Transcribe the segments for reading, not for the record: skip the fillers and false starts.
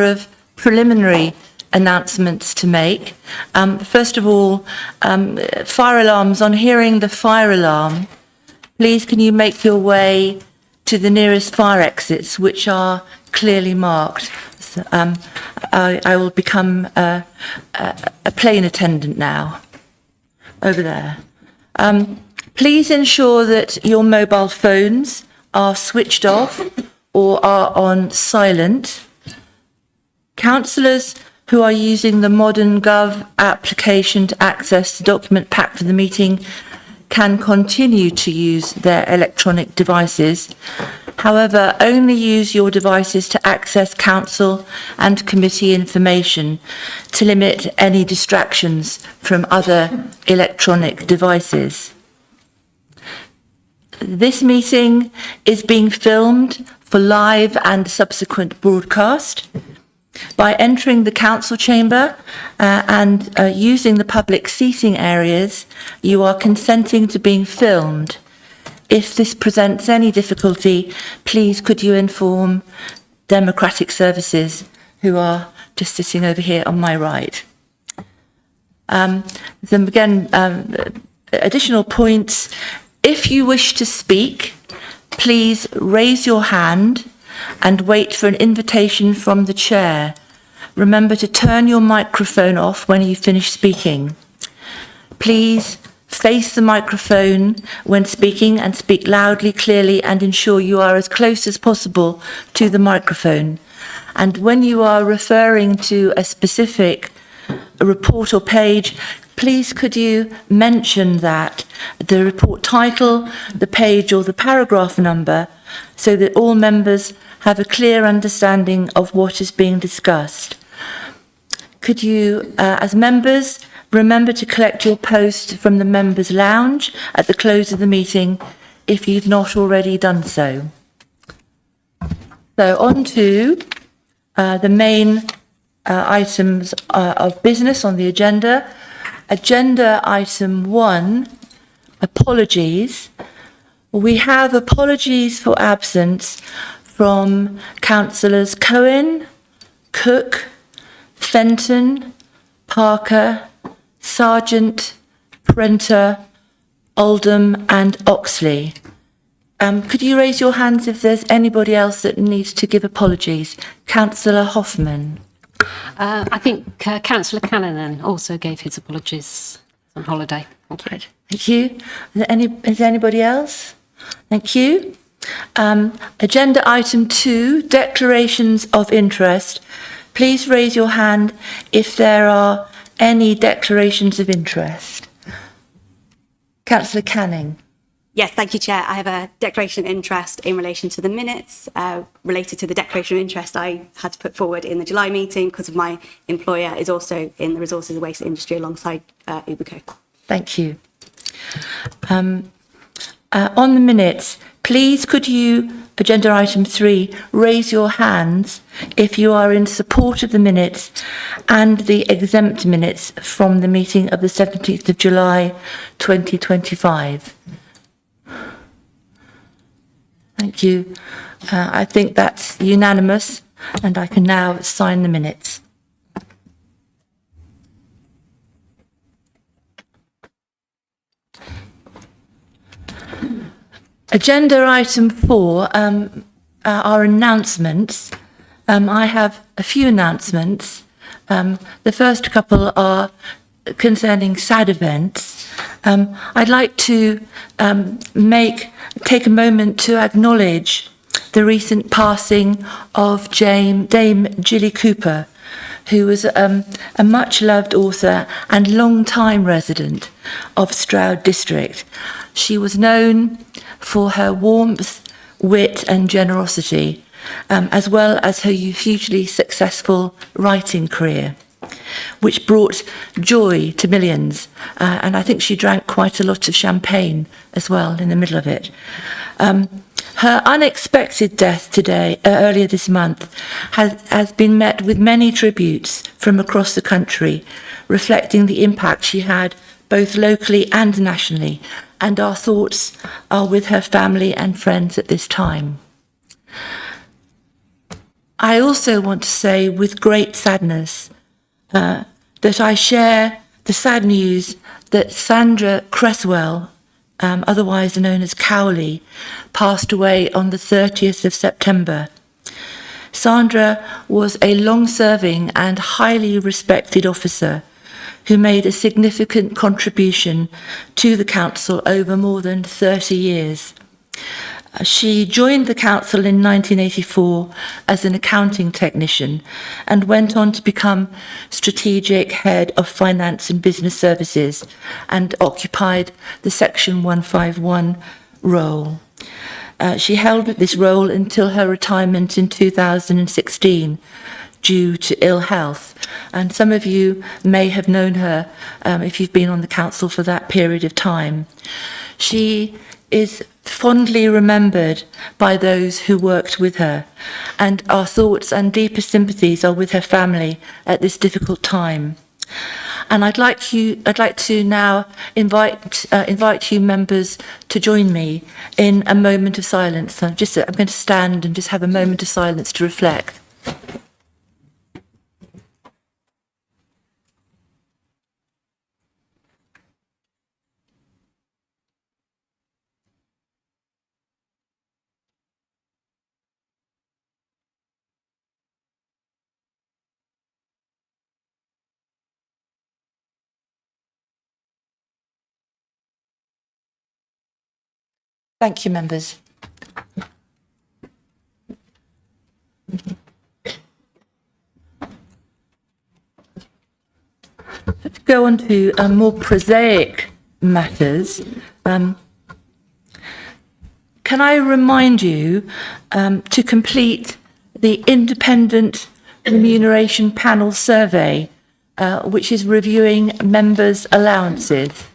of preliminary announcements to make. First of all, fire alarms. On hearing the fire alarm, please can you make your way to the nearest fire exits, which are clearly marked. So, I will become a plane attendant now, over there. Please ensure that your mobile phones are switched off or are on silent. Councillors who are using the Modern Gov application to access the document pack for the meeting can continue to use their electronic devices. However, only use your devices to access council and committee information to limit any distractions from other electronic devices. This meeting is being filmed for live and subsequent broadcast. By entering the council chamber and using the public seating areas, you are consenting to being filmed. If this presents any difficulty, please could you inform Democratic Services, who are just sitting over here on my right. Then again, additional points. If you wish to speak, please raise your hand and wait for an invitation from the chair. Remember to turn your microphone off when you finish speaking. Please face the microphone when speaking and speak loudly, clearly, and ensure you are as close as possible to the microphone. And when you are referring to a specific report or page, please could you mention that, the report title, the page or the paragraph number, so that all members have a clear understanding of what is being discussed. Could you, as members, remember to collect your post from the members' lounge at the close of the meeting if you've not already done so. So on to the main items of business on the agenda. Agenda item 1, apologies. We have apologies for absence from Councillors Cohen, Cook, Fenton, Parker, Sargent, Prenter, Oldham and Oxley. Could you raise your hands if there's anybody else that needs to give apologies? Councillor Hoffman. I think Councillor Callanan also gave his apologies on holiday. Thank you. Right. Thank you. Is there anybody else? Thank you. Agenda item 2, declarations of interest. Please raise your hand if there are any declarations of interest. Councillor Canning. Yes, thank you, Chair. I have a declaration of interest in relation to the minutes related to the declaration of interest I had to put forward in the July meeting because of my employer is also in the resources and waste industry alongside Ubico. Thank you. On the minutes, please could you, agenda item 3, raise your hands if you are in support of the minutes and the exempt minutes from the meeting of the 17th of July 2025. Thank you. I think that's unanimous and I can now sign the minutes. Agenda item 4 are announcements. I have a few announcements. The first couple are concerning sad events. I'd like to take a moment to acknowledge the recent passing of Dame Gilly Cooper, who was a much-loved author and long-time resident of Stroud District. She was known for her warmth, wit and generosity, as well as her hugely successful writing career, which brought joy to millions. And I think she drank quite a lot of champagne as well in the middle of it. Her unexpected death today, earlier this month, has been met with many tributes from across the country, reflecting the impact she had both locally and nationally, and our thoughts are with her family and friends at this time. I also want to say with great sadness that I share the sad news that Sandra Cresswell, otherwise known as Cowley, passed away on the 30th of September. Sandra was a long-serving and highly respected officer who made a significant contribution to the council over more than 30 years. She joined the council in 1984 as an accounting technician and went on to become strategic head of finance and business services and occupied the Section 151 role. She held this role until her retirement in 2016 due to ill health. And some of you may have known her if you've been on the council for that period of time. She is fondly remembered by those who worked with her, and our thoughts and deepest sympathies are with her family at this difficult time. And I'd like to now invite you members to join me in a moment of silence. I'm going to stand and just have a moment of silence to reflect. Thank you, members. To go on to more prosaic matters, can I remind you to complete the independent remuneration panel survey, which is reviewing members' allowances.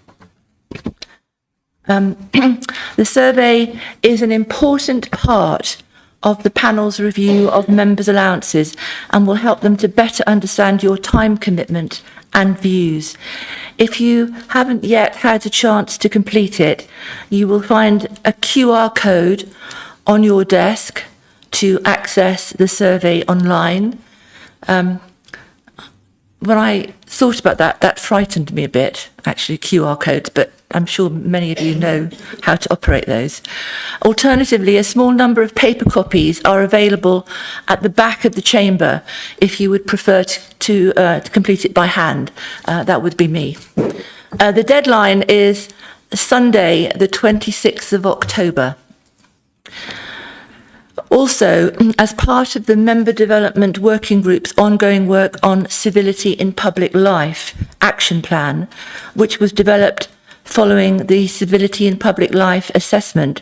The survey is an important part of the panel's review of members' allowances and will help them to better understand your time commitment and views. If you haven't yet had a chance to complete it, you will find a QR code on your desk to access the survey online. When I thought about that frightened me a bit, actually, QR codes, but I'm sure many of you know how to operate those. Alternatively, a small number of paper copies are available at the back of the chamber if you would prefer to complete it by hand. That would be me. The deadline is Sunday, the 26th of October. Also, as part of the Member Development Working Group's ongoing work on Civility in Public Life Action Plan, which was developed following the Civility in Public Life assessment,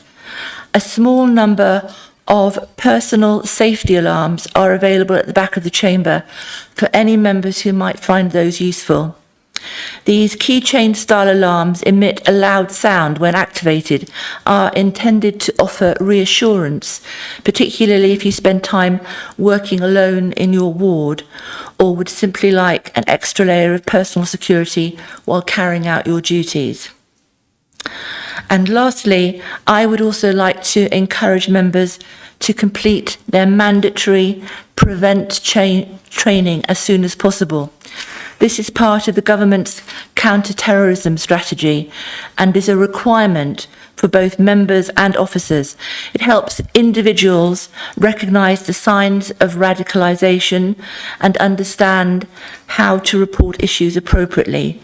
a small number of personal safety alarms are available at the back of the chamber for any members who might find those useful. These keychain style alarms emit a loud sound when activated, are intended to offer reassurance, particularly if you spend time working alone in your ward or would simply like an extra layer of personal security while carrying out your duties. And lastly, I would also like to encourage members to complete their mandatory prevent training as soon as possible. This is part of the government's counter-terrorism strategy and is a requirement for both members and officers. It helps individuals recognise the signs of radicalisation and understand how to report issues appropriately.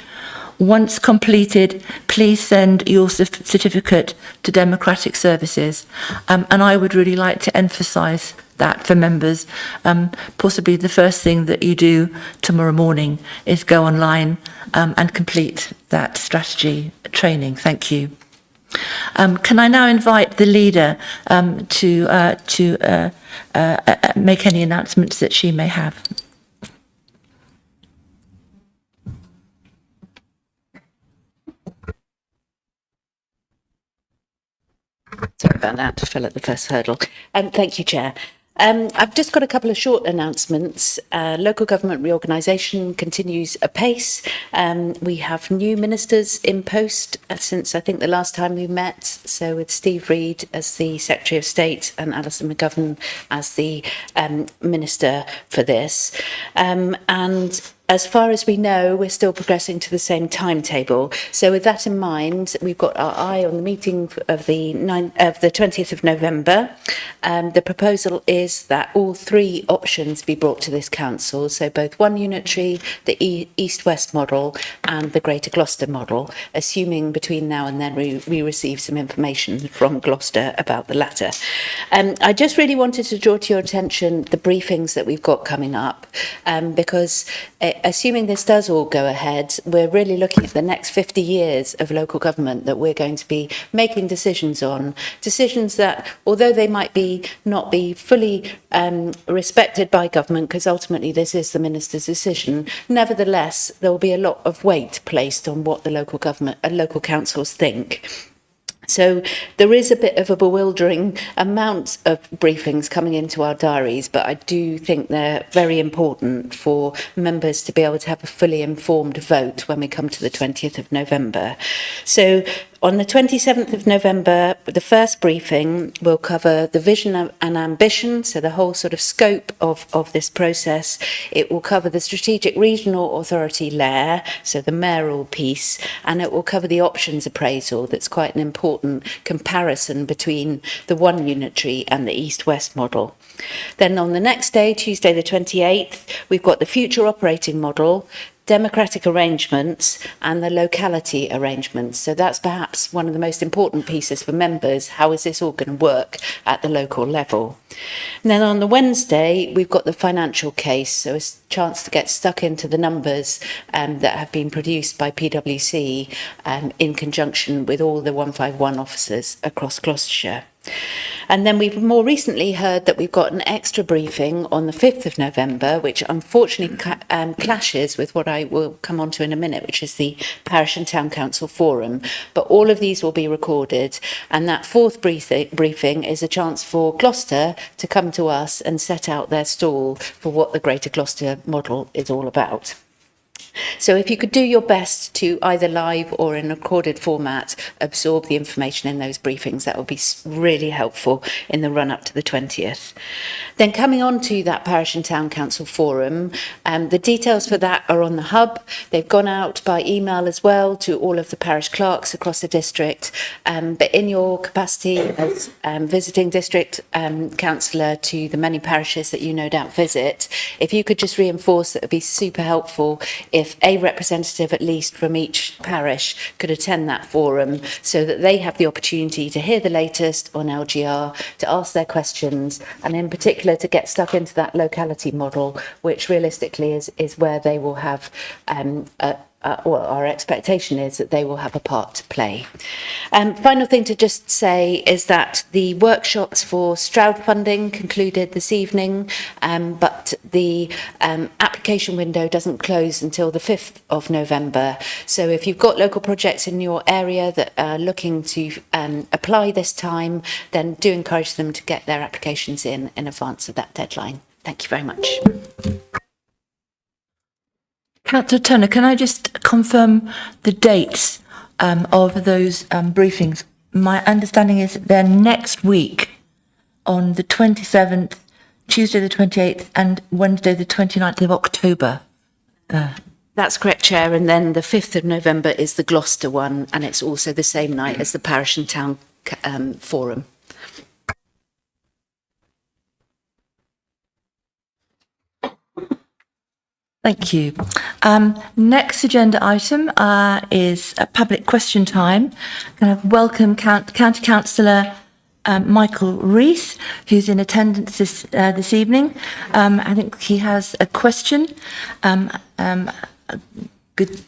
Once completed, please send your certificate to Democratic Services. And I would really like to emphasise that for members. Possibly the first thing that you do tomorrow morning is go online and complete that strategy training. Thank you. Can I now invite the leader to make any announcements that she may have? Sorry about that, I fell at the first hurdle. Thank you, Chair. I've just got a couple of short announcements. Local government reorganisation continues apace. We have new ministers in post since I think the last time we met. So with Steve Reid as the Secretary of State and Alison McGovern as the Minister for this. And as far as we know, we're still progressing to the same timetable. So with that in mind, we've got our eye on the meeting of the 20th of November. The proposal is that all three options be brought to this council. So both one unitary, the East-West model and the Greater Gloucester model, assuming between now and then we receive some information from Gloucester about the latter. I just really wanted to draw to your attention the briefings that we've got coming up, because assuming this does all go ahead, we're really looking at the next 50 years of local government that we're going to be making decisions on. Decisions that, although they might not be fully respected by government, because ultimately this is the minister's decision, nevertheless, there will be a lot of weight placed on what the local government and local councils think. So there is a bit of a bewildering amount of briefings coming into our diaries, but I do think they're very important for members to be able to have a fully informed vote when we come to the 20th of November. So on the 27th of November, the first briefing will cover the vision and ambition, so the whole sort of scope of this process. It will cover the strategic regional authority layer, so the mayoral piece, and it will cover the options appraisal. That's quite an important comparison between the one unitary and the East-West model. Then on the next day, Tuesday the 28th, we've got the future operating model, democratic arrangements and the locality arrangements. So that's perhaps one of the most important pieces for members. How is this all going to work at the local level? And then on the Wednesday, we've got the financial case. So it's a chance to get stuck into the numbers that have been produced by PwC in conjunction with all the 151 officers across Gloucestershire. And then we've more recently heard that we've got an extra briefing on the 5th of November, which unfortunately clashes with what I will come on to in a minute, which is the Parish and Town Council Forum. But all of these will be recorded. And that fourth briefing is a chance for Gloucester to come to us and set out their stall for what the Greater Gloucester model is all about. So if you could do your best to either live or in recorded format absorb the information in those briefings, that would be really helpful in the run up to the 20th. Then coming on to that Parish and Town Council Forum, the details for that are on the hub. They've gone out by email as well to all of the parish clerks across the district, but in your capacity as visiting district councillor to the many parishes that you no doubt visit, if you could just reinforce, that would be super helpful if a representative at least from each parish could attend that forum, so that they have the opportunity to hear the latest on LGR, to ask their questions, and in particular to get stuck into that locality model, which realistically is where they will have well, our expectation is that they will have a part to play. Final thing to just say is that the workshops for Stroud funding concluded this evening, but the application window doesn't close until the 5th of November. So if you've got local projects in your area that are looking to apply this time, then do encourage them to get their applications in advance of that deadline. Thank you very much. Councillor Turner, can I just confirm the dates of those briefings? My understanding is that they're next week on the 27th, Tuesday the 28th and Wednesday the 29th of October. That's correct, Chair. And then the 5th of November is the Gloucester one, and it's also the same night as the Parish and Town Forum. Thank you. Next agenda item is a public question time. Can I welcome County Councillor Michael Rees, who's in attendance this evening. I think he has a question. Good.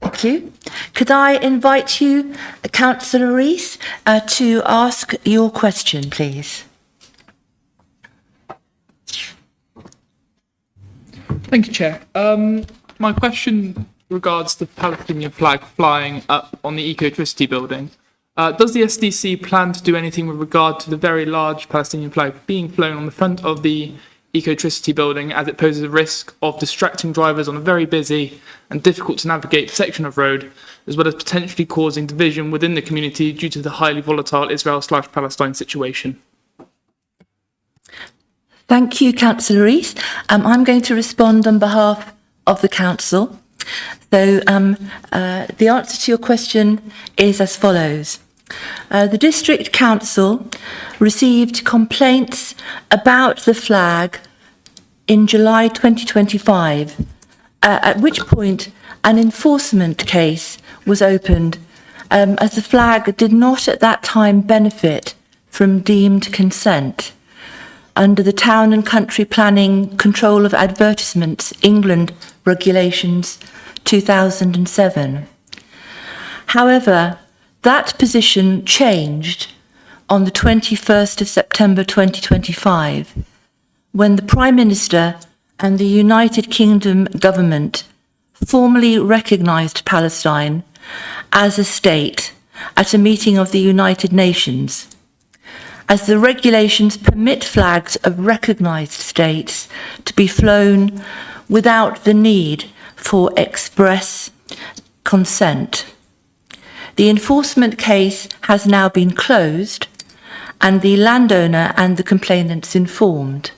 Thank you. Could I invite you, Councillor Rees, to ask your question, please? Thank you, Chair. My question regards the Palestinian flag flying up on the Ecotricity building. Does the SDC plan to do anything with regard to the very large Palestinian flag being flown on the front of the Ecotricity building, as it poses a risk of distracting drivers on a very busy and difficult to navigate section of road, as well as potentially causing division within the community due to the highly volatile Israel/Palestine situation? Thank you, Councillor Rees. I'm going to respond on behalf of the council. So the answer to your question is as follows. The District Council received complaints about the flag in July 2025, at which point an enforcement case was opened, as the flag did not at that time benefit from deemed consent under the Town and Country Planning Control of Advertisements England Regulations 2007. However, that position changed on the 21st of September 2025, when the Prime Minister and the United Kingdom government formally recognised Palestine as a state at a meeting of the United Nations, as the regulations permit flags of recognised states to be flown without the need for express consent. The enforcement case has now been closed and the landowner and the complainants informed.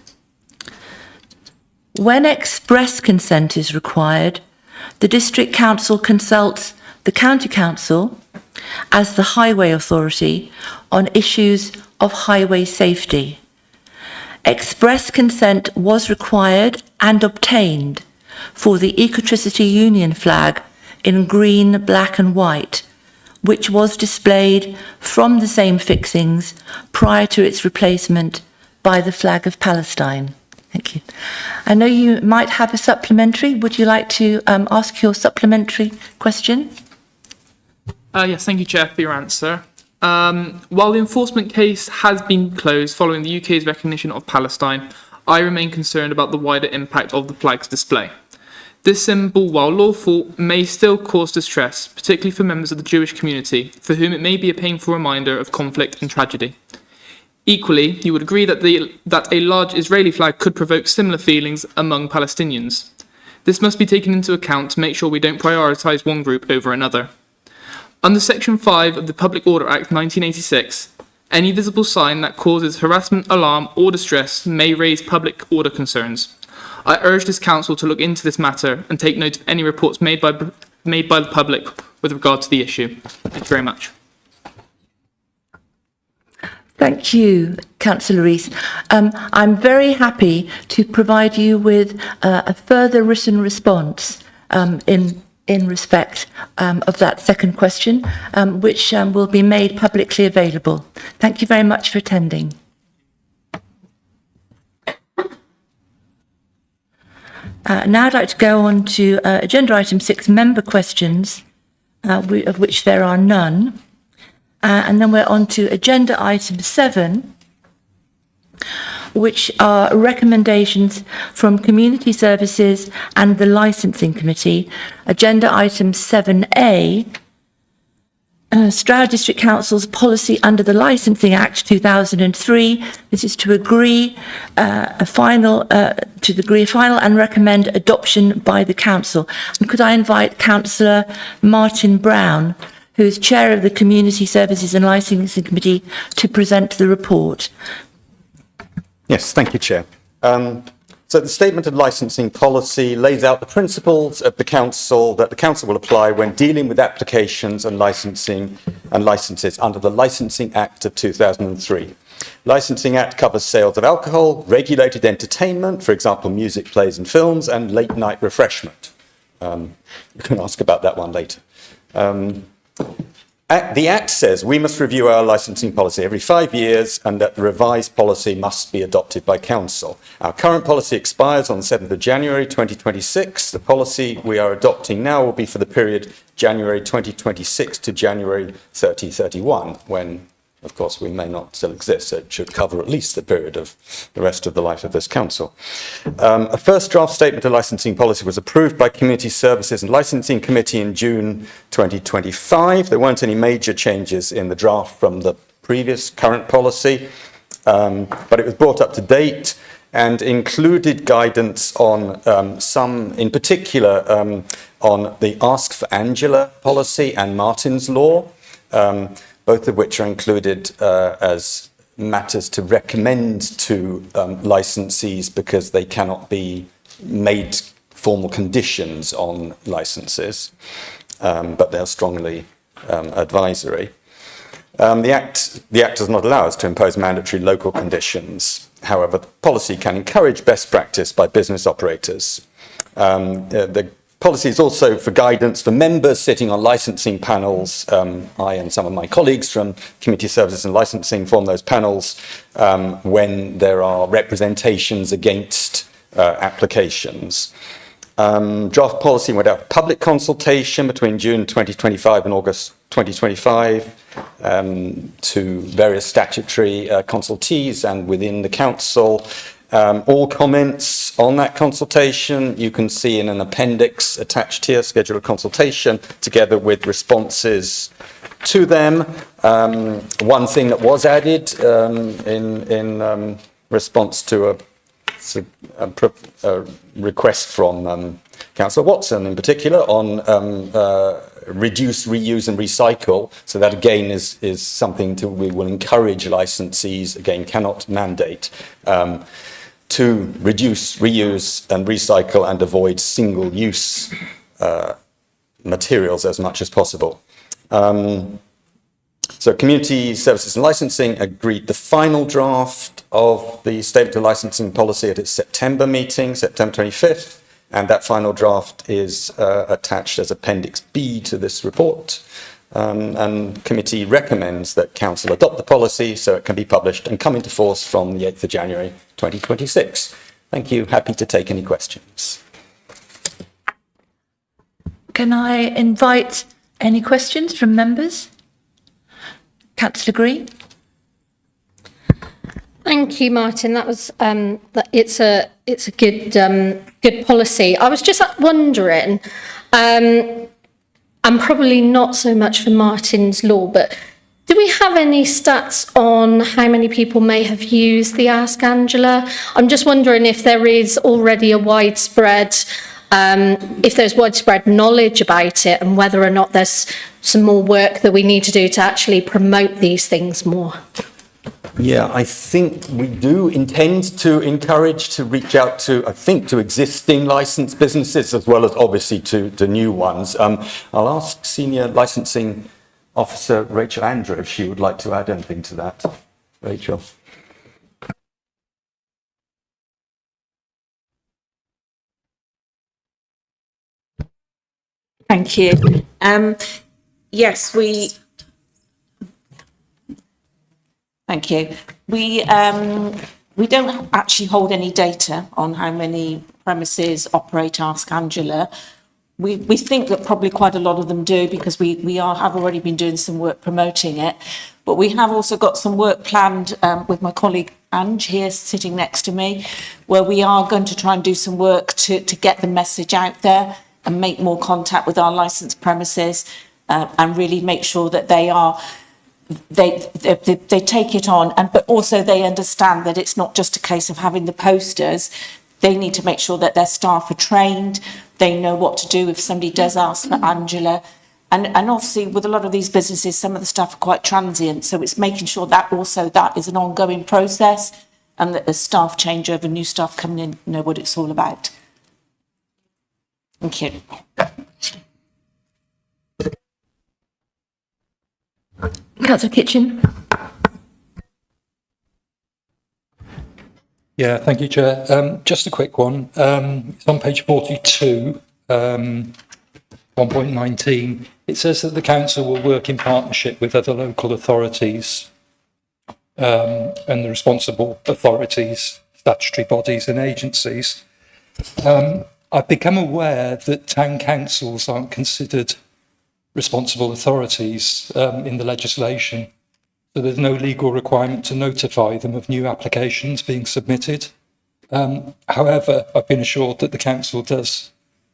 When express consent is required, the District Council consults the County Council as the highway authority on issues of highway safety. Express consent was required and obtained for the Ecotricity Union flag in green, black and white, which was displayed from the same fixings prior to its replacement by the flag of Palestine. Thank you. I know you might have a supplementary. Would you like to ask your supplementary question? Yes, thank you, Chair, for your answer. While the enforcement case has been closed following the UK's recognition of Palestine, I remain concerned about the wider impact of the flag's display. This symbol, while lawful, may still cause distress, particularly for members of the Jewish community, for whom it may be a painful reminder of conflict and tragedy. Equally, you would agree that a large Israeli flag could provoke similar feelings among Palestinians. This must be taken into account to make sure we don't prioritise one group over another. Under Section 5 of the Public Order Act 1986, any visible sign that causes harassment, alarm or distress may raise public order concerns. I urge this council to look into this matter and take note of any reports made by the public with regard to the issue. Thank you very much. Thank you, Councillor Rees. I'm very happy to provide you with a further written response in respect of that second question, which will be made publicly available. Thank you very much for attending. Now I'd like to go on to agenda item 6, member questions, of which there are none. And then we're on to agenda item 7, which are recommendations from Community Services and the Licensing Committee. Agenda item 7A, Stroud District Council's policy under the Licensing Act 2003. This is to agree a final and recommend adoption by the council. And could I invite Councillor Martin Brown, who is chair of the Community Services and Licensing Committee, to present the report. Yes, thank you, Chair. So the Statement of Licensing Policy lays out the principles of the Council that the Council will apply when dealing with applications and licensing and licenses under the Licensing Act of 2003. Licensing Act covers sales of alcohol, regulated entertainment, for example, music, plays and films, and late night refreshment. We can ask about that one later. The Act says we must review our licensing policy every 5 years and that the revised policy must be adopted by Council. Our current policy expires on the 7th of January 2026. The policy we are adopting now will be for the period January 2026 to January 2031, when of course, we may not still exist, so it should cover at least the period of the rest of the life of this council. A first draft statement of licensing policy was approved by Community Services and Licensing Committee in June 2025. There weren't any major changes in the draft from the previous current policy, but it was brought up to date and included guidance on some, in particular, on the Ask for Angela policy and Martin's Law, both of which are included as matters to recommend to licensees because they cannot be made formal conditions on licenses, but they're strongly advisory. The Act does not allow us to impose mandatory local conditions. However, the policy can encourage best practice by business operators. The policy is also for guidance for members sitting on licensing panels. I and some of my colleagues from Community Services and Licensing form those panels when there are representations against applications. Draft policy went out for public consultation between June 2025 and August 2025 to various statutory consultees and within the council. All comments on that consultation you can see in an appendix attached here, schedule of consultation, together with responses to them. One thing that was added in response to a request from Councillor Watson in particular on reduce, reuse and recycle. So that again is something we will encourage licensees, again cannot mandate, to reduce, reuse and recycle and avoid single-use materials as much as possible. So Community Services and Licensing agreed the final draft of the Statement of Licensing Policy at its September meeting, September 25th, and that final draft is attached as Appendix B to this report. And committee recommends that Council adopt the policy so it can be published and come into force from the 8th of January 2026. Thank you. Happy to take any questions. Can I invite any questions from members? Councillor Green. Thank you, Martin. That was it's a good policy. I was just wondering, and probably not so much for Martin's Law, but do we have any stats on how many people may have used the Ask Angela? I'm just wondering if there is already a widespread, if there's widespread knowledge about it and whether or not there's some more work that we need to do to actually promote these things more. Yeah, I think we do intend to encourage to reach out to, I think, to existing licensed businesses as well as obviously to new ones. I'll ask Senior Licensing Officer Rachel Andrew if she would like to add anything to that. Rachel. Thank you. Yes, thank you. We don't actually hold any data on how many premises operate Ask Angela. We think that probably quite a lot of them do because we have already been doing some work promoting it. But we have also got some work planned with my colleague Ange here sitting next to me, where we are going to try and do some work to get the message out there and make more contact with our licensed premises and really make sure that they take it on, but also they understand that it's not just a case of having the posters. They need to make sure that their staff are trained, they know what to do if somebody does ask for Angela. And obviously with a lot of these businesses, some of the staff are quite transient, so it's making sure that also that is an ongoing process and that as staff changeover, new staff coming in know what it's all about. Thank you. Councillor Kitchen. Yeah, thank you, Chair. Just a quick one. It's on page 42, 1.19. It says that the council will work in partnership with other local authorities and the responsible authorities, statutory bodies and agencies. I've become aware that town councils aren't considered responsible authorities in the legislation. So there's no legal requirement to notify them of new applications being submitted. However, I've been assured that the council does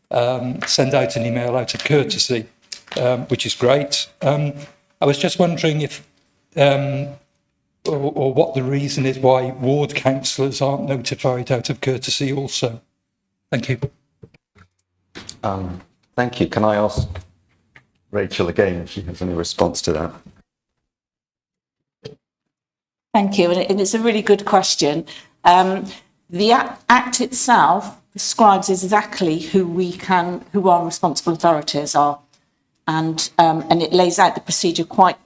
send out an email out of courtesy, which is great. I was just wondering if, or what the reason is why ward councillors aren't notified out of courtesy also. Thank you. Thank you. Can I ask Rachel again if she has any response to that? Thank you, and it's a really good question. The Act itself prescribes exactly who our responsible authorities are, and it lays out the procedure quite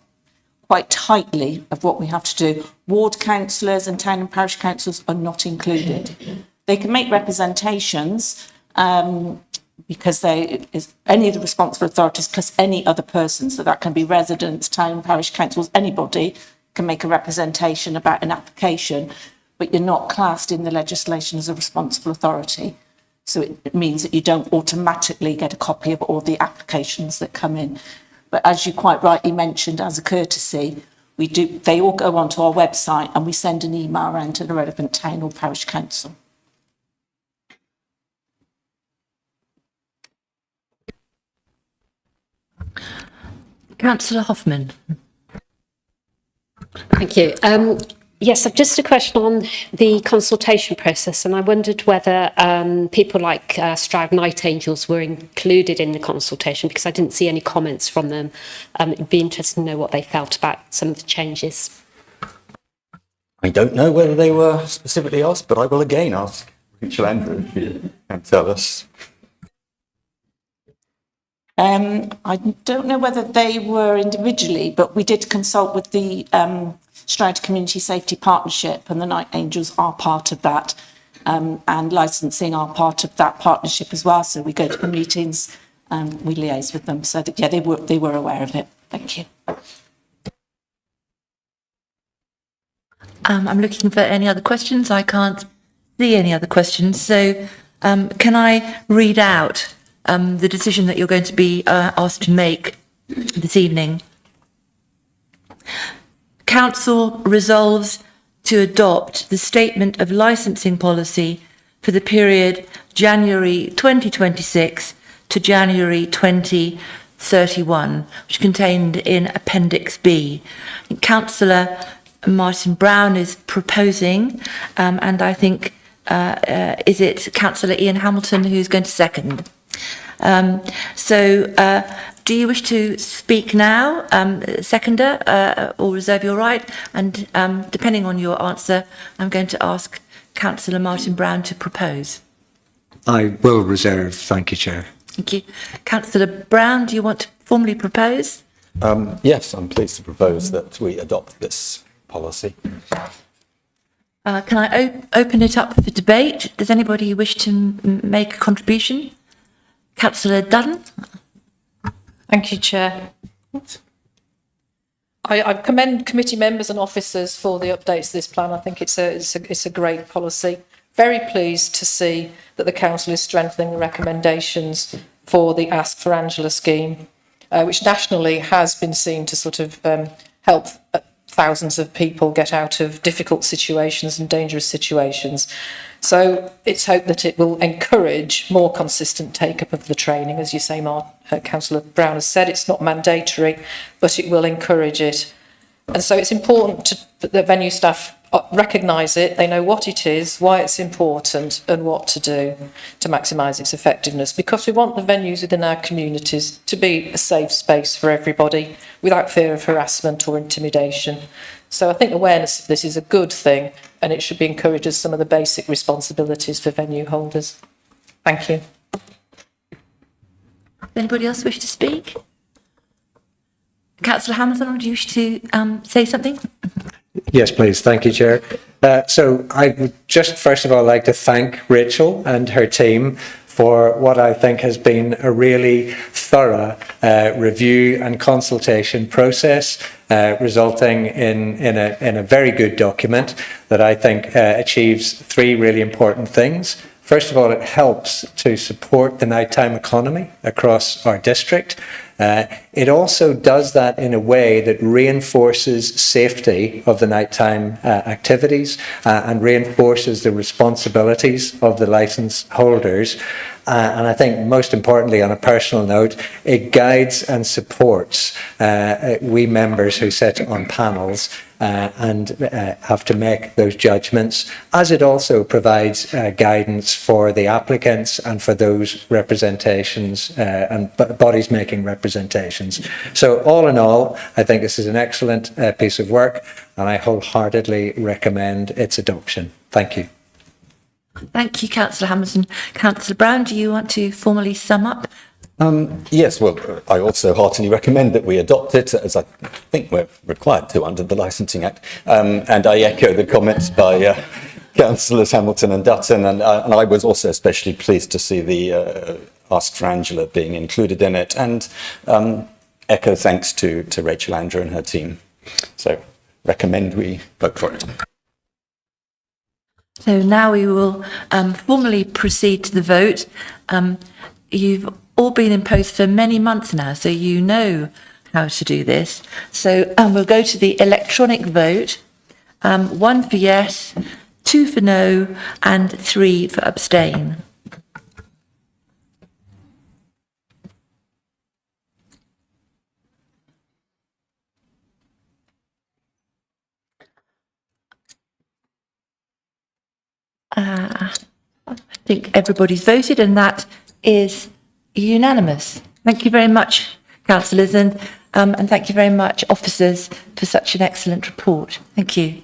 tightly of what we have to do. Ward councillors and town and parish councils are not included. They can make representations because any of the responsible authorities plus any other person, so that can be residents, town, parish councils, anybody can make a representation about an application, but you're not classed in the legislation as a responsible authority. So it means that you don't automatically get a copy of all the applications that come in. But as you quite rightly mentioned, as a courtesy, they all go onto our website and we send an email around to the relevant town or parish council. Councillor Hoffman. Thank you. Yes, I've just a question on the consultation process, and I wondered whether people like Stroud Night Angels were included in the consultation, because I didn't see any comments from them. It'd be interesting to know what they felt about some of the changes. I don't know whether they were specifically asked, but I will again ask Rachel Andrew if you can tell us. I don't know whether they were individually, but we did consult with the Stroud Community Safety Partnership, and the Night Angels are part of that, and licensing are part of that partnership as well. So we go to the meetings and we liaise with them. So that, yeah, they were aware of it. Thank you. I'm looking for any other questions. I can't see any other questions. So can I read out the decision that you're going to be asked to make this evening? Council resolves to adopt the Statement of Licensing Policy for the period January 2026 to January 2031, which is contained in Appendix B. Councillor Martin Brown is proposing, and I think, is it Councillor Ian Hamilton who's going to second? Do you wish to speak now, seconder, or reserve your right? And depending on your answer, I'm going to ask Councillor Martin Brown to propose. I will reserve. Thank you, Chair. Thank you. Councillor Brown, do you want to formally propose? Yes, I'm pleased to propose that we adopt this policy. Can I open it up for debate? Does anybody wish to make a contribution? Councillor Dutton? Thank you, Chair. I commend committee members and officers for the updates to this plan. I think it's a great policy. Very pleased to see that the council is strengthening the recommendations for the Ask for Angela scheme, which nationally has been seen to sort of help thousands of people get out of difficult situations and dangerous situations. So it's hoped that it will encourage more consistent take-up of the training. As you say, Councillor Brown has said, it's not mandatory, but it will encourage it. And so it's important that the venue staff recognise it, they know what it is, why it's important, and what to do to maximise its effectiveness, because we want the venues within our communities to be a safe space for everybody without fear of harassment or intimidation. So I think awareness of this is a good thing, and it should be encouraged as some of the basic responsibilities for venue holders. Thank you. Anybody else wish to speak? Councillor Hamilton, do you wish to say something? Yes, please. Thank you, Chair. So I would just first of all like to thank Rachel and her team for what I think has been a really thorough review and consultation process, resulting in a very good document that I think achieves three really important things. First of all, it helps to support the nighttime economy across our district. It also does that in a way that reinforces safety of the nighttime activities and reinforces the responsibilities of the licence holders. And I think most importantly, on a personal note, it guides and supports we members who sit on panels and have to make those judgments, as it also provides guidance for the applicants and for those representations and bodies making representations. So all in all, I think this is an excellent piece of work, and I wholeheartedly recommend its adoption. Thank you. Thank you, Councillor Hamilton. Councillor Brown, do you want to formally sum up? Yes, well, I also heartily recommend that we adopt it, as I think we're required to under the Licensing Act. And I echo the comments by Councillors Hamilton and Dutton, and I was also especially pleased to see the Ask for Angela being included in it, and echo thanks to Rachel Andrew and her team. So recommend we vote for it. So now we will formally proceed to the vote. You've all been in post for many months now, so you know how to do this. So we'll go to the electronic vote. 1 for yes, 2 for no, and 3 for abstain. I think everybody's voted, and that is unanimous. Thank you very much, councillors, and thank you very much, officers, for such an excellent report. Thank you.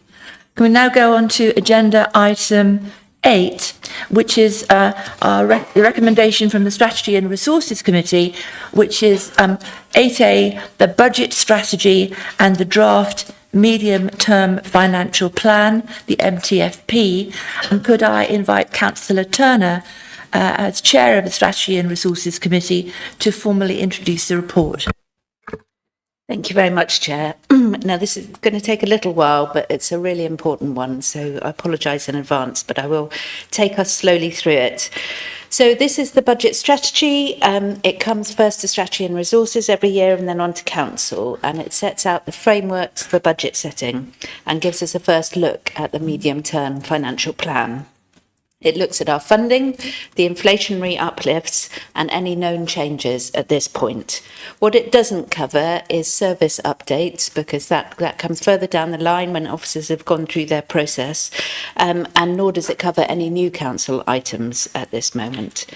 Can we now go on to agenda item 8, which is the recommendation from the Strategy and Resources Committee, which is 8A, the budget strategy and the draft medium-term financial plan, the MTFP. And could I invite Councillor Turner, as Chair of the Strategy and Resources Committee, to formally introduce the report? Thank you very much, Chair. Now, this is going to take a little while, but it's a really important one, so I apologise in advance, but I will take us slowly through it. So this is the budget strategy. It comes first to Strategy and Resources every year and then on to Council, and it sets out the frameworks for budget setting and gives us a first look at the medium-term financial plan. It looks at our funding, the inflationary uplifts, and any known changes at this point. What it doesn't cover is service updates, because that comes further down the line when officers have gone through their process, and nor does it cover any new council items at this moment.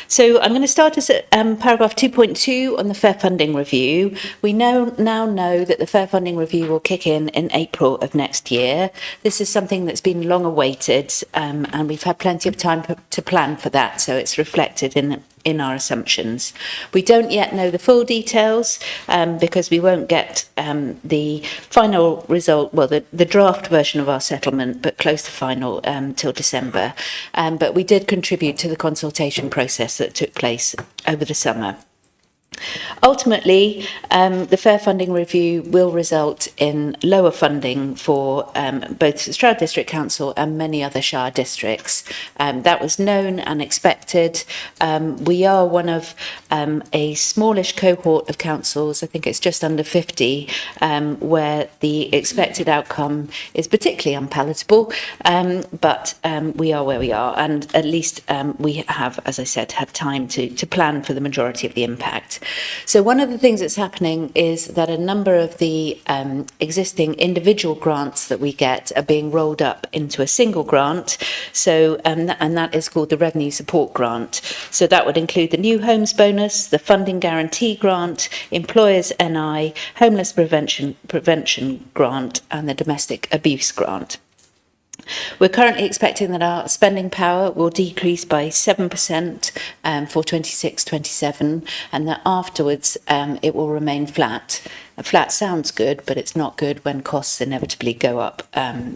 So I'm going to start us at paragraph 2.2 on the Fair Funding Review. We now know that the Fair Funding Review will kick in April of next year. This is something that's been long awaited, and we've had plenty of time to plan for that, so it's reflected in our assumptions. We don't yet know the full details because we won't get the final result, well, the draft version of our settlement, but close to final till December. But we did contribute to the consultation process that took place over the summer. Ultimately, the Fair Funding Review will result in lower funding for both Stroud District Council and many other Shire districts. That was known and expected. We are one of a smallish cohort of councils, I think it's just under 50, where the expected outcome is particularly unpalatable, but we are where we are, and at least we have, as I said, had time to plan for the majority of the impact. So one of the things that's happening is that a number of the existing individual grants that we get are being rolled up into a single grant. So and that is called the Revenue Support Grant. So that would include the New Homes Bonus, the Funding Guarantee Grant, Employers NI, Homeless Prevention Grant, and the Domestic Abuse Grant. We're currently expecting that our spending power will decrease by 7% for 26-27, and that afterwards it will remain flat. Flat sounds good, but it's not good when costs inevitably go up.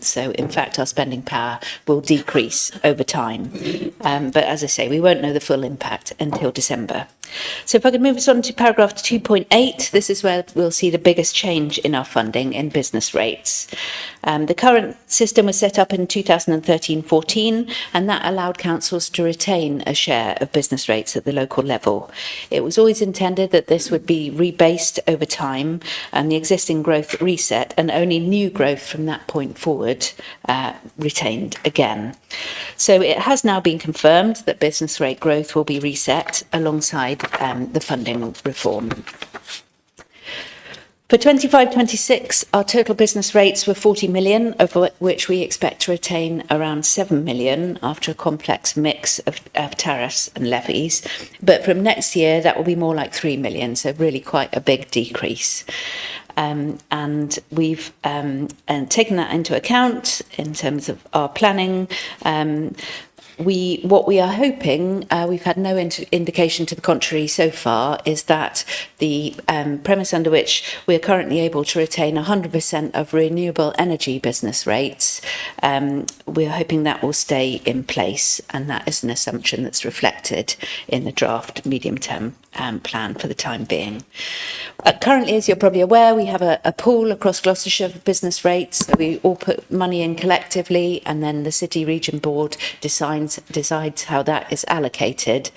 So in fact, our spending power will decrease over time. But as I say, we won't know the full impact until December. So if I could move us on to paragraph 2.8, this is where we'll see the biggest change in our funding in business rates. The current system was set up in 2013-14, and that allowed councils to retain a share of business rates at the local level. It was always intended that this would be rebased over time and the existing growth reset, and only new growth from that point forward retained again. So it has now been confirmed that business rate growth will be reset alongside the funding reform. For 25-26, our total business rates were 40 million, of which we expect to retain around 7 million after a complex mix of tariffs and levies. But from next year, that will be more like 3 million, so really quite a big decrease. And we've taken that into account in terms of our planning. What we are hoping, we've had no indication to the contrary so far, is that the premise under which we are currently able to retain 100% of renewable energy business rates, we're hoping that will stay in place, and that is an assumption that's reflected in the draft medium-term plan for the time being. Currently, as you're probably aware, we have a pool across Gloucestershire for business rates. So we all put money in collectively, and then the City Region Board decides how that is allocated.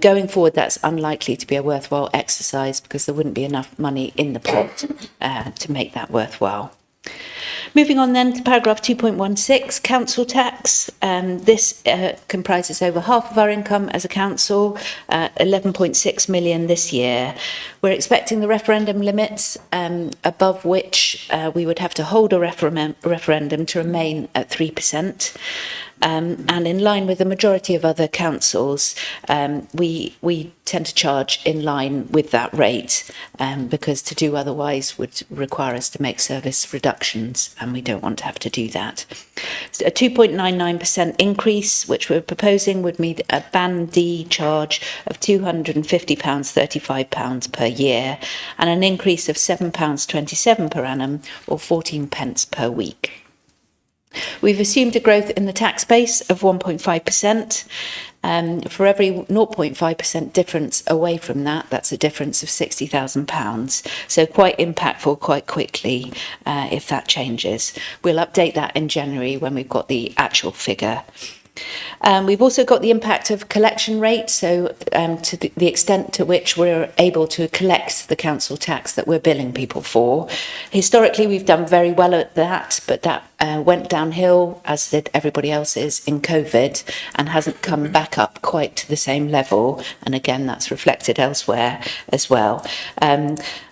Going forward, that's unlikely to be a worthwhile exercise because there wouldn't be enough money in the pot to make that worthwhile. Moving on then to paragraph 2.16, council tax. This comprises over half of our income as a council, 11.6 million this year. We're expecting the referendum limits, above which we would have to hold a referendum to remain at 3%. And in line with the majority of other councils, we tend to charge in line with that rate, because to do otherwise would require us to make service reductions, and we don't want to have to do that. So a 2.99% increase, which we're proposing, would mean a Band D charge of £250.35 per year, and an increase of £7.27 per annum, or 14 pence per week. We've assumed a growth in the tax base of 1.5%. For every 0.5% difference away from that, that's a difference of £60,000. So quite impactful quite quickly if that changes. We'll update that in January when we've got the actual figure. We've also got the impact of collection rates, so to the extent to which we're able to collect the council tax that we're billing people for. Historically, we've done very well at that, but that went downhill, as did everybody else's in COVID, and hasn't come back up quite to the same level. And again, that's reflected elsewhere as well.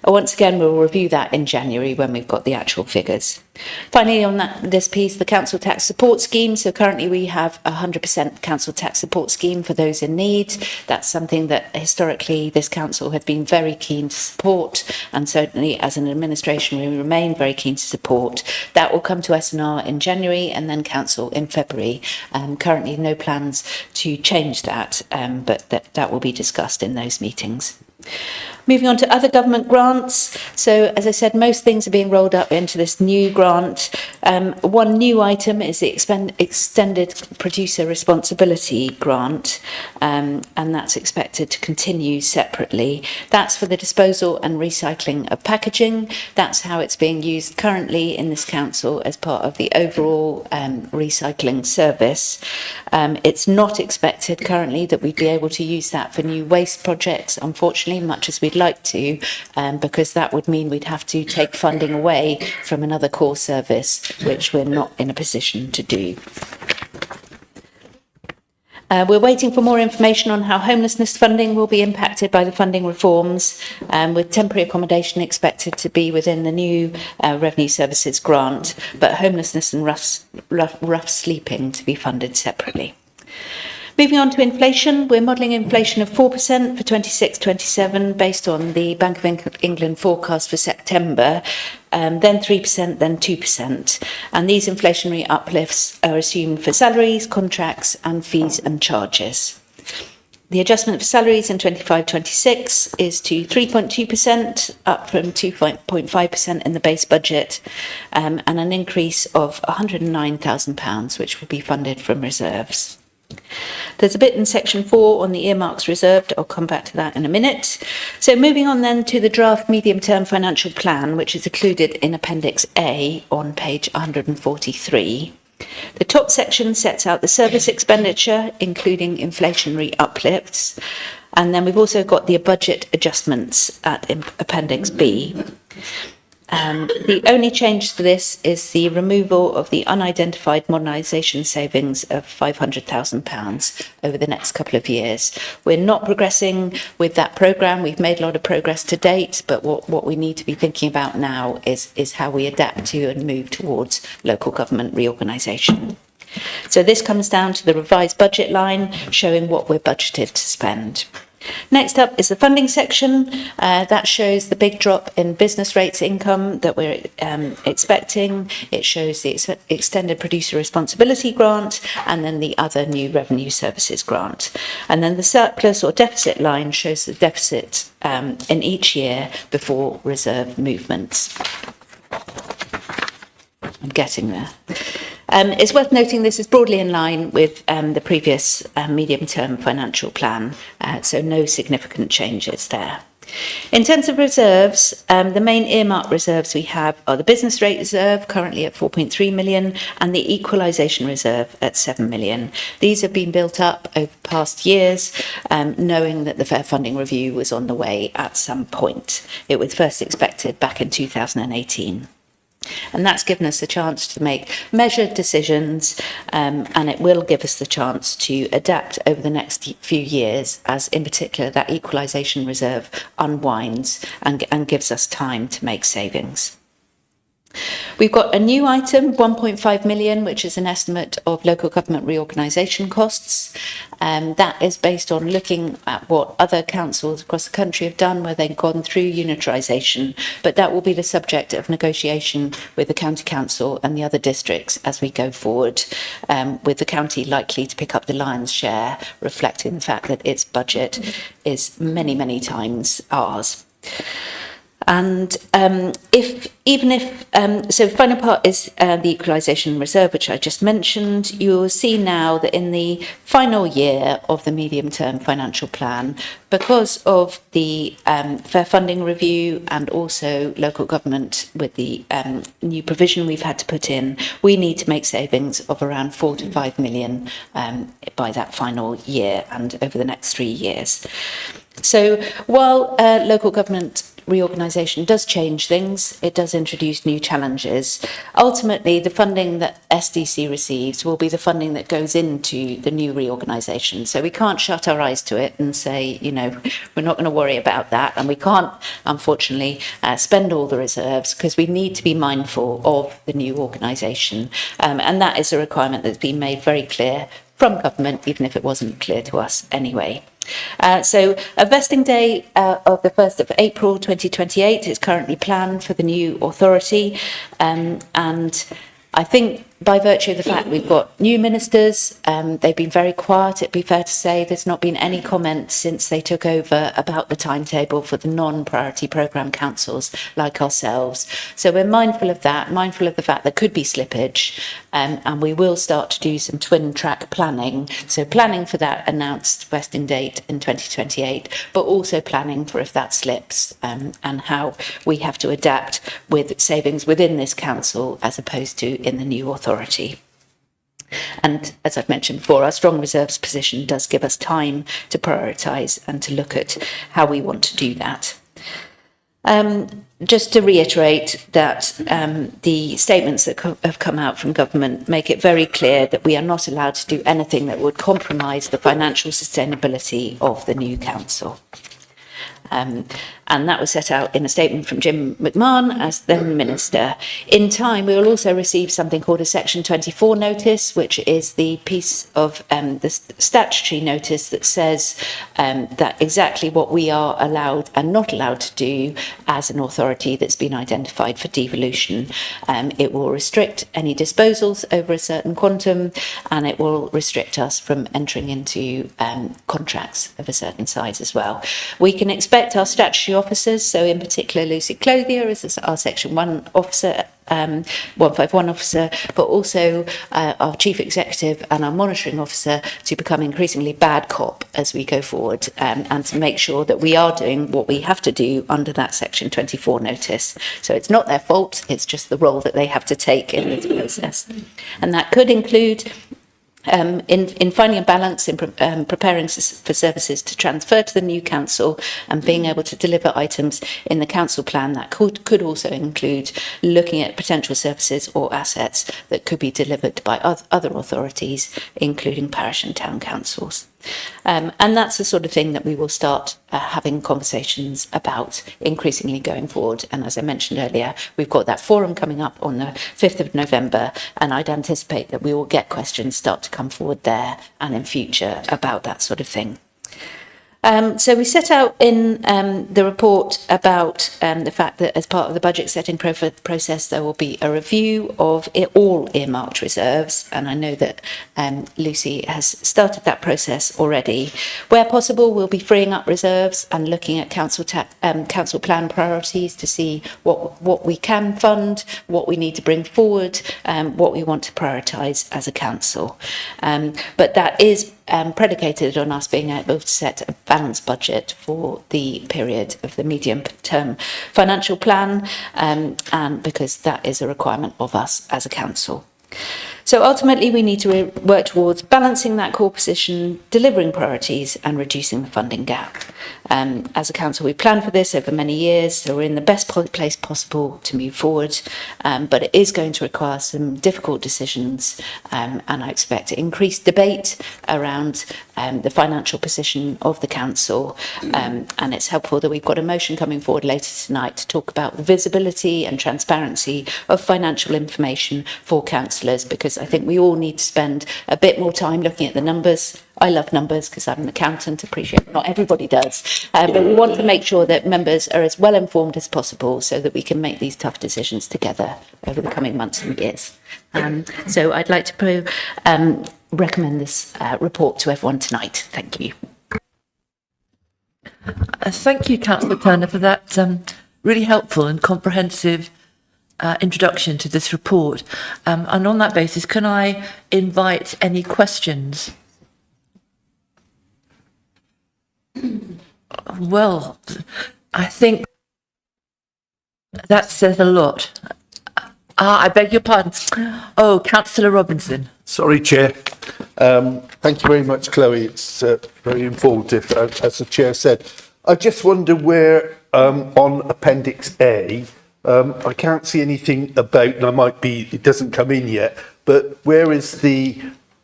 Once again, we'll review that in January when we've got the actual figures. Finally, on this piece, the council tax support scheme. So currently we have a 100% council tax support scheme for those in need. That's something that historically this council have been very keen to support, and certainly as an administration we remain very keen to support. That will come to S&R in January and then council in February. Currently no plans to change that, but that will be discussed in those meetings. Moving on to other government grants. So, as I said, most things are being rolled up into this new grant. One new item is the extended producer responsibility grant, and that's expected to continue separately. That's for the disposal and recycling of packaging. That's how it's being used currently in this council as part of the overall recycling service. It's not expected currently that we'd be able to use that for new waste projects, unfortunately, much as we'd like to, because that would mean we'd have to take funding away from another core service, which we're not in a position to do. We're waiting for more information on how homelessness funding will be impacted by the funding reforms, with temporary accommodation expected to be within the new Revenue Services grant, but homelessness and rough sleeping to be funded separately. Moving on to inflation, we're modelling inflation of 4% for 26-27 based on the Bank of England forecast for September, then 3%, then 2%. And these inflationary uplifts are assumed for salaries, contracts and fees and charges. The adjustment for salaries in 25-26 is to 3.2%, up from 2.5% in the base budget, and an increase of £109,000, which will be funded from reserves. There's a bit in section 4 on the earmarks reserved. I'll come back to that in a minute. So moving on then to the draft medium-term financial plan, which is included in Appendix A on page 143. The top section sets out the service expenditure, including inflationary uplifts. And then we've also got the budget adjustments at Appendix B. The only change to this is the removal of the unidentified modernisation savings of £500,000 over the next couple of years. We're not progressing with that programme. We've made a lot of progress to date, but what we need to be thinking about now is how we adapt to and move towards local government reorganisation. So this comes down to the revised budget line showing what we're budgeted to spend. Next up is the funding section. That shows the big drop in business rates income that we're expecting. It shows the extended producer responsibility grant and then the other new revenue services grant. And then the surplus or deficit line shows the deficit in each year before reserve movements. I'm getting there. It's worth noting this is broadly in line with the previous medium-term financial plan, so no significant changes there. In terms of reserves, the main earmark reserves we have are the business rate reserve, currently at 4.3 million, and the equalisation reserve at 7 million. These have been built up over past years, knowing that the Fair Funding Review was on the way at some point. It was first expected back in 2018. And that's given us the chance to make measured decisions, and it will give us the chance to adapt over the next few years, as in particular that equalisation reserve unwinds and gives us time to make savings. We've got a new item, 1.5 million, which is an estimate of local government reorganisation costs. That is based on looking at what other councils across the country have done where they've gone through unitarisation, but that will be the subject of negotiation with the county council and the other districts as we go forward, with the county likely to pick up the lion's share, reflecting the fact that its budget is many, many times ours. And so the final part is the equalisation reserve, which I just mentioned. You'll see now that in the final year of the medium-term financial plan, because of the Fair Funding Review and also local government with the new provision we've had to put in, we need to make savings of around 4 to 5 million by that final year and over the next 3 years. So while local government reorganisation does change things, it does introduce new challenges. Ultimately, the funding that SDC receives will be the funding that goes into the new reorganisation. So we can't shut our eyes to it and say, you know, we're not going to worry about that. And we can't, unfortunately, spend all the reserves because we need to be mindful of the new organisation. And that is a requirement that's been made very clear from government, even if it wasn't clear to us anyway. So a vesting day of the 1st of April 2028 is currently planned for the new authority, and I think by virtue of the fact we've got new ministers, they've been very quiet, it'd be fair to say. There's not been any comments since they took over about the timetable for the non-priority programme councils like ourselves. So we're mindful of that, mindful of the fact there could be slippage, and we will start to do some twin track planning. So planning for that announced vesting date in 2028, but also planning for if that slips, and how we have to adapt with savings within this council as opposed to in the new authority. And as I've mentioned before, our strong reserves position does give us time to prioritise and to look at how we want to do that. Just to reiterate that the statements that have come out from government make it very clear that we are not allowed to do anything that would compromise the financial sustainability of the new council. And that was set out in a statement from Jim McMahon as then Minister. In time, we will also receive something called a Section 24 notice, which is the piece of the statutory notice that says that exactly what we are allowed and not allowed to do as an authority that's been identified for devolution. It will restrict any disposals over a certain quantum, and it will restrict us from entering into contracts of a certain size as well. We can expect our statutory officers, so in particular Lucy Clothier as our Section 1 officer, 151 officer, but also our chief executive and our monitoring officer to become increasingly bad cop as we go forward, and to make sure that we are doing what we have to do under that Section 24 notice. So it's not their fault, it's just the role that they have to take in this process. And that could include in finding a balance in preparing for services to transfer to the new council and being able to deliver items in the council plan. That could also include looking at potential services or assets that could be delivered by other authorities, including parish and town councils. And that's the sort of thing that we will start having conversations about increasingly going forward. And as I mentioned earlier, we've got that forum coming up on the 5th of November, and I'd anticipate that we will get questions start to come forward there and in future about that sort of thing. So we set out in the report about the fact that as part of the budget setting process, there will be a review of all earmarked reserves. And I know that Lucy has started that process already. Where possible, we'll be freeing up reserves and looking at council plan priorities to see what we can fund, what we need to bring forward, what we want to prioritise as a council. But that is predicated on us being able to set a balanced budget for the period of the medium-term financial plan, and because that is a requirement of us as a council. So ultimately, we need to work towards balancing that core position, delivering priorities and reducing the funding gap. As a council, we planned for this over many years, so we're in the best place possible to move forward, but it is going to require some difficult decisions, and I expect increased debate around the financial position of the council, and it's helpful that we've got a motion coming forward later tonight to talk about the visibility and transparency of financial information for councillors, because I think we all need to spend a bit more time looking at the numbers. I love numbers because I'm an accountant, appreciate not everybody does, but we want to make sure that members are as well informed as possible so that we can make these tough decisions together over the coming months and years. So I'd like to recommend this report to everyone tonight. Thank you. Thank you, Councillor Turner, for that really helpful and comprehensive introduction to this report. And on that basis, can I invite any questions? Well, I think that says a lot. I beg your pardon. Oh, Councillor Robinson. Sorry, Chair. Thank you very much, Chloe. It's very informative, as the Chair said. I just wonder where, on Appendix A, I can't see anything about, and it doesn't come in yet, but where is the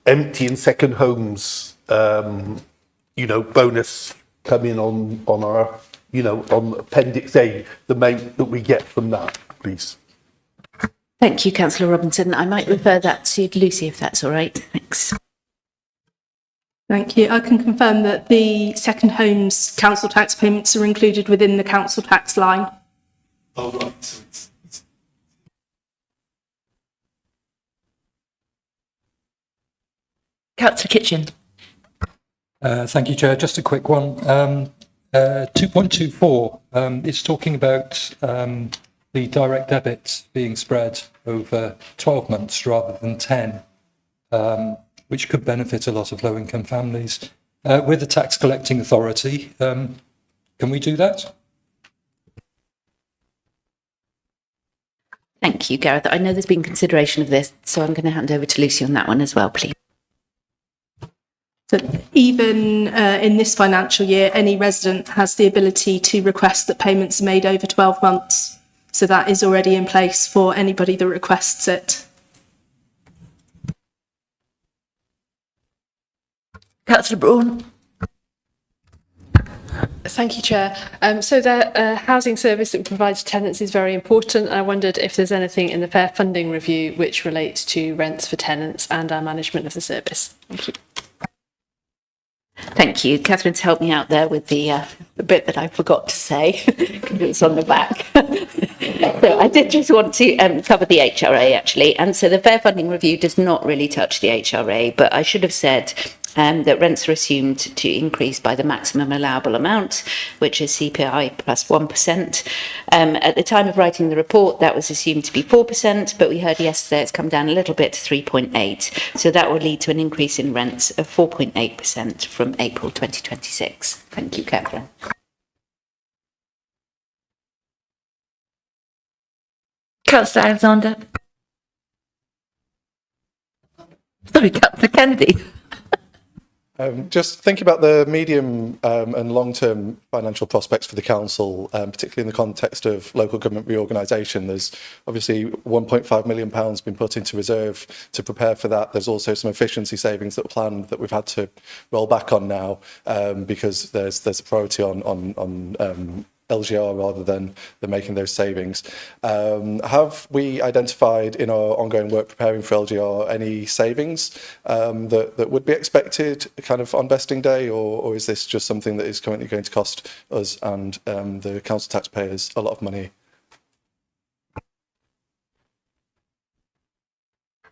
empty and second homes, bonus come in on our, on Appendix A, the main that we get from that, please? Thank you, Councillor Robinson. I might refer that to Lucy, if that's all right. Thanks. Thank you. I can confirm that the second homes council tax payments are included within the council tax line. Oh, right. So it's... Councillor Kitchen. Thank you, Chair. Just a quick one. 2.24, it's talking about the direct debits being spread over 12 months rather than 10, which could benefit a lot of low-income families. With the tax collecting authority, can we do that? Thank you, Gareth. I know there's been consideration of this, so I'm going to hand over to Lucy on that one as well, please. So even in this financial year, any resident has the ability to request that payments are made over 12 months. So that is already in place for anybody that requests it. Councillor Braun. Thank you, Chair. So the housing service that we provide to tenants is very important. I wondered if there's anything in the fair funding review which relates to rents for tenants and our management of the service. Thank you. Thank you. Catherine's helped me out there with the bit that I forgot to say, because it was on the back. So I did just want to cover the HRA, actually. And so the fair funding review does not really touch the HRA, but I should have said that rents are assumed to increase by the maximum allowable amount, which is CPI plus 1%. At the time of writing the report, that was assumed to be 4%, but we heard yesterday it's come down a little bit to 3.8%. So that will lead to an increase in rents of 4.8% from April 2026. Thank you, Catherine. Councillor Alexander. Sorry, Councillor Kennedy. Just thinking about the medium and long-term financial prospects for the council, particularly in the context of local government reorganisation. There's obviously £1.5 million been put into reserve to prepare for that. There's also some efficiency savings that were planned that we've had to roll back on now because there's a priority on LGR rather than making those savings. Have we identified in our ongoing work preparing for LGR any savings that would be expected kind of on vesting day, or is this just something that is currently going to cost us and the council taxpayers a lot of money?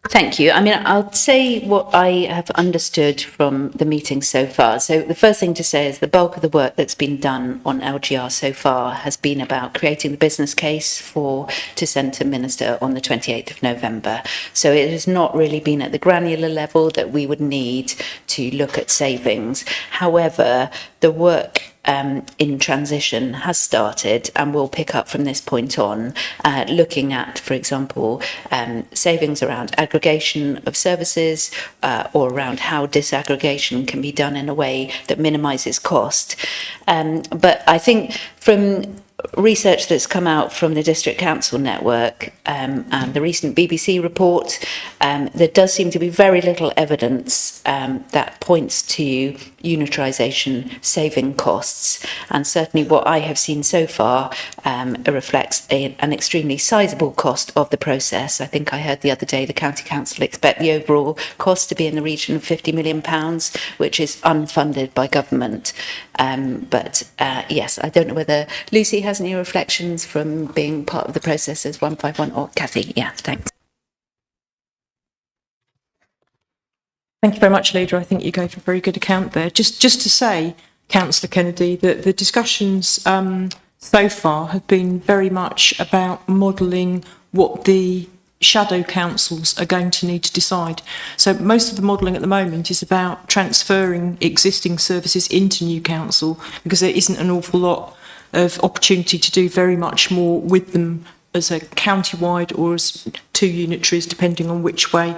Thank you. I mean, I'll say what I have understood from the meeting so far. So the first thing to say is the bulk of the work that's been done on LGR so far has been about creating the business case to send to Minister on the 28th of November. So it has not really been at the granular level that we would need to look at savings. However, the work in transition has started and will pick up from this point on, looking at, for example, savings around aggregation of services or around how disaggregation can be done in a way that minimises cost. But I think from research that's come out from the District Council Network and the recent BBC report, there does seem to be very little evidence that points to unitarisation saving costs. And certainly what I have seen so far reflects an extremely sizable cost of the process. I think I heard the other day the County Council expect the overall cost to be in the region of £50 million, which is unfunded by government. But yes, I don't know whether Lucy has any reflections from being part of the process as 151, or Cathy. Yeah, thanks. Thank you very much, Leader. I think you gave a very good account there. Just to say, Councillor Kennedy, that the discussions so far have been very much about modelling what the shadow councils are going to need to decide. So most of the modelling at the moment is about transferring existing services into new council, because there isn't an awful lot of opportunity to do very much more with them as a county-wide or as two unitaries, depending on which way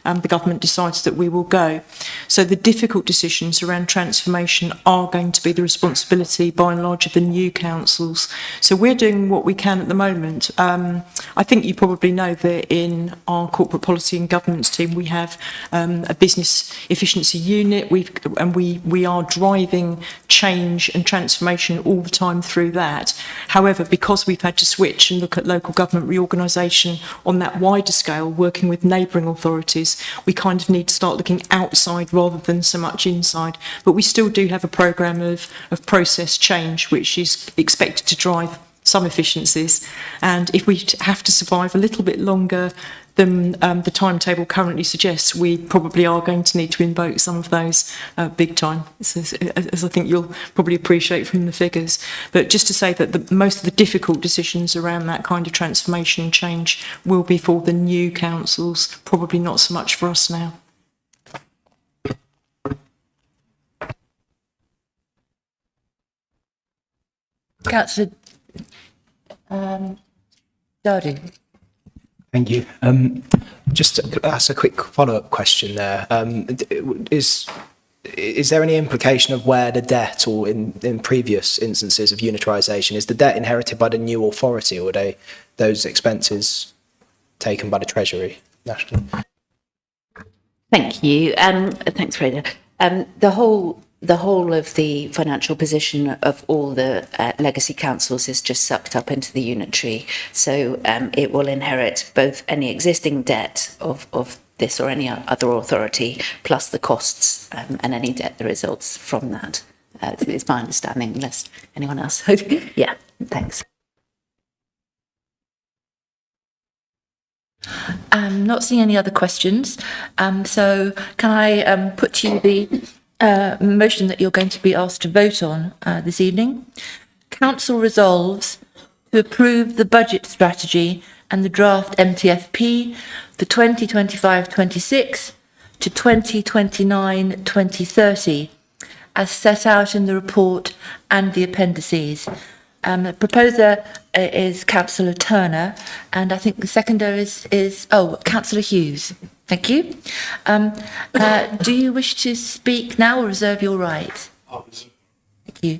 the government decides that we will go. So the difficult decisions around transformation are going to be the responsibility, by and large, of the new councils. So we're doing what we can at the moment. I think you probably know that in our corporate policy and governance team, we have a business efficiency unit, we are driving change and transformation all the time through that. However, because we've had to switch and look at local government reorganisation on that wider scale, working with neighbouring authorities, we kind of need to start looking outside rather than so much inside. But we still do have a programme of process change, which is expected to drive some efficiencies. And if we have to survive a little bit longer than the timetable currently suggests, we probably are going to need to invoke some of those big time, as I think you'll probably appreciate from the figures. But just to say that most of the difficult decisions around that kind of transformation and change will be for the new councils, probably not so much for us now. Councillor Dardy. Thank you. Just to ask a quick follow-up question there. Is there any implication of where the debt, or in previous instances of unitarisation, is the debt inherited by the new authority, or are those expenses taken by the Treasury nationally? Thank you. Thanks, Freda. The whole of the financial position of all the legacy councils is just sucked up into the unitary. So it will inherit both any existing debt of this or any other authority, plus the costs and any debt that results from that. It's my understanding, unless anyone else. Yeah, thanks. Not seeing any other questions. So can I put to you the motion that you're going to be asked to vote on this evening? Council resolves to approve the budget strategy and the draft MTFP for 2025-26 to 2029-2030 as set out in the report and the appendices. The proposer is Councillor Turner, and I think the seconder is Councillor Hughes. Thank you. Do you wish to speak now or reserve your right? Thank you.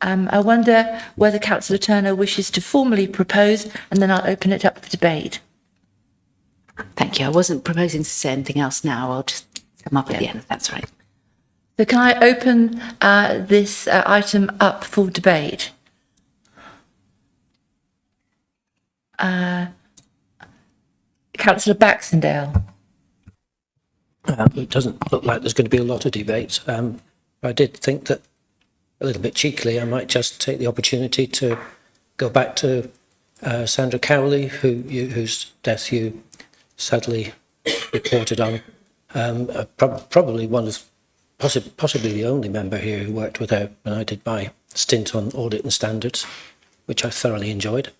I wonder whether Councillor Turner wishes to formally propose, and then I'll open it up for debate. Thank you. I wasn't proposing to say anything else now. I'll just come up at the end, if that's right. So can I open this item up for debate? Councillor Baxendale. It doesn't look like there's going to be a lot of debate. I did think that, a little bit cheekily, I might just take the opportunity to go back to Sandra Cowley, whose death you sadly reported on. Probably one of, possibly the only member here who worked with her when I did my stint on audit and standards, which I thoroughly enjoyed.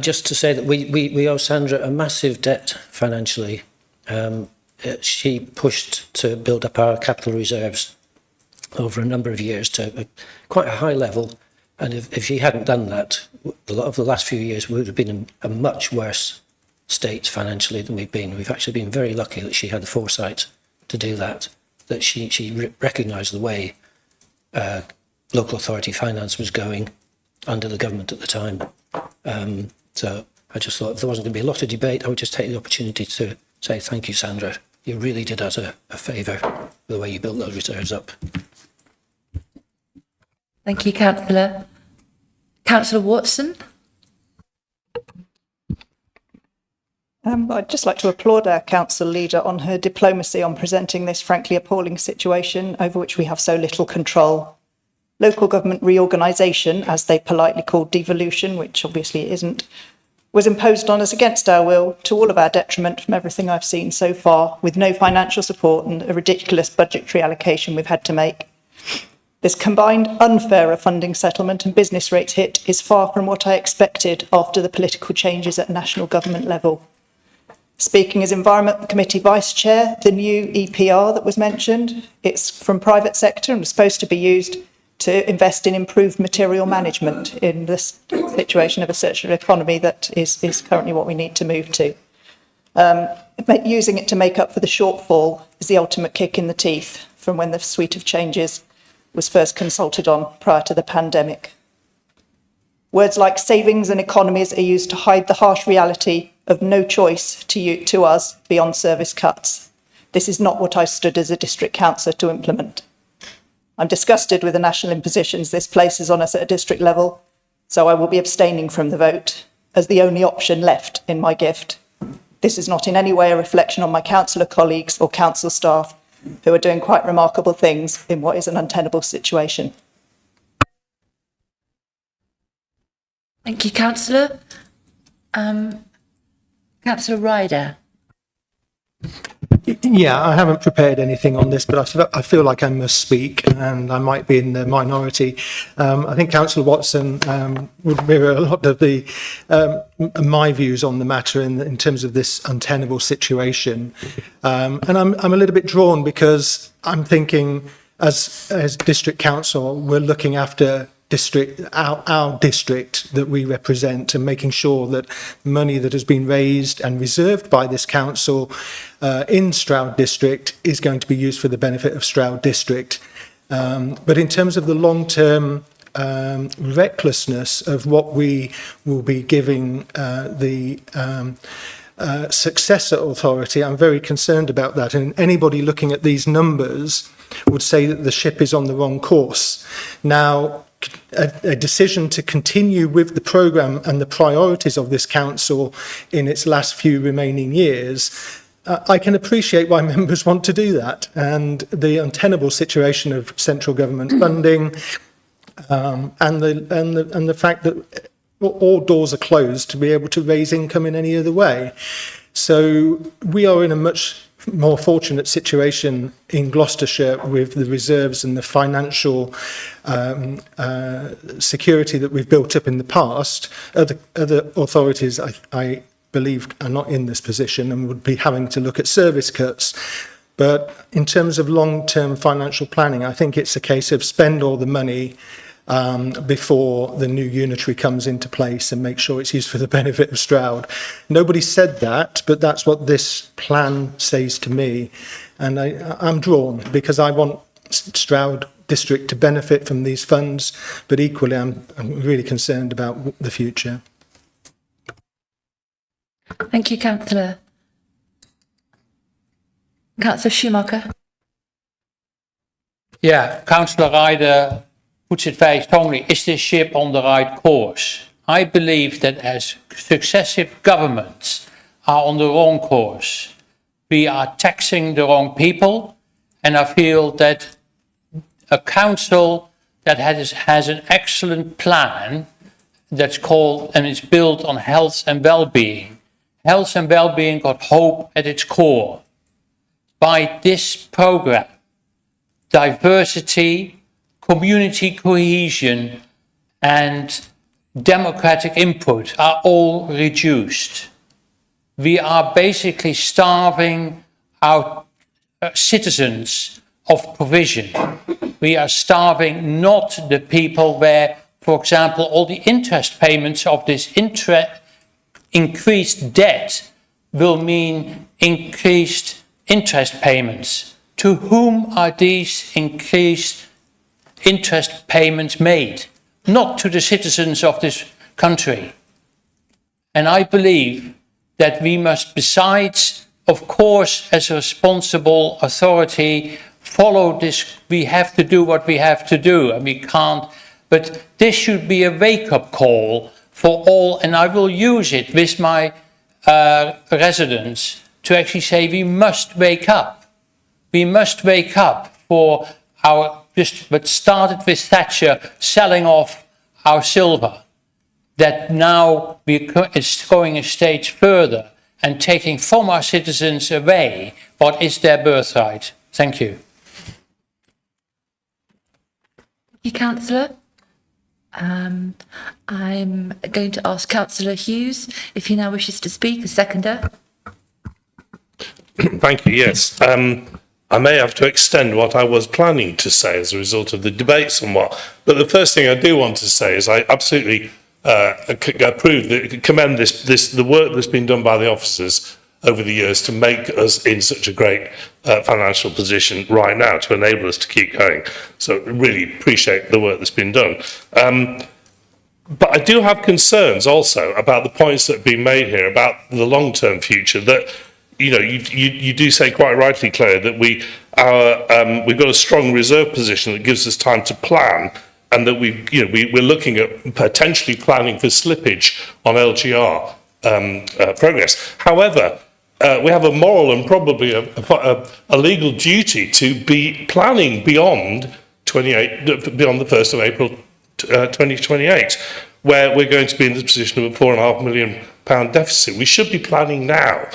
Just to say that we owe Sandra a massive debt financially. She pushed to build up our capital reserves over a number of years to quite a high level. And if she hadn't done that, a lot of the last few years we would have been in a much worse state financially than we've been. We've actually been very lucky that she had the foresight to do that, that she recognised the way local authority finance was going under the government at the time. So I just thought if there wasn't going to be a lot of debate, I would just take the opportunity to say thank you, Sandra. You really did us a favour with the way you built those reserves up. Thank you, Councillor. Councillor Watson. I'd just like to applaud our council leader on her diplomacy on presenting this frankly appalling situation over which we have so little control. Local government reorganisation, as they politely call devolution, which obviously it isn't, was imposed on us against our will, to all of our detriment from everything I've seen so far, with no financial support and a ridiculous budgetary allocation we've had to make. This combined unfairer funding settlement and business rates hit is far from what I expected after the political changes at national government level. Speaking as Environment Committee Vice Chair, the new EPR that was mentioned, it's from private sector and was supposed to be used to invest in improved material management in this situation of a circular economy that is currently what we need to move to. Using it to make up for the shortfall is the ultimate kick in the teeth from when the suite of changes was first consulted on prior to the pandemic. Words like savings and economies are used to hide the harsh reality of no choice to us beyond service cuts. This is not what I stood as a district councillor to implement. I'm disgusted with the national impositions this places on us at a district level, so I will be abstaining from the vote as the only option left in my gift. This is not in any way a reflection on my councillor colleagues or council staff who are doing quite remarkable things in what is an untenable situation. Thank you, Councillor. Councillor Ryder. Yeah, I haven't prepared anything on this, but I feel like I must speak, and I might be in the minority. I think Councillor Watson would mirror a lot of the my views on the matter in terms of this untenable situation. And I'm a little bit drawn because I'm thinking, as district council, we're looking after our district that we represent and making sure that money that has been raised and reserved by this council in Stroud District is going to be used for the benefit of Stroud District. But in terms of the long-term recklessness of what we will be giving the successor authority, I'm very concerned about that. And anybody looking at these numbers would say that the ship is on the wrong course. Now, a decision to continue with the programme and the priorities of this council in its last few remaining years, I can appreciate why members want to do that. And the untenable situation of central government funding and the fact that all doors are closed to be able to raise income in any other way. So we are in a much more fortunate situation in Gloucestershire with the reserves and the financial security that we've built up in the past. Other authorities, I believe, are not in this position and would be having to look at service cuts. But in terms of long-term financial planning, I think it's a case of spend all the money before the new unitary comes into place and make sure it's used for the benefit of Stroud. Nobody said that, but that's what this plan says to me. And I'm drawn because I want Stroud District to benefit from these funds, but equally I'm really concerned about the future. Thank you, Councillor. Councillor Schumacher. Yeah, Councillor Ryder puts it very strongly. Is this ship on the right course? I believe that as successive governments are on the wrong course, we are taxing the wrong people, and I feel that a council that has an excellent plan that's called and is built on health and well-being. Health and well-being got hope at its core. By this program, diversity, community cohesion and democratic input are all reduced. We are basically starving our citizens of provision. We are starving not the people where, for example, all the interest payments of this increased debt will mean increased interest payments. To whom are these increased interest payments made? Not to the citizens of this country. And I believe that we must, besides, of course, as a responsible authority, follow this. We have to do what we have to do, and we can't. But this should be a wake-up call for all, and I will use it with my residents to actually say we must wake up. We must wake up for our, just what started with Thatcher selling off our silver, that now it's going a stage further and taking from our citizens away what is their birthright. Thank you. Thank you, Councillor. I'm going to ask Councillor Hughes if he now wishes to speak, a seconder. Thank you, yes. I may have to extend what I was planning to say as a result of the debate somewhat. But the first thing I do want to say is I absolutely commend the work that's been done by the officers over the years to make us in such a great financial position right now, to enable us to keep going. So really appreciate the work that's been done. But I do have concerns also about the points that have been made here about the long-term future, that you do say quite rightly, Claire, that we've got a strong reserve position that gives us time to plan, and that we're looking at potentially planning for slippage on LGR progress. However, we have a moral and probably a legal duty to be planning beyond the 1st of April 2028, where we're going to be in the position of a £4.5 million deficit. We should be planning now,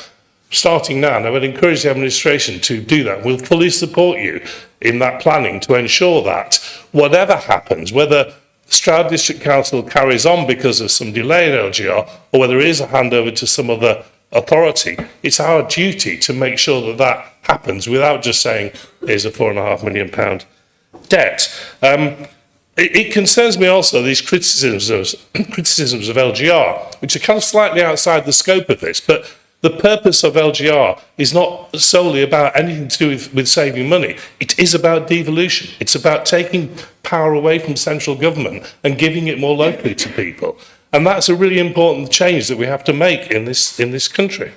starting now. And I would encourage the administration to do that. We'll fully support you in that planning to ensure that whatever happens, whether Stroud District Council carries on because of some delay in LGR, or whether it is a handover to some other authority, it's our duty to make sure that that happens without just saying here's a £4.5 million debt. It concerns me also, these criticisms of LGR, which are kind of slightly outside the scope of this, but the purpose of LGR is not solely about anything to do with saving money. It is about devolution. It's about taking power away from central government and giving it more locally to people. And that's a really important change that we have to make in this country.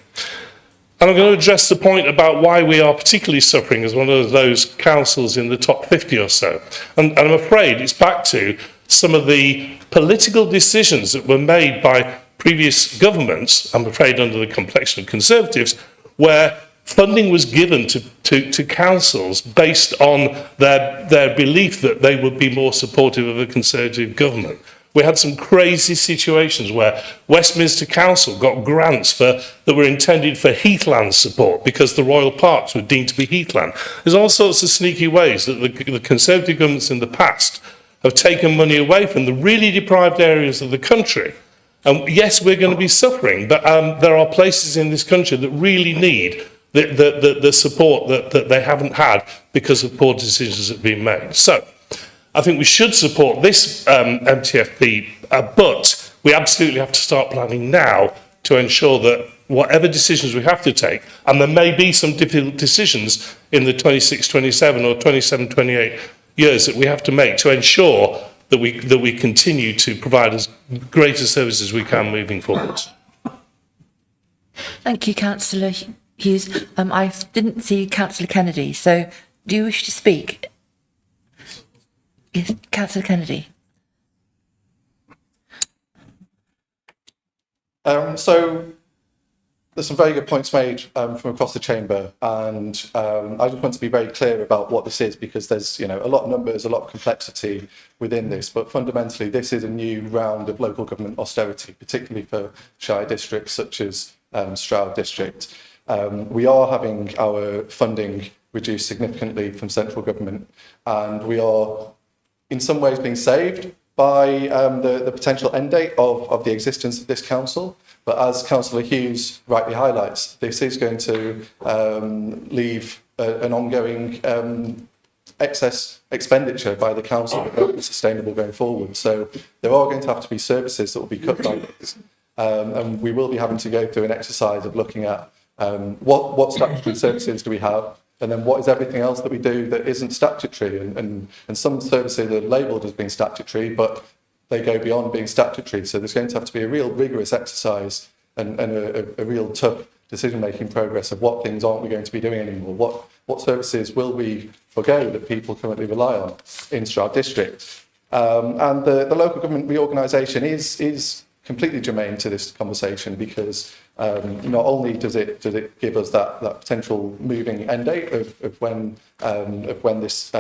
And I'm going to address the point about why we are particularly suffering as one of those councils in the top 50 or so. And I'm afraid it's back to some of the political decisions that were made by previous governments, I'm afraid under the complexion of Conservatives, where funding was given to councils based on their belief that they would be more supportive of a Conservative government. We had some crazy situations where Westminster Council got grants that were intended for heathland support because the royal parks were deemed to be heathland. There's all sorts of sneaky ways that the Conservative governments in the past have taken money away from the really deprived areas of the country. And yes, we're going to be suffering, but there are places in this country that really need the support that they haven't had because of poor decisions that have been made. So I think we should support this MTFP, but we absolutely have to start planning now to ensure that whatever decisions we have to take, and there may be some difficult decisions in the 26, 27 or 27, 28 years that we have to make to ensure that we continue to provide as great a service as we can moving forward. Thank you, Councillor Hughes. I didn't see Councillor Kennedy, so do you wish to speak? Yes, Councillor Kennedy. So there's some very good points made from across the chamber, and I just want to be very clear about what this is, because there's a lot of numbers, a lot of complexity within this, but fundamentally this is a new round of local government austerity, particularly for shire districts such as Stroud District. We are having our funding reduced significantly from central government, and we are in some ways being saved by the potential end date of the existence of this council. But as Councillor Hughes rightly highlights, this is going to leave an ongoing excess expenditure by the council that won't be sustainable going forward. So there are going to have to be services that will be cut by this. And we will be having to go through an exercise of looking at what statutory services do we have, and then what is everything else that we do that isn't statutory. And some services are labelled as being statutory, but they go beyond being statutory. So there's going to have to be a real rigorous exercise and a real tough decision-making progress of what things aren't we going to be doing anymore, what services will we forgo that people currently rely on in Stroud District. And the local government reorganisation is completely germane to this conversation, because not only does it give us that potential moving end date of when this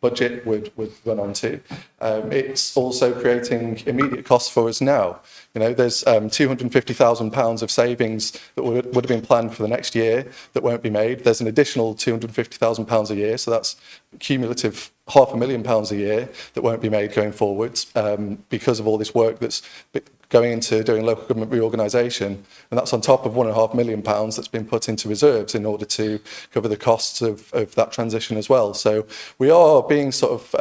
budget would run on to, it's also creating immediate costs for us now. There's £250,000 of savings that would have been planned for the next year that won't be made. There's an additional £250,000 a year, so that's cumulative £500,000 a year that won't be made going forwards because of all this work that's going into doing local government reorganisation, and that's on top of £1.5 million that's been put into reserves in order to cover the costs of that transition as well. So we are being sort of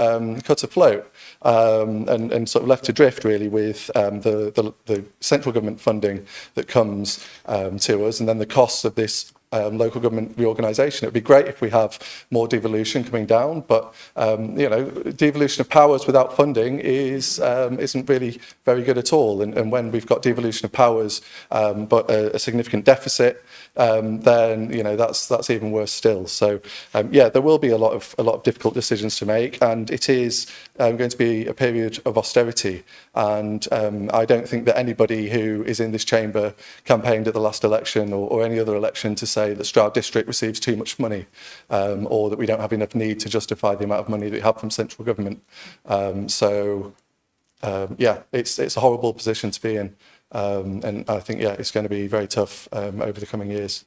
cut afloat and sort of left adrift really with the central government funding that comes to us, and then the costs of this local government reorganisation. It would be great if we have more devolution coming down, but devolution of powers without funding isn't really very good at all. And when we've got devolution of powers but a significant deficit, then that's even worse still. So there will be a lot of difficult decisions to make, and it is going to be a period of austerity. And I don't think that anybody who is in this chamber campaigned at the last election or any other election to say that Stroud District receives too much money, or that we don't have enough need to justify the amount of money that we have from central government. It's a horrible position to be in, and I think it's going to be very tough over the coming years.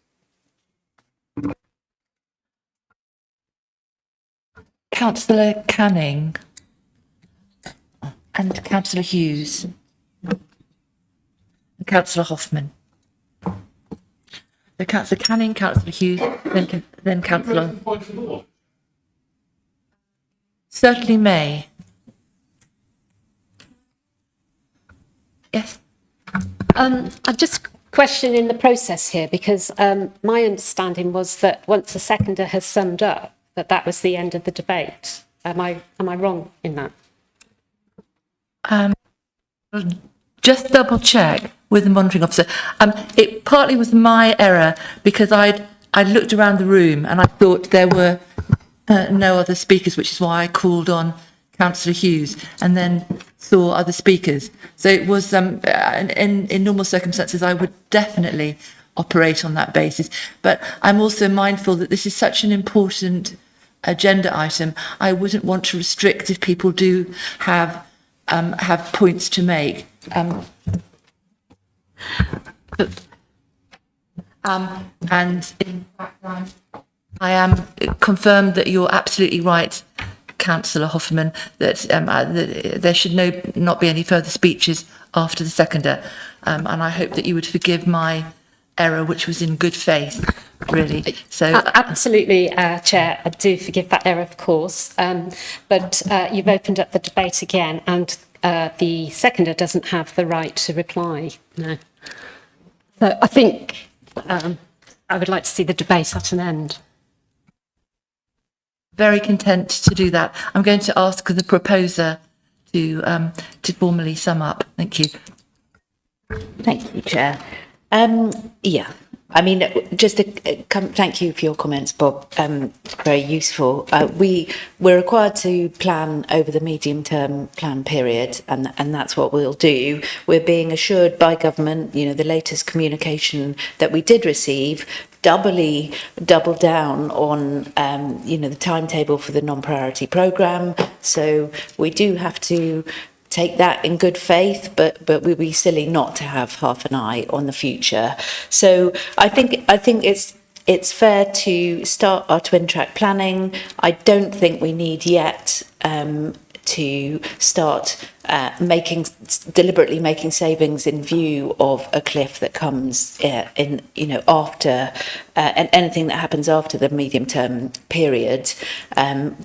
Councillor Canning and Councillor Hughes and Councillor Hoffman. So Councillor Canning, Councillor Hughes, then Councillor. Certainly may. Yes. I'm just questioning the process here, because my understanding was that once the seconder has summed up, that was the end of the debate. Am I wrong in that? Just double check with the monitoring officer. It partly was my error, because I looked around the room and I thought there were no other speakers, which is why I called on Councillor Hughes and then saw other speakers. So it was in normal circumstances I would definitely operate on that basis. But I'm also mindful that this is such an important agenda item. I wouldn't want to restrict if people do have have points to make. And in fact, I am confirmed that you're absolutely right, Councillor Hoffman, that there should not be any further speeches after the seconder. And I hope that you would forgive my error, which was in good faith, really. So Absolutely, Chair, I do forgive that error, of course. But you've opened up the debate again, and the seconder doesn't have the right to reply. No. So I think I would like to see the debate at an end. very content to do that. I'm going to ask the proposer to formally sum up. Thank you. Thank you, Chair. Yeah, I mean, just to thank you for your comments, Bob. Very useful. We're required to plan over the medium-term plan period, and that's what we'll do. We're being assured by government, you know, the latest communication that we did receive double down on, you know, the timetable for the non-priority programme. So we do have to take that in good faith, but we'd be silly not to have half an eye on the future. So I think it's fair to start our twin track planning. I don't think we need yet to start deliberately making savings in view of a cliff that comes in, you know, after and anything that happens after the medium term period,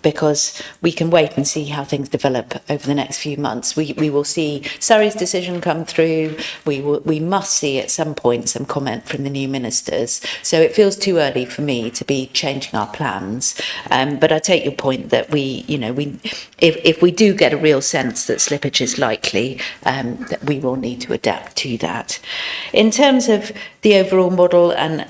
because we can wait and see how things develop over the next few months. We will see Surrey's decision come through. We must see at some point some comment from the new ministers. So it feels too early for me to be changing our plans. But I take your point that if we do get a real sense that slippage is likely, that we will need to adapt to that. In terms of the overall model, and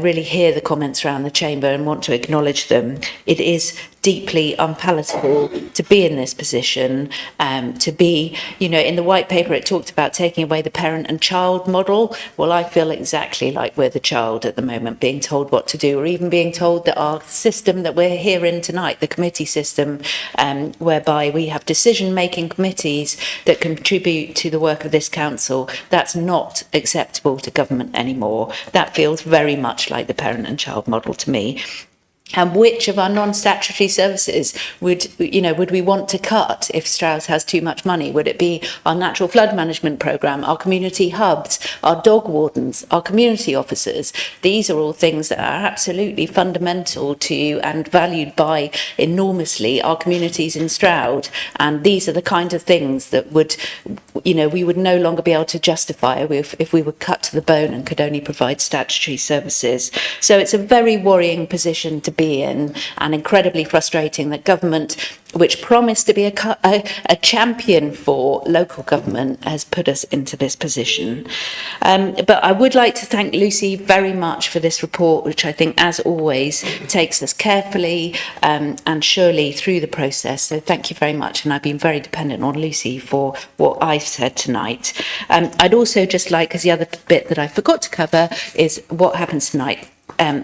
really hear the comments around the chamber and want to acknowledge them, it is deeply unpalatable to be in this position, to be, in the white paper it talked about taking away the parent and child model. Well, I feel exactly like we're the child at the moment, being told what to do, or even being told that our system that we're here in tonight, the committee system, whereby we have decision-making committees that contribute to the work of this council, that's not acceptable to government anymore. That feels very much like the parent and child model to me. And which of our non-statutory services would we want to cut if Strauss has too much money? Would it be our natural flood management programme, our community hubs, our dog wardens, our community officers? These are all things that are absolutely fundamental to and valued by enormously our communities in Stroud. And these are the kind of things that would, we would no longer be able to justify if we were cut to the bone and could only provide statutory services. So it's a very worrying position to be in, and incredibly frustrating that government, which promised to be a champion for local government, has put us into this position. But I would like to thank Lucy very much for this report, which I think, as always, takes us carefully and surely through the process. So thank you very much, and I've been very dependent on Lucy for what I've said tonight. I'd also just like, because the other bit that I forgot to cover is what happens tonight.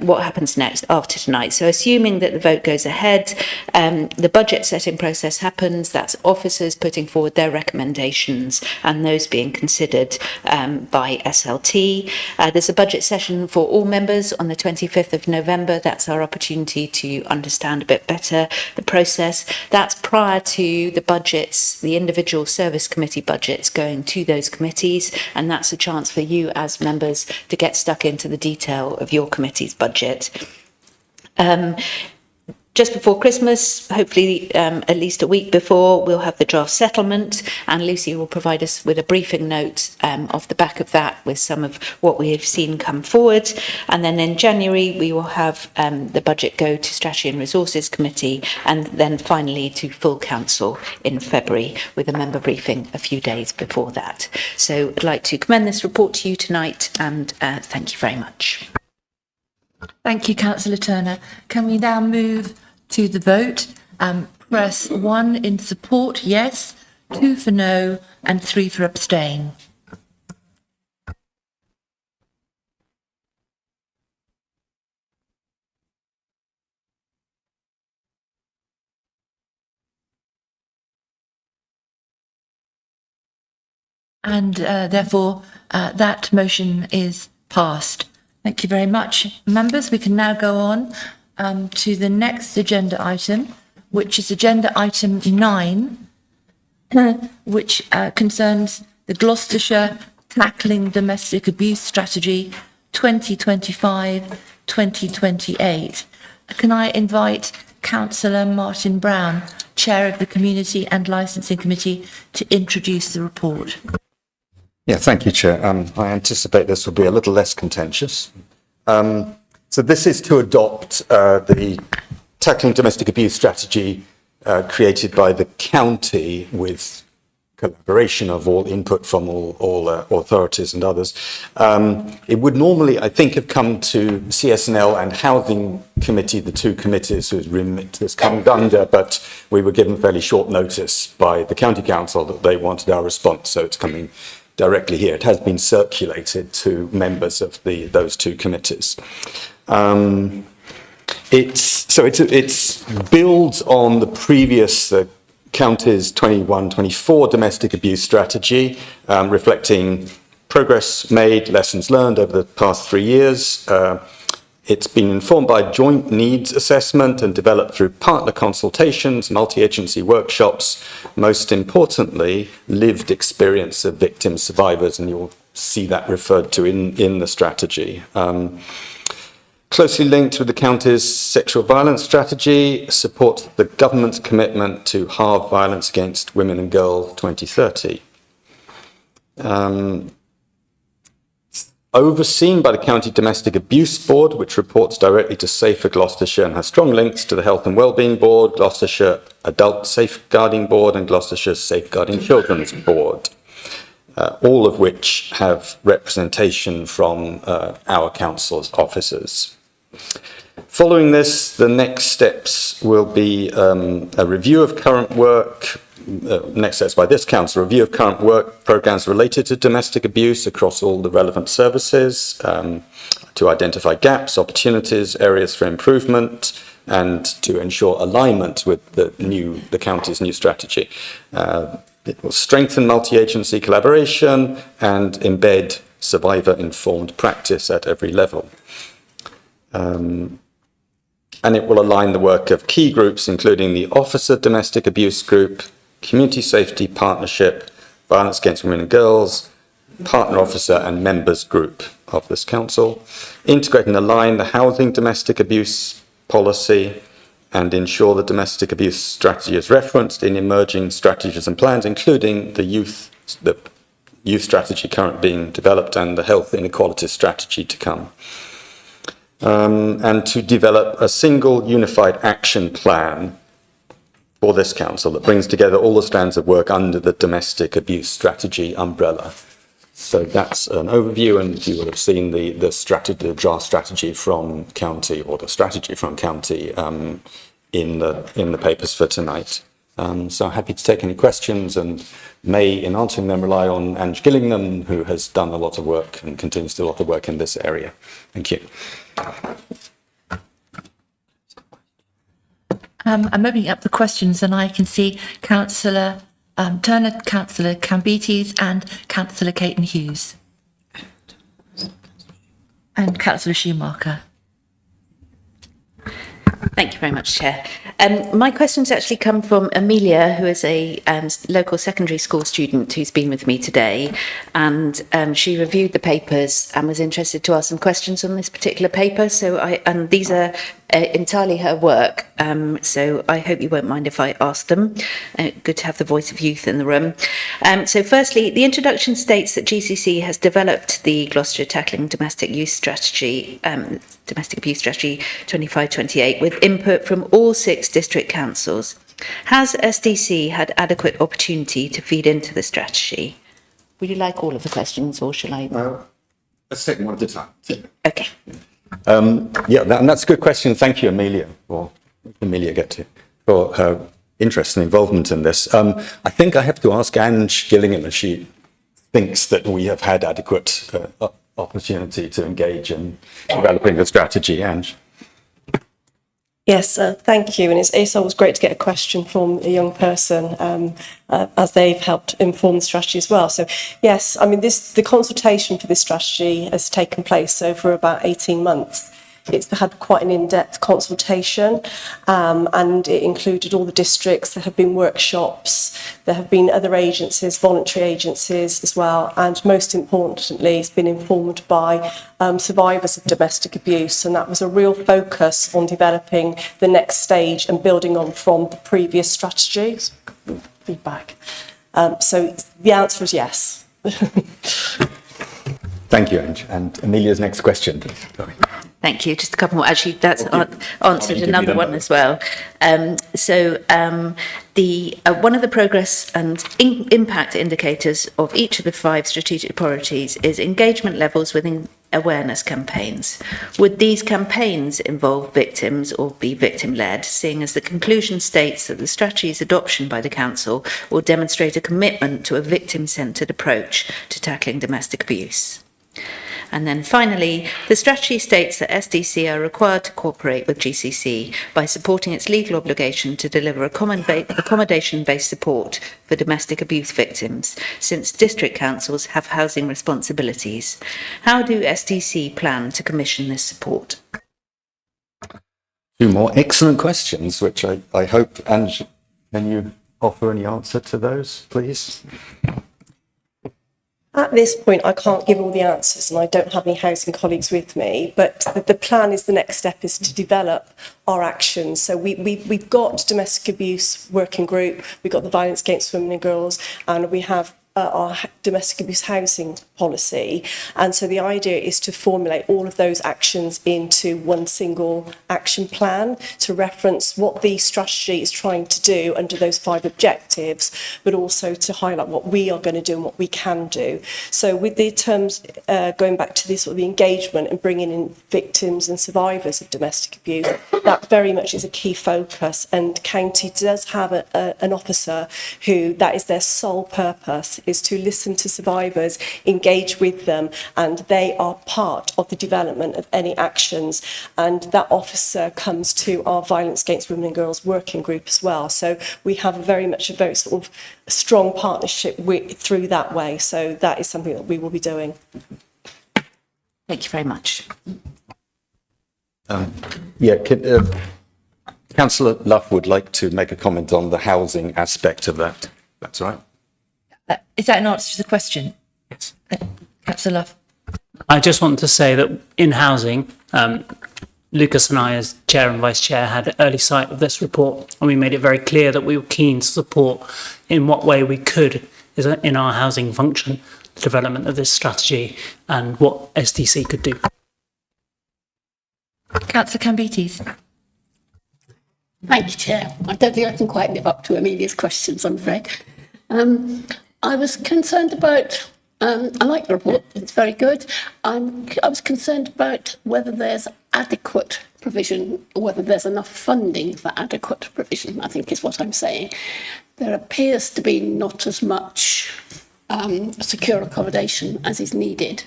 What happens next after tonight. So assuming that the vote goes ahead, the budget setting process happens. That's officers putting forward their recommendations and those being considered by SLT. There's a budget session for all members on the 25th of November. That's our opportunity to understand a bit better the process. That's prior to the budgets, the individual service committee budgets going to those committees, and that's a chance for you as members to get stuck into the detail of your committee's budget. Just before Christmas, hopefully at least a week before, we'll have the draft settlement, and Lucy will provide us with a briefing note off the back of that with some of what we have seen come forward. And then in January, we will have the budget go to Strategy and Resources Committee, and then finally to full council in February with a member briefing a few days before that. So I'd like to commend this report to you tonight, and thank you very much. Thank you, Councillor Turner. Can we now move to the vote? Press 1 in support, yes, 2 for no, and 3 for abstain. And therefore, that motion is passed. Thank you very much, members. We can now go on to the next agenda item, which is agenda item 9, which concerns the Gloucestershire Tackling Domestic Abuse Strategy 2025-2028. Can I invite Councillor Martin Brown, Chair of the Community and Licensing Committee, to introduce the report? Yeah, thank you, Chair. I anticipate this will be a little less contentious. So this is to adopt the Tackling Domestic Abuse Strategy created by the county with collaboration of all input from all authorities and others. It would normally, I think, have come to CSNL and Housing Committee, the two committees whose remit this comes under, but we were given fairly short notice by the County Council that they wanted our response, so it's coming directly here. It has been circulated to members of those two committees. It builds on the previous county's 21-24 domestic abuse strategy, reflecting progress made, lessons learned over the past 3 years. It's been informed by joint needs assessment and developed through partner consultations, multi-agency workshops, most importantly, lived experience of victims, survivors, and you'll see that referred to in the strategy. Closely linked with the county's sexual violence strategy, supports the government's commitment to halve violence against women and girls 2030. Overseen by the County Domestic Abuse Board, which reports directly to Safer Gloucestershire and has strong links to the Health and Wellbeing Board, Gloucestershire Adult Safeguarding Board and Gloucestershire Safeguarding Children's Board, all of which have representation from our council's officers. Following this, the next steps will be a review of current work, next steps by this council, review of current work programmes related to domestic abuse across all the relevant services, to identify gaps, opportunities, areas for improvement, and to ensure alignment with the county's new strategy. It will strengthen multi-agency collaboration and embed survivor-informed practice at every level. And it will align the work of key groups, including the Officer Domestic Abuse Group, Community Safety Partnership, Violence Against Women and Girls, Partner Officer and Members Group of this council, integrate and align the housing domestic abuse policy and ensure the domestic abuse strategy is referenced in emerging strategies and plans, including the youth strategy currently being developed and the health inequalities strategy to come. And to develop a single unified action plan for this council that brings together all the strands of work under the domestic abuse strategy umbrella. So that's an overview, and you will have seen the draft strategy from county, or the strategy from county in the papers for tonight. So I'm happy to take any questions, and may, in answering them, rely on Ange Gillingham, who has done a lot of work and continues to do a lot of work in this area. Thank you. I'm opening up the questions, and I can see Councillor Turner, Councillor Cambites and Councillor Caton Hughes. And Councillor Schumacher. Thank you very much, Chair. My questions actually come from Amelia, who is a local secondary school student who's been with me today, and she reviewed the papers and was interested to ask some questions on this particular paper. So and these are entirely her work, so I hope you won't mind if I ask them. Good to have the voice of youth in the room. So firstly, the introduction states that GCC has developed the Gloucestershire Tackling Domestic Abuse Strategy 25-28 with input from all 6 district councils. Has SDC had adequate opportunity to feed into the strategy? Would you like all of the questions, or shall I? Let's take them one at a time. Okay. That's a good question. Thank you, Amelia, for her interest and involvement in this. I think I have to ask Ange Gillingham if she thinks that we have had adequate opportunity to engage in developing the strategy. Ange. Yes, thank you. And it's always great to get a question from a young person, as they've helped inform the strategy as well. So, yes, I mean, the consultation for this strategy has taken place over about 18 months. It's had quite an in-depth consultation, and it included all the districts. There have been workshops, there have been other agencies, voluntary agencies as well, and most importantly, it's been informed by survivors of domestic abuse, and that was a real focus on developing the next stage and building on from the previous strategies. Feedback. So the answer is yes. Thank you, Ange. And Amelia's next question, please. Sorry. Thank you. Just a couple more. Actually, that's answered another one as well. One of the progress and impact indicators of each of the 5 strategic priorities is engagement levels within awareness campaigns. Would these campaigns involve victims or be victim-led, seeing as the conclusion states that the strategy's adoption by the Council will demonstrate a commitment to a victim-centred approach to tackling domestic abuse? And then finally, the strategy states that SDC are required to cooperate with GCC by supporting its legal obligation to deliver accommodation-based support for domestic abuse victims, since district councils have housing responsibilities. How do SDC plan to commission this support? 2 more excellent questions, which I hope, Ange, can you offer any answer to those, please? At this point, I can't give all the answers, and I don't have any housing colleagues with me, but the plan is the next step is to develop our actions. So we've got domestic abuse working group, we've got the violence against women and girls, and we have our domestic abuse housing policy. And so the idea is to formulate all of those actions into one single action plan to reference what the strategy is trying to do under those 5 objectives, but also to highlight what we are going to do and what we can do. So with the terms, going back to this sort of the engagement and bringing in victims and survivors of domestic abuse, that very much is a key focus. And County does have an officer who, that is their sole purpose, is to listen to survivors, engage with them, and they are part of the development of any actions. And that officer comes to our Violence Against Women and Girls working group as well. So we have a very sort of strong partnership through that way. So that is something that we will be doing. Thank you very much. Councillor Luff would like to make a comment on the housing aspect of that. That's right. Is that an answer to the question? Yes. Councillor Luff. I just want to say that in housing, Lucas and I, as Chair and Vice Chair, had early sight of this report, and we made it very clear that we were keen to support in what way we could in our housing function the development of this strategy and what SDC could do. Councillor Cambites. Thank you, Chair. I don't think I can quite live up to Amelia's questions, I'm afraid. I was concerned about, I like the report, it's very good. I was concerned about whether there's adequate provision or whether there's enough funding for adequate provision, I think is what I'm saying. There appears to be not as much secure accommodation as is needed.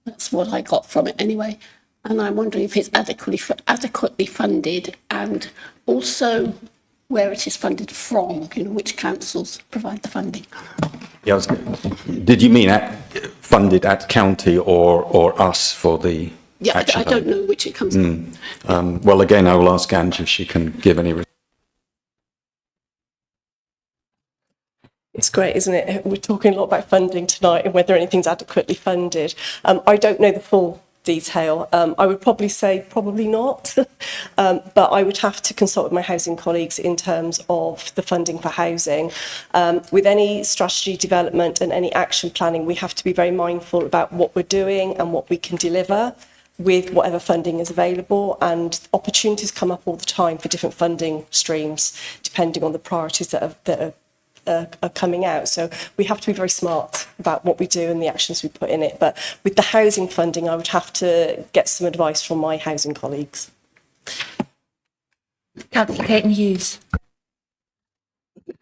That's what I got from it anyway. And I'm wondering if it's adequately funded, and also where it is funded from, which councils provide the funding. Yeah, did you mean funded at county or us for the Yeah, action I don't know which it comes from. Well, again, I will ask Ange if she can give any. It's great, isn't it? We're talking a lot about funding tonight and whether anything's adequately funded. I don't know the full detail. I would probably say probably not, but I would have to consult with my housing colleagues in terms of the funding for housing. With any strategy development and any action planning, we have to be very mindful about what we're doing and what we can deliver with whatever funding is available, and opportunities come up all the time for different funding streams depending on the priorities that are coming out. So we have to be very smart about what we do and the actions we put in it. But with the housing funding, I would have to get some advice from my housing colleagues. Councillor Caton Hughes.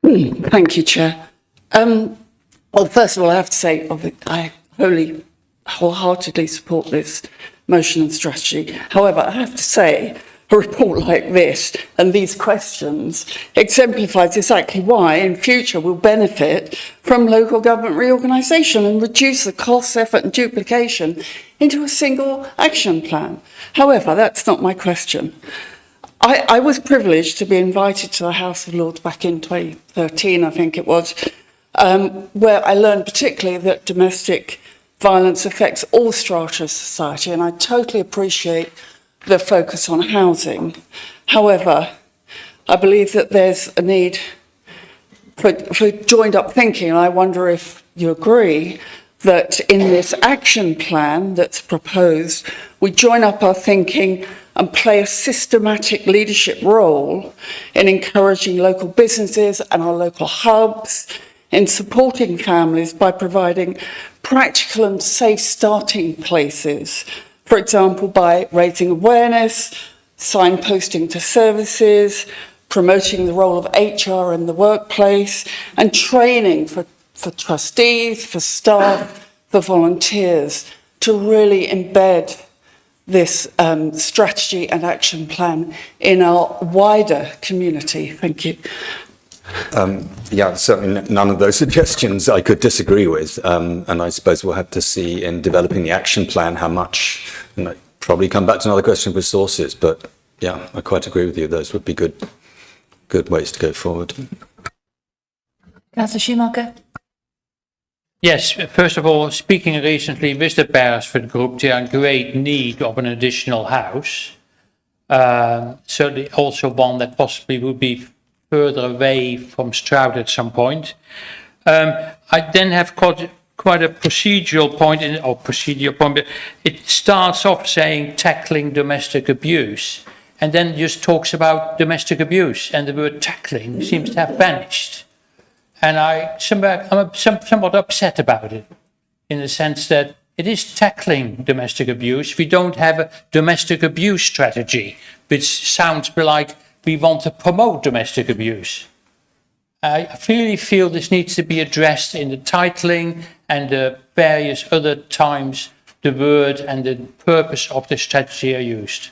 Thank you, Chair. Well, first of all, I have to say I wholeheartedly support this motion and strategy. However, I have to say a report like this and these questions exemplifies exactly why in future we'll benefit from local government reorganisation and reduce the cost, effort and duplication into a single action plan. However, that's not my question. I was privileged to be invited to the House of Lords back in 2013, I think it was, where I learned particularly that domestic violence affects all strata of society, and I totally appreciate the focus on housing. However, I believe that there's a need for joined up thinking, and I wonder if you agree that in this action plan that's proposed, we join up our thinking and play a systematic leadership role in encouraging local businesses and our local hubs, in supporting families by providing practical and safe starting places, for example, by raising awareness, signposting to services, promoting the role of HR in the workplace, and training for trustees, for staff, for volunteers, to really embed this strategy and action plan in our wider community. Thank you. Yeah, certainly none of those suggestions I could disagree with. And I suppose we'll have to see in developing the action plan how much, and I'd probably come back to another question of resources, but yeah, I quite agree with you. Those would be good ways to go forward. Councillor Schumacher. Yes, first of all, speaking recently with the Beresford Group, they are in great need of an additional house. Certainly also one that possibly would be further away from Stroud at some point. I then have quite a procedural point, but it starts off saying tackling domestic abuse, and then just talks about domestic abuse, and the word tackling seems to have vanished. And I'm somewhat upset about it, in the sense that it is tackling domestic abuse. We don't have a domestic abuse strategy, which sounds like we want to promote domestic abuse. I really feel this needs to be addressed in the titling and the various other times the word and the purpose of the strategy are used.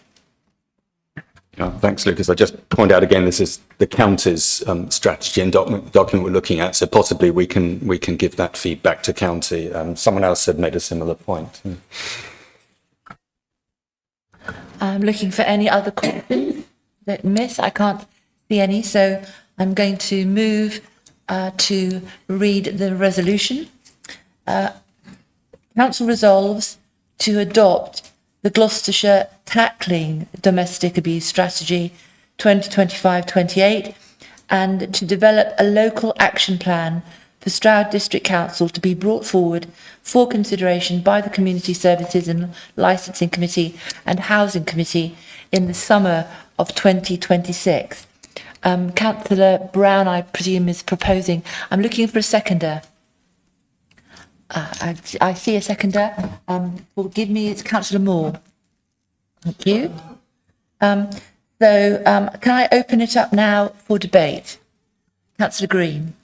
Yeah, thanks, Lucas. I just point out again, this is the county's strategy and document we're looking at, so possibly we can give that feedback to county. Someone else had made a similar point. I'm looking for any other questions that miss. I can't see any, so I'm going to move to read the resolution. Council resolves to adopt the Gloucestershire Tackling Domestic Abuse Strategy 2025-28 and to develop a local action plan for Stroud District Council to be brought forward for consideration by the Community Services and Licensing Committee and Housing Committee in the summer of 2026. Councillor Brown, I presume, is proposing. I'm looking for a seconder. I see a seconder. Give me, it's Councillor Moore. Thank you. Can I open it up now for debate? Councillor Green.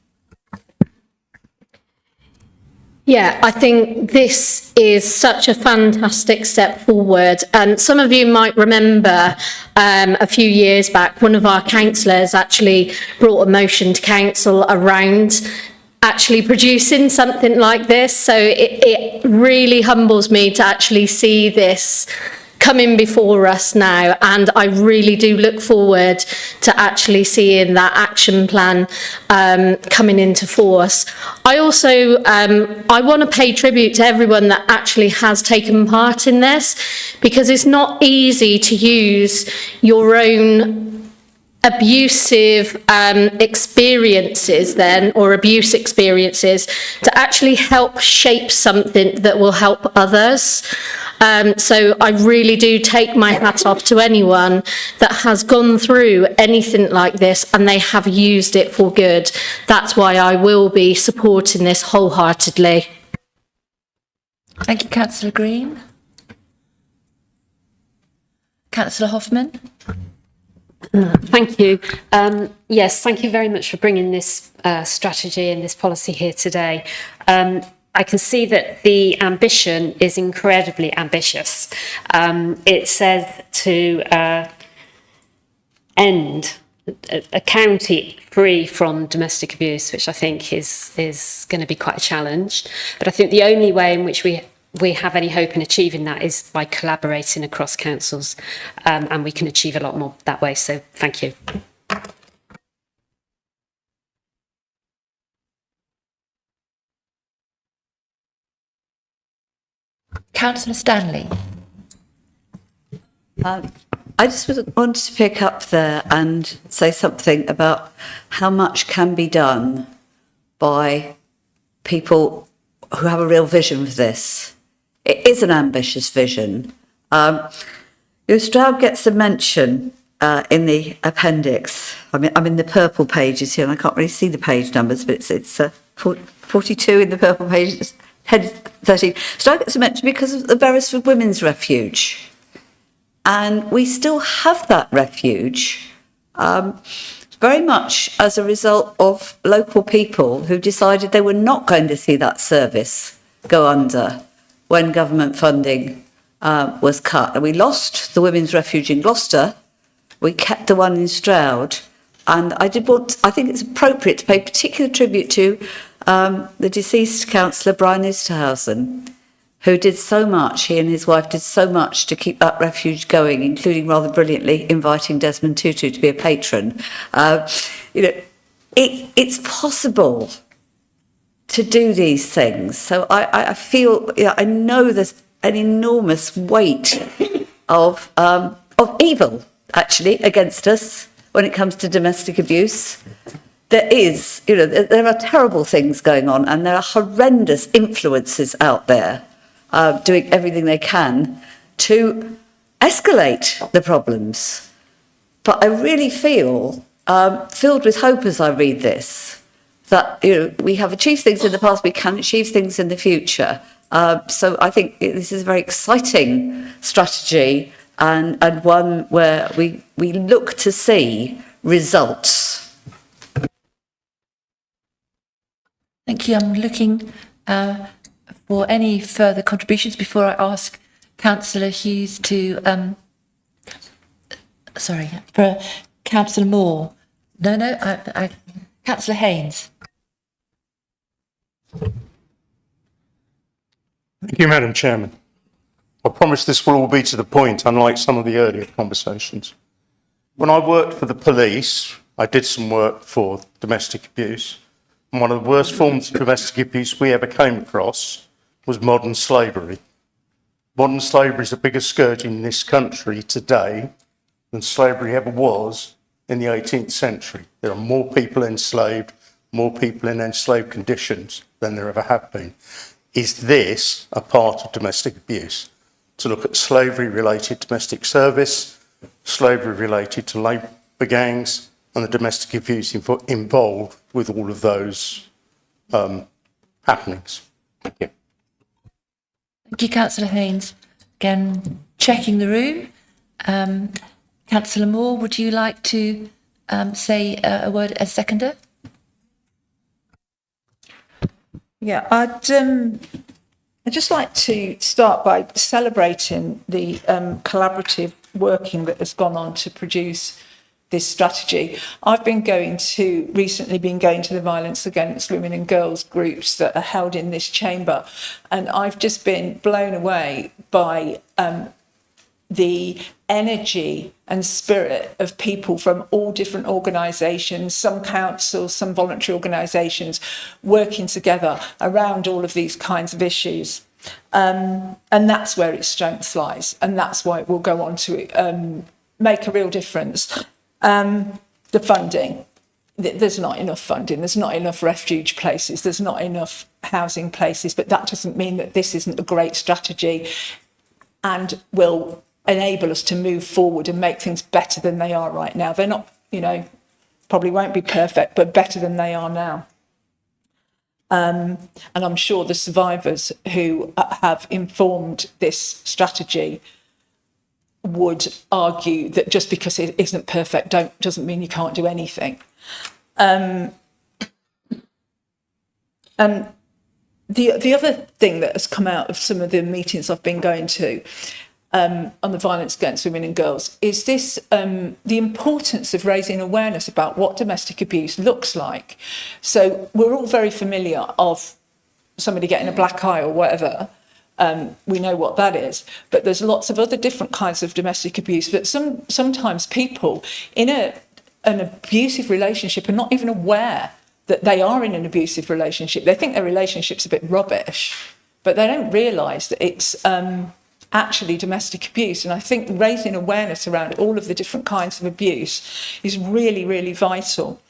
Yeah, I think this is such a fantastic step forward. And some of you might remember a few years back, one of our councillors actually brought a motion to council around actually producing something like this. So it really humbles me to actually see this coming before us now, and I really do look forward to actually seeing that action plan coming into force. I also I want to pay tribute to everyone that actually has taken part in this, because it's not easy to use your own abusive experiences then, or abuse experiences, to actually help shape something that will help others. So I really do take my hat off to anyone that has gone through anything like this and they have used it for good. That's why I will be supporting this wholeheartedly. Thank you, Councillor Green. Councillor Hoffman. Thank you. Yes, thank you very much for bringing this strategy and this policy here today. I can see that the ambition is incredibly ambitious. It says to end a county free from domestic abuse, which I think is going to be quite a challenge. But I think the only way in which we have any hope in achieving that is by collaborating across councils, and we can achieve a lot more that way. So thank you. Councillor Stanley. I just wanted to pick up there and say something about how much can be done by people who have a real vision for this. It is an ambitious vision. Stroud gets a mention in the appendix. I mean, I'm in the purple pages here and I can't really see the page numbers, but it's 42 in the purple pages, head 13. Stroud gets a mention because of the Beresford Women's Refuge. And we still have that refuge, very much as a result of local people who decided they were not going to see that service go under when government funding was cut. And we lost the Women's Refuge in Gloucester, we kept the one in Stroud, and I think it's appropriate to pay particular tribute to the deceased councillor Brian Oosterhausen, who did so much, he and his wife did so much to keep that refuge going, including rather brilliantly inviting Desmond Tutu to be a patron. It's possible to do these things. So I feel, I know there's an enormous weight of evil, actually, against us when it comes to domestic abuse. There is, there are terrible things going on, and there are horrendous influences out there doing everything they can to escalate the problems. But I really feel filled with hope as I read this, that we have achieved things in the past, we can achieve things in the future. So I think this is a very exciting strategy and one where we look to see results. Thank you. I'm looking for any further contributions before I ask Councillor Hughes to, for Councillor Moore. No, Councillor Haynes. Thank you, Madam Chairman. I promise this will all be to the point, unlike some of the earlier conversations. When I worked for the police, I did some work for domestic abuse. And one of the worst forms of domestic abuse we ever came across was modern slavery. Modern slavery is a bigger scourge in this country today than slavery ever was in the 18th century. There are more people enslaved, more people in enslaved conditions than there ever have been. Is this a part of domestic abuse? To look at slavery-related domestic service, slavery related to labour gangs, and the domestic abuse involved with all of those happenings. Thank you. Thank you, Councillor Haynes. Again, checking the room. Councillor Moore, would you like to say a word as seconder? Yeah, I'd just like to start by celebrating the collaborative working that has gone on to produce this strategy. I've recently been going to the violence against women and girls groups that are held in this chamber, and I've just been blown away by the energy and spirit of people from all different organisations, some councils, some voluntary organisations, working together around all of these kinds of issues. And that's where its strength lies, and that's why it will go on to make a real difference. The funding, there's not enough funding, there's not enough refuge places, there's not enough housing places, but that doesn't mean that this isn't a great strategy and will enable us to move forward and make things better than they are right now. They're not, probably won't be perfect, but better than they are now. And I'm sure the survivors who have informed this strategy would argue that just because it isn't perfect doesn't mean you can't do anything. And the other thing that has come out of some of the meetings I've been going to on the violence against women and girls is this the importance of raising awareness about what domestic abuse looks like. So we're all very familiar of somebody getting a black eye or whatever. We know what that is, but there's lots of other different kinds of domestic abuse. But sometimes people in an abusive relationship are not even aware that they are in an abusive relationship. They think their relationship's a bit rubbish, but they don't realise that it's actually domestic abuse. And I think raising awareness around all of the different kinds of abuse is really, really vital.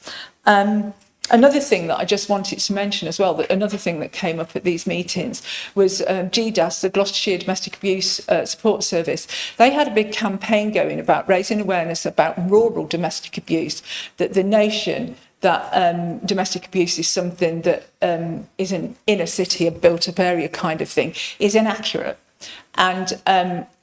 Another thing that I just wanted to mention as well, that another thing that came up at these meetings was GDAS, the Gloucestershire Domestic Abuse Support Service. They had a big campaign going about raising awareness about rural domestic abuse, that the notion that domestic abuse is something that is an inner city, a built-up area kind of thing, is inaccurate. And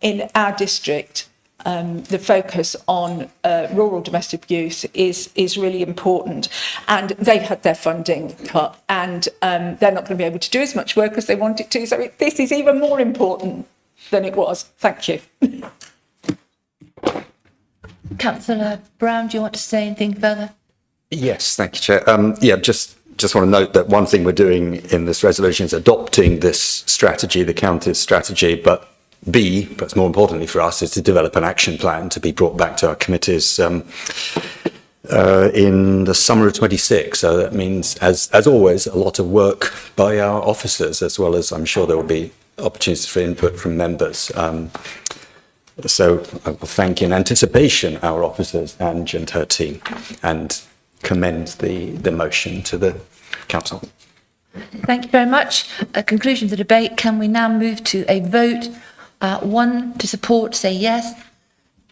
in our district, the focus on rural domestic abuse is really important, and they've had their funding cut, and they're not going to be able to do as much work as they wanted to. So this is even more important than it was. Thank you. Councillor Brown, do you want to say anything further? Yes, thank you, Chair. Just want to note that one thing we're doing in this resolution is adopting this strategy, the county's strategy, but B, perhaps more importantly for us, is to develop an action plan to be brought back to our committees in the summer of 26. So that means, as always, a lot of work by our officers, as well as I'm sure there will be opportunities for input from members. So I will thank in anticipation our officers, Ange and her team, and commend the motion to the council. Thank you very much. At conclusion of the debate, can we now move to a vote? 1 to support, say yes.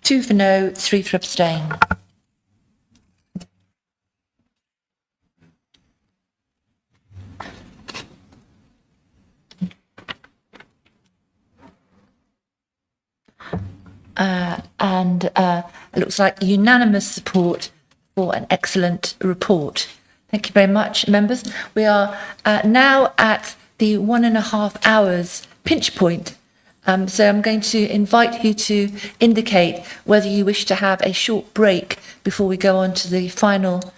2 for no, 3 for abstain. It looks like unanimous support for an excellent report. Thank you very much, members. We are now at the 1.5 hours pinch point. So I'm going to invite you to indicate whether you wish to have a short break before we go on to the final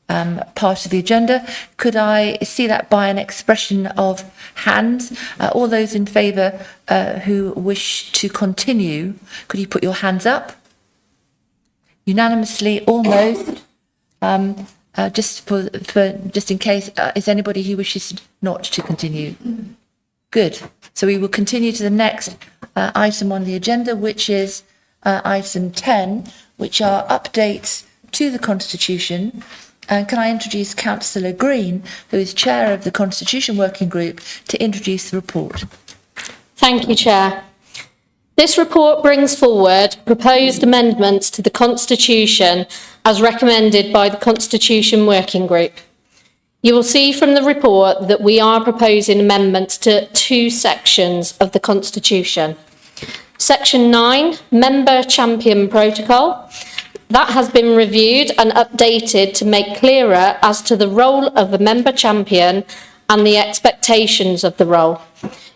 part of the agenda. Could I see that by an expression of hands? All those in favour who wish to continue, could you put your hands up? Unanimously, almost. Just in case, is anybody who wishes not to continue? Good. So we will continue to the next item on the agenda, which is item 10, which are updates to the Constitution. And can I introduce Councillor Green, who is Chair of the Constitution Working Group, to introduce the report. Thank you, Chair. This report brings forward proposed amendments to the Constitution as recommended by the Constitution Working Group. You will see from the report that we are proposing amendments to 2 sections of the Constitution. Section 9, Member Champion Protocol, that has been reviewed and updated to make clearer as to the role of a member champion and the expectations of the role.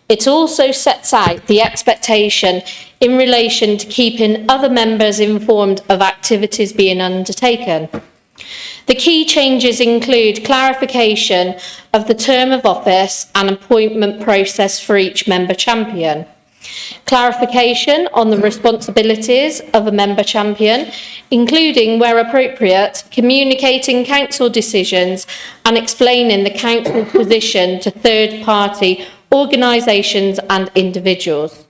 It also sets out the expectation in relation to keeping other members informed of activities being undertaken. The key changes include clarification of the term of office and appointment process for each member champion, clarification on the responsibilities of a member champion, including, where appropriate, communicating council decisions and explaining the council's position to third-party organisations and individuals.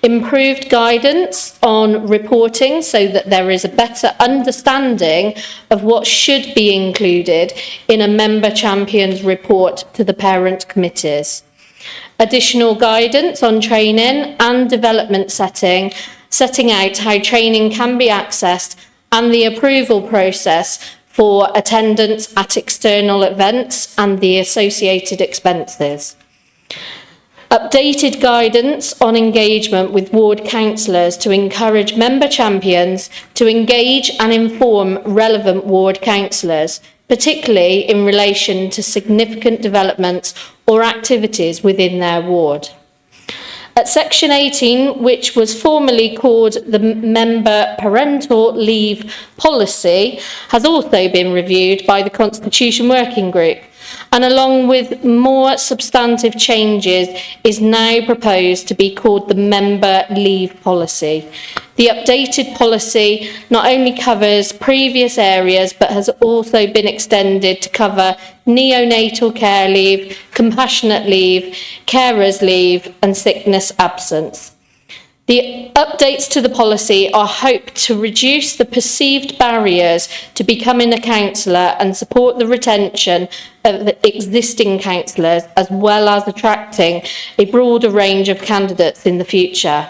Improved guidance on reporting so that there is a better understanding of what should be included in a member champion's report to the parent committees. Additional guidance on training and development setting out how training can be accessed and the approval process for attendance at external events and the associated expenses. Updated guidance on engagement with ward councillors to encourage member champions to engage and inform relevant ward councillors, particularly in relation to significant developments or activities within their ward. Section 18, which was formerly called the Member Parental Leave Policy, has also been reviewed by the Constitution Working Group, and along with more substantive changes is now proposed to be called the Member Leave Policy. The updated policy not only covers previous areas but has also been extended to cover neonatal care leave, compassionate leave, carers leave and sickness absence. The updates to the policy are hoped to reduce the perceived barriers to becoming a counsellor and support the retention of the existing counsellors, as well as attracting a broader range of candidates in the future.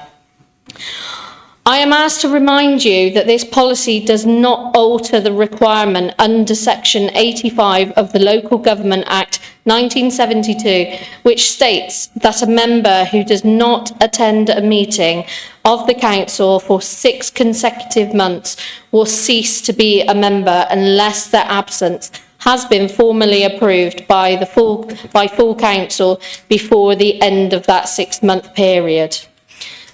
I am asked to remind you that this policy does not alter the requirement under Section 85 of the Local Government Act 1972, which states that a member who does not attend a meeting of the council for 6 consecutive months will cease to be a member unless their absence has been formally approved by full council before the end of that 6-month period.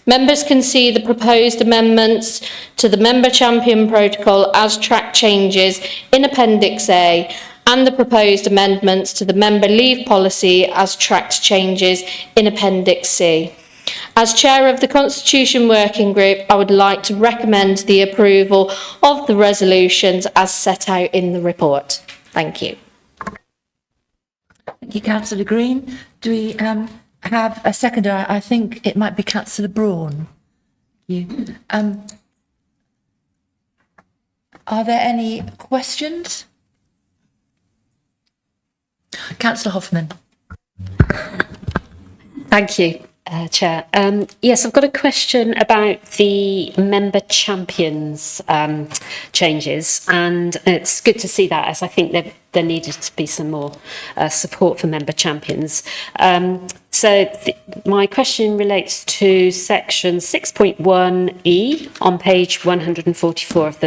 Members can see the proposed amendments to the Member Champion Protocol as track changes in Appendix A, and the proposed amendments to the Member Leave Policy as tracked changes in Appendix C. As Chair of the Constitution Working Group, I would like to recommend the approval of the resolutions as set out in the report. Thank you. Thank you, Councillor Green. Do we have a seconder? I think it might be Councillor Braun. Are there any questions? Councillor Hoffman. Thank you, Chair. Yes, I've got a question about the member champions changes, and it's good to see that, as I think there needed to be some more support for member champions. My question relates to section 6.1E on page 144 of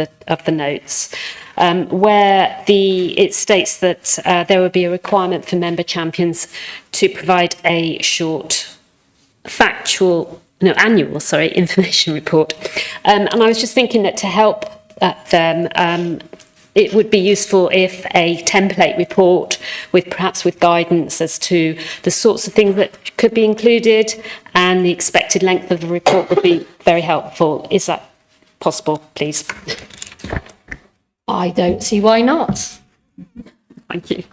the notes, where it states that there will be a requirement for member champions to provide a short annual information report. And I was just thinking that to help them, it would be useful if a template report perhaps with guidance as to the sorts of things that could be included and the expected length of the report would be very helpful. Is that possible, please? I don't see why not. Thank you.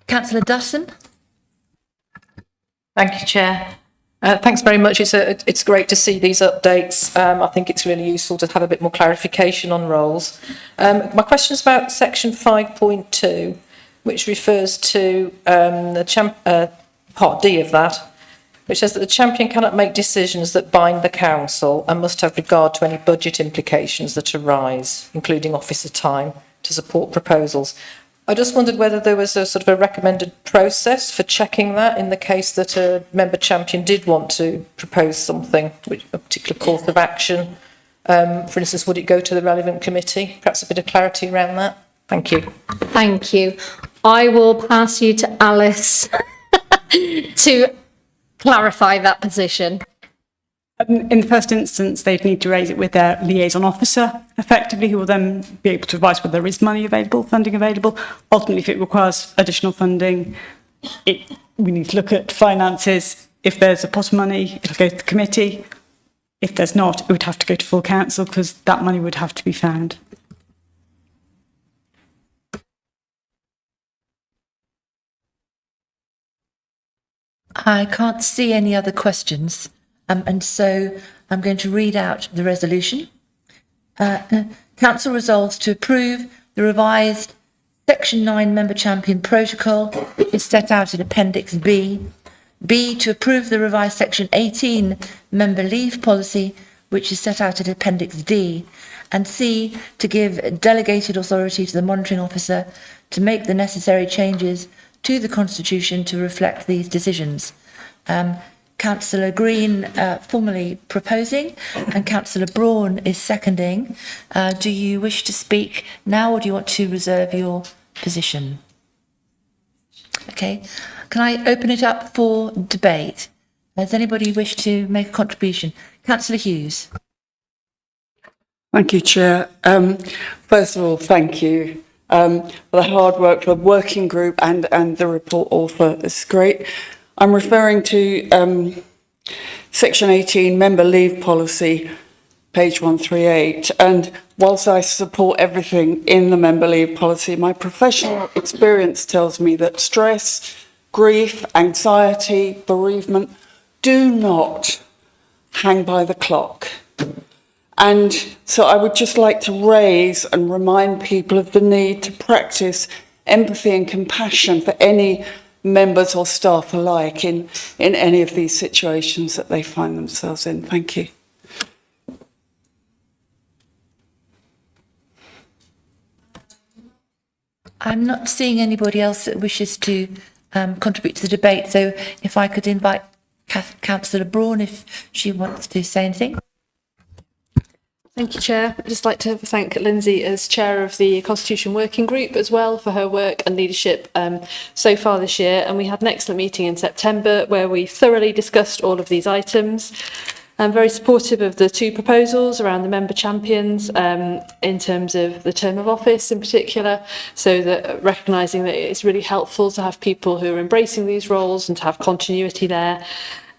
Councillor Dutton. Thank you, Chair. Thanks very much. It's great to see these updates. I think it's really useful to have a bit more clarification on roles. My question is about section 5.2, which refers to part D of that, which says that the champion cannot make decisions that bind the council and must have regard to any budget implications that arise, including officer time, to support proposals. I just wondered whether there was a sort of a recommended process for checking that in the case that a member champion did want to propose something, a particular course of action. For instance, would it go to the relevant committee? Perhaps a bit of clarity around that. Thank you. Thank you. I will pass you to Alice to clarify that position. In the first instance, they'd need to raise it with their liaison officer, effectively, who will then be able to advise whether there is money available, funding available. Ultimately, if it requires additional funding, we need to look at finances. If there's a pot of money, it'll go to the committee. If there's not, it would have to go to full council because that money would have to be found. I can't see any other questions. And so I'm going to read out the resolution. Council resolves to approve the revised Section 9 Member Champion Protocol, which is set out in Appendix B. B, to approve the revised Section 18 Member Leave Policy, which is set out in Appendix D. And C, to give delegated authority to the monitoring officer to make the necessary changes to the Constitution to reflect these decisions. Councillor Green formally proposing and Councillor Braun is seconding. Do you wish to speak now or do you want to reserve your position? Okay. Can I open it up for debate? Does anybody wish to make a contribution? Councillor Hughes. Thank you, Chair. First of all, thank you for the hard work for the working group and the report author. It's great. I'm referring to Section 18, member leave policy, page 138. And whilst I support everything in the member leave policy, my professional experience tells me that stress, grief, anxiety, bereavement do not hang by the clock. And so I would just like to raise and remind people of the need to practice empathy and compassion for any members or staff alike in any of these situations that they find themselves in. Thank you. I'm not seeing anybody else that wishes to contribute to the debate, so if I could invite Councillor Braun if she wants to say anything. Thank you, Chair. I'd just like to thank Lindsay as Chair of the Constitution Working Group as well for her work and leadership so far this year. And we had an excellent meeting in September where we thoroughly discussed all of these items. I'm very supportive of the two proposals around the member champions in terms of the term of office in particular, so that recognising that it's really helpful to have people who are embracing these roles and to have continuity there.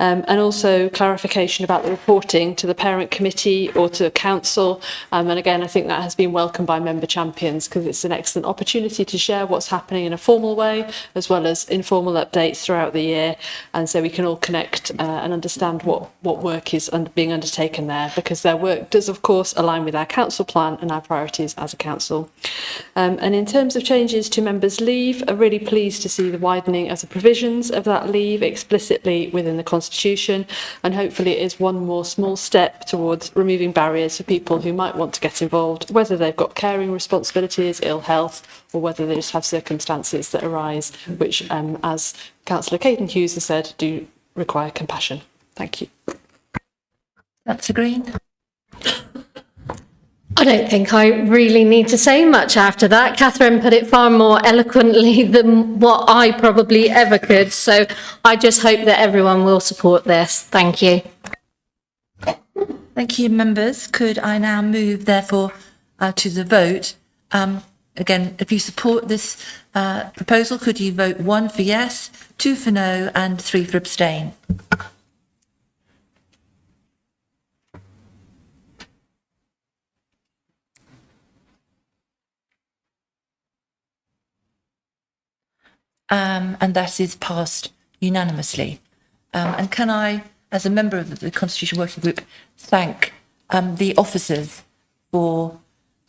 And also clarification about the reporting to the parent committee or to council. And again, I think that has been welcomed by member champions because it's an excellent opportunity to share what's happening in a formal way, as well as informal updates throughout the year. And so we can all connect and understand what work is being undertaken there, because their work does, of course, align with our council plan and our priorities as a council. And in terms of changes to members' leave, I'm really pleased to see the widening of the provisions of that leave explicitly within the Constitution, and hopefully it is one more small step towards removing barriers for people who might want to get involved, whether they've got caring responsibilities, ill health, or whether they just have circumstances that arise, which, as Councillor Caden Hughes has said, do require compassion. Thank you. Councillor Green. I don't think I really need to say much after that. Catherine put it far more eloquently than what I probably ever could. So I just hope that everyone will support this. Thank you. Thank you, members. Could I now move, therefore, to the vote? Again, if you support this proposal, could you vote 1 for yes, 2 for no, and 3 for abstain? And that is passed unanimously. And can I, as a member of the Constitution Working Group, thank the officers for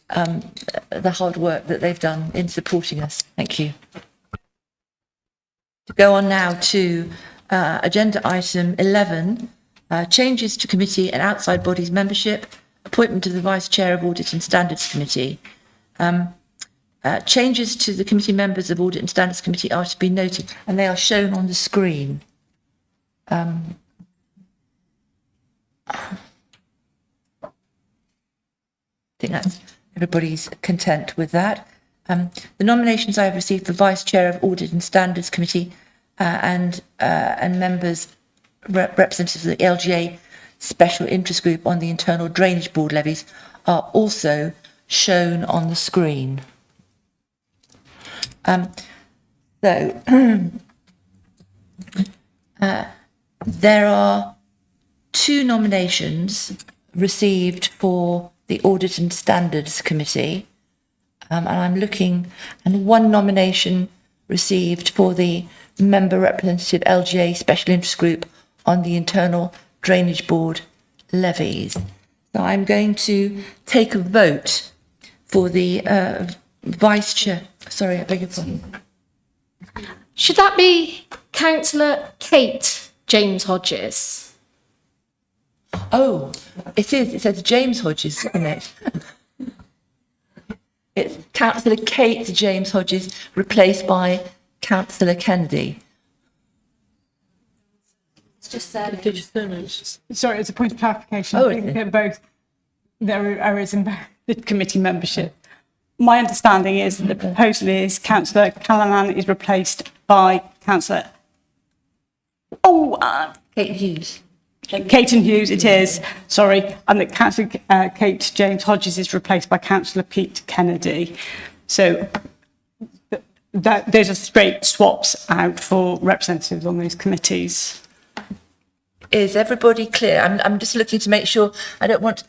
the hard work that they've done in supporting us. Thank you. To go on now to agenda item 11, changes to committee and outside bodies membership, appointment of the Vice Chair of Audit and Standards Committee. Changes to the committee members of Audit and Standards Committee are to be noted, and they are shown on the screen. I think that's everybody's content with that. The nominations I have received for Vice Chair of Audit and Standards Committee and members, representatives of the LGA Special Interest Group on the Internal Drainage Board levies are also shown on the screen. There are 2 nominations received for the Audit and Standards Committee, and I'm looking, and 1 nomination received for the member representative LGA Special Interest Group on the Internal Drainage Board levies. So I'm going to take a vote for the Vice Chair. Sorry, I beg your pardon. Should that be Councillor Kate James Hodges? Oh, it is. It says James Hodges, isn't it? It's Councillor Kate James Hodges, replaced by Councillor Kennedy. It's just said. Sorry, as a point of clarification, Oh, I think that both there are errors in the committee membership. my understanding is that the proposal is Councillor Callanan is replaced by Councillor... Kate Hughes. Caton Hughes, it is, sorry, and that Councillor Kate James Hodges is replaced by Councillor Pete Kennedy. So those are straight swaps out for representatives on those committees. Is everybody clear? I'm just looking to make sure, I don't want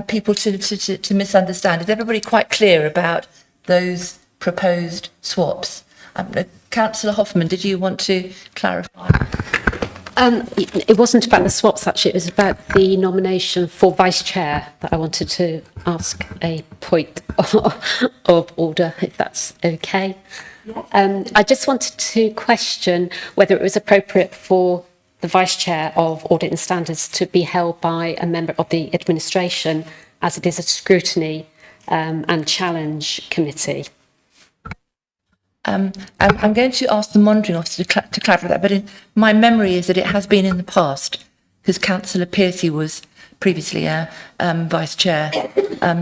people to misunderstand. Is everybody quite clear about those proposed swaps? Councillor Hoffman, did you want to clarify? It wasn't about the swaps, actually. It was about the nomination for vice chair that I wanted to ask a point of order, if that's okay. I just wanted to question whether it was appropriate for the vice chair of Audit and Standards to be held by a member of the administration, as it is a scrutiny and challenge committee. I'm going to ask the monitoring officer to clarify that, but my memory is that it has been in the past, because Councillor Piercy was previously vice chair,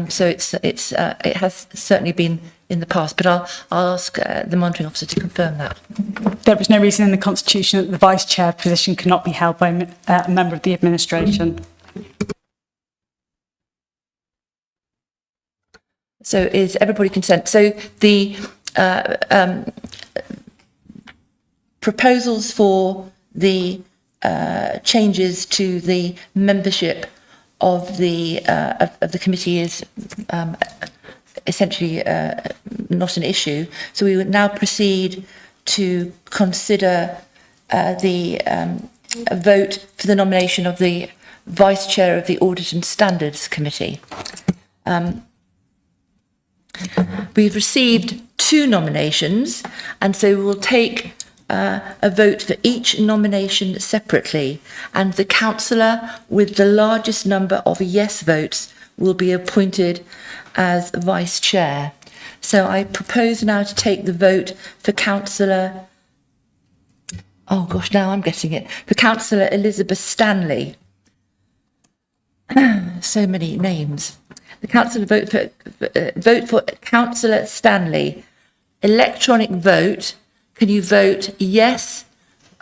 so it has certainly been in the past. But I'll ask the monitoring officer to confirm that. There is no reason in the Constitution that the vice chair position cannot be held by a member of the administration. So is everybody consent? So the proposals for the changes to the membership of the committee is essentially not an issue. So we would now proceed to consider the vote for the nomination of the vice chair of the Audit and Standards Committee. We've received 2 nominations, and so we will take a vote for each nomination separately, and the councillor with the largest number of yes votes will be appointed as vice chair. So I propose now to take the vote for Councillor... Oh gosh, now I'm getting it. For Councillor Elizabeth Stanley. So many names. The councillor vote for Councillor Stanley. Electronic vote. Can you vote yes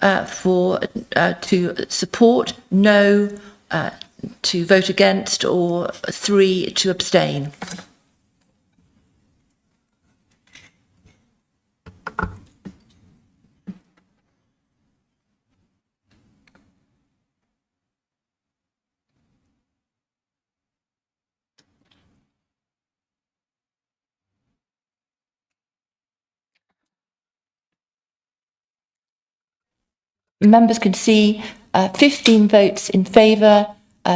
to support, no to vote against, or 3 to abstain? Members can see 15 votes in favour,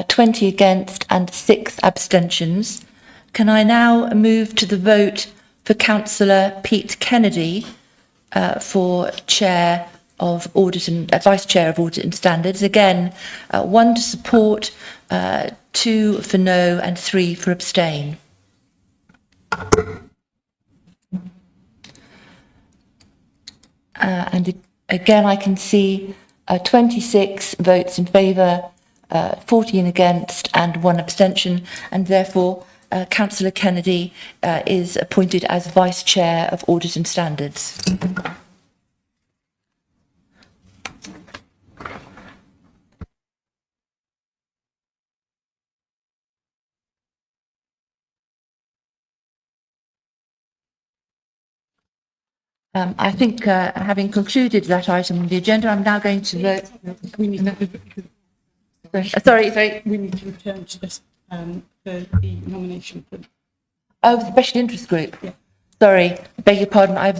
20 against and 6 abstentions. Can I now move to the vote for Councillor Pete Kennedy for Chair of Audit and Vice Chair of Audit and Standards? Again, 1 to support, 2 for no and 3 for abstain. And again, I can see 26 votes in favour, 14 against and 1 abstention, and therefore Councillor Kennedy is appointed as Vice Chair of Audit and Standards. I think having concluded that item on the agenda, I'm now going to vote. Sorry. We need to return to this for the nomination. Oh, the special interest group. Yeah. Sorry, I beg your pardon. I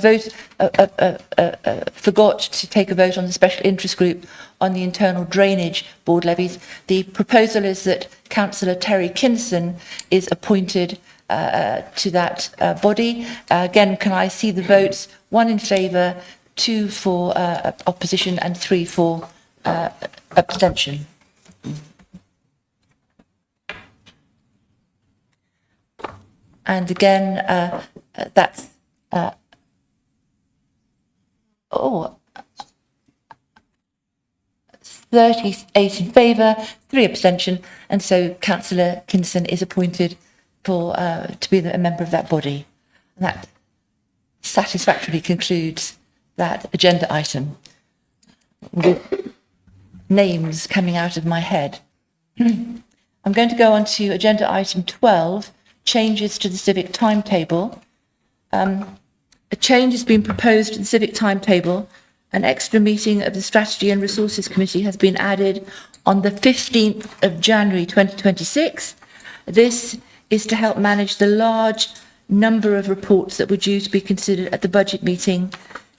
forgot to take a vote on the special interest group on the internal drainage board levies. The proposal is that Councillor Terry Kinson is appointed to that body. Again, can I see the votes? 1 in favour, 2 for opposition and 3 for abstention. And again, that's 38 in favour, 3 abstention, and so Councillor Kinson is appointed to be a member of that body. That satisfactorily concludes that agenda item with names coming out of my head. I'm going to go on to agenda item 12, changes to the civic timetable. A change has been proposed to the civic timetable. An extra meeting of the Strategy and Resources Committee has been added on the 15th of January 2026. This is to help manage the large number of reports that were due to be considered at the budget meeting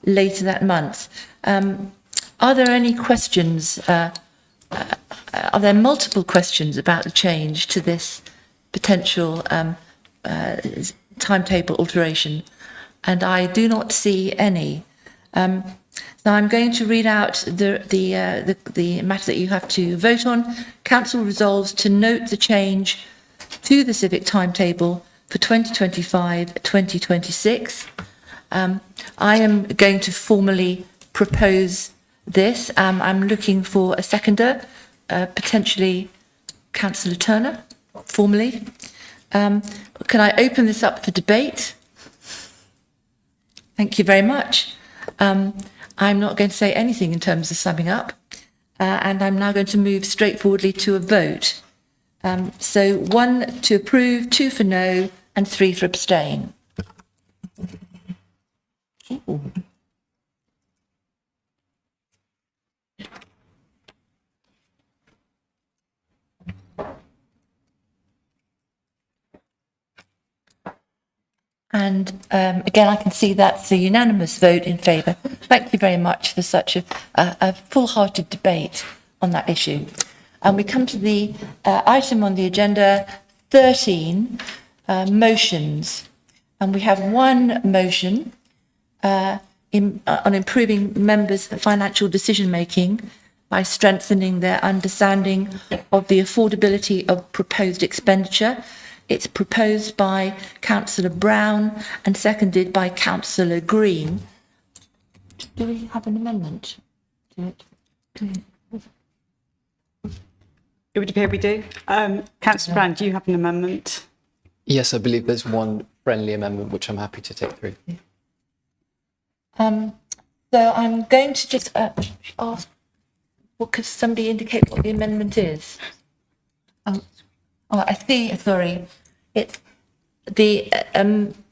later that month. Are there any questions? Are there multiple questions about the change to this potential timetable alteration? And I do not see any. Now I'm going to read out the matter that you have to vote on. Council resolves to note the change to the civic timetable for 2025-2026. I am going to formally propose this. I'm looking for a seconder, potentially Councillor Turner, formally. Can I open this up for debate? Thank you very much. I'm not going to say anything in terms of summing up, and I'm now going to move straightforwardly to a vote. So 1 to approve, 2 for no, and 3 for abstain. Ooh. And again, I can see that's a unanimous vote in favour. Thank you very much for such a full-hearted debate on that issue. And we come to the item on the agenda 13, motions. And we have one motion on improving members' financial decision-making by strengthening their understanding of the affordability of proposed expenditure. It's proposed by Councillor Brown and seconded by Councillor Green. Do we have an amendment to it? It would appear we do. Councillor Brown, do you have an amendment? Yes, I believe there's one friendly amendment which I'm happy to take through. So I'm going to just ask, well, could somebody indicate what the amendment is? Oh, I see, sorry. It's the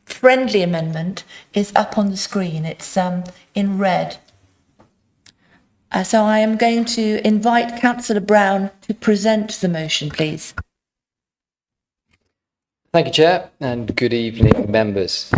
friendly amendment is up on the screen. It's in red. So I am going to invite Councillor Brown to present the motion, please. Thank you, Chair, and good evening, members.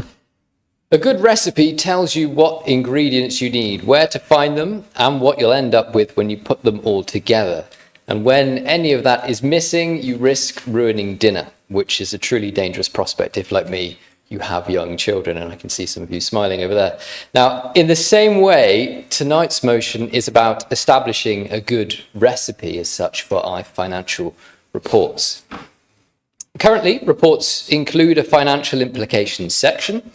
A good recipe tells you what ingredients you need, where to find them, and what you'll end up with when you put them all together. And when any of that is missing, you risk ruining dinner, which is a truly dangerous prospect if, like me, you have young children, and I can see some of you smiling over there. Now, in the same way, tonight's motion is about establishing a good recipe as such for our financial reports. Currently, reports include a financial implications section.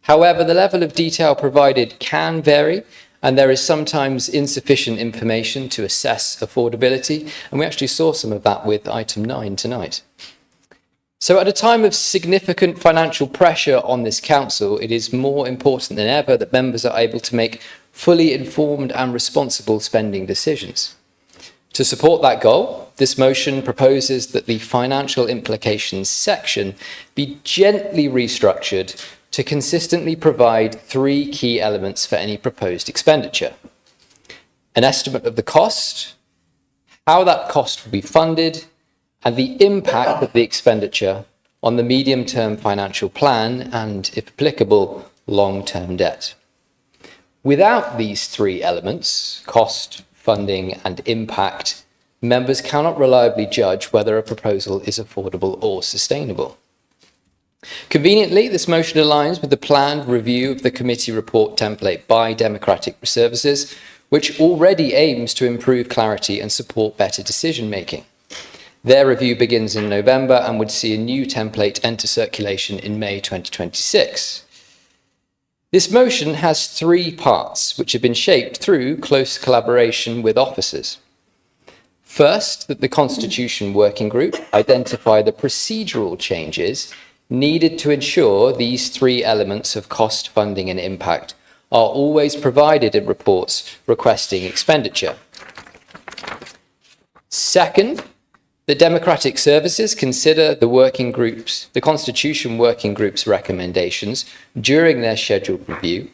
However, the level of detail provided can vary, and there is sometimes insufficient information to assess affordability, and we actually saw some of that with item 9 tonight. So at a time of significant financial pressure on this council, it is more important than ever that members are able to make fully informed and responsible spending decisions. To support that goal, this motion proposes that the financial implications section be gently restructured to consistently provide 3 key elements for any proposed expenditure: an estimate of the cost, how that cost will be funded, and the impact of the expenditure on the medium-term financial plan and, if applicable, long-term debt. Without these 3 elements, cost, funding, and impact, members cannot reliably judge whether a proposal is affordable or sustainable. Conveniently, this motion aligns with the planned review of the committee report template by Democratic Services, which already aims to improve clarity and support better decision-making. Their review begins in November and would see a new template enter circulation in May 2026. This motion has 3 parts, which have been shaped through close collaboration with officers. First, that the Constitution Working Group identify the procedural changes needed to ensure these three elements of cost, funding and impact are always provided in reports requesting expenditure. Second, the Democratic Services consider the Constitution Working Group's recommendations during their scheduled review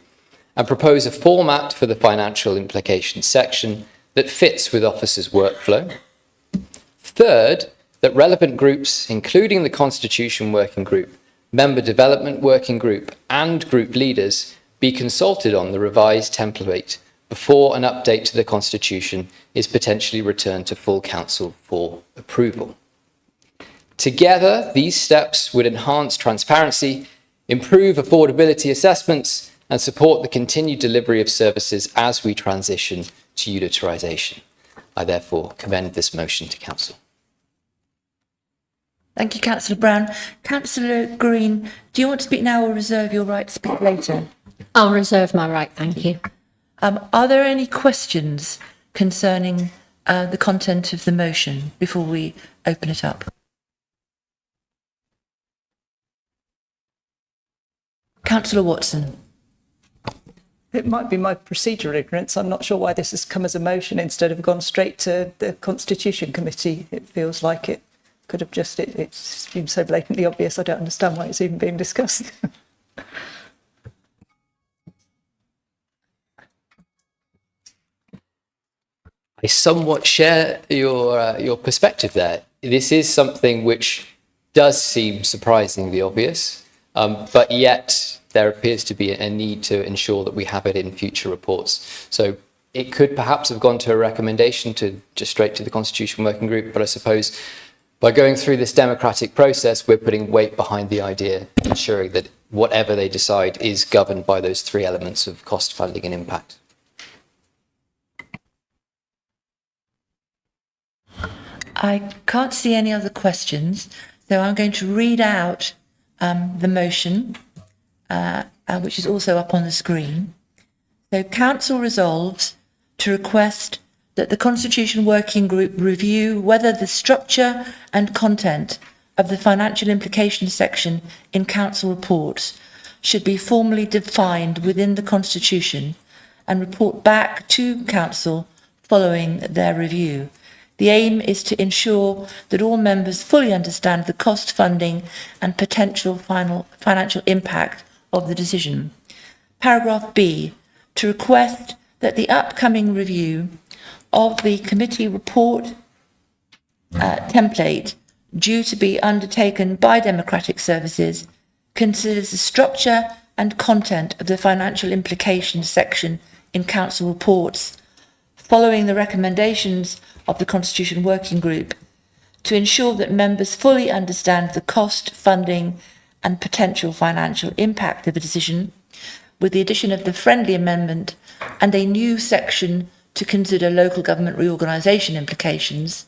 and propose a format for the financial implications section that fits with officers' workflow. Third, that relevant groups, including the Constitution Working Group, Member Development Working Group and group leaders, be consulted on the revised template before an update to the Constitution is potentially returned to full council for approval. Together, these steps would enhance transparency, improve affordability assessments, and support the continued delivery of services as we transition to unitarisation. I therefore commend this motion to council. Thank you, Councillor Brown. Councillor Green, do you want to speak now or reserve your right to speak later? I'll reserve my right, thank you. Are there any questions concerning the content of the motion before we open it up? Councillor Watson. It might be my procedural ignorance. I'm not sure why this has come as a motion instead of gone straight to the Constitution Committee. It feels like it could have just, it seems so blatantly obvious. I don't understand why it's even being discussed. I somewhat share your perspective there. This is something which does seem surprisingly obvious, but yet there appears to be a need to ensure that we have it in future reports. So it could perhaps have gone to a recommendation to just straight to the Constitution Working Group, but I suppose by going through this democratic process, we're putting weight behind the idea, ensuring that whatever they decide is governed by those three elements of cost, funding and impact. I can't see any other questions, so I'm going to read out the motion, which is also up on the screen. So, Council resolves to request that the Constitution Working Group review whether the structure and content of the financial implications section in Council reports should be formally defined within the Constitution and report back to Council following their review. The aim is to ensure that all members fully understand the cost, funding and potential financial impact of the decision. Paragraph B, to request that the upcoming review of the committee report template due to be undertaken by Democratic Services considers the structure and content of the financial implications section in Council reports following the recommendations of the Constitution Working Group to ensure that members fully understand the cost, funding and potential financial impact of a decision, with the addition of the friendly amendment and a new section to consider local government reorganisation implications,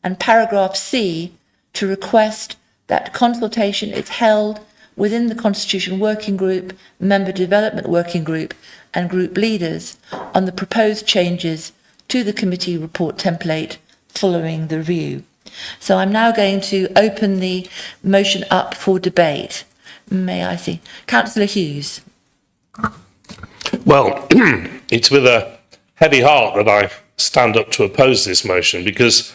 and paragraph C, to request that consultation is held within the Constitution Working Group, Member Development Working Group and group leaders on the proposed changes to the committee report template following the review. So I'm now going to open the motion up for debate. May I see? Councillor Hughes. Well, it's with a heavy heart that I stand up to oppose this motion because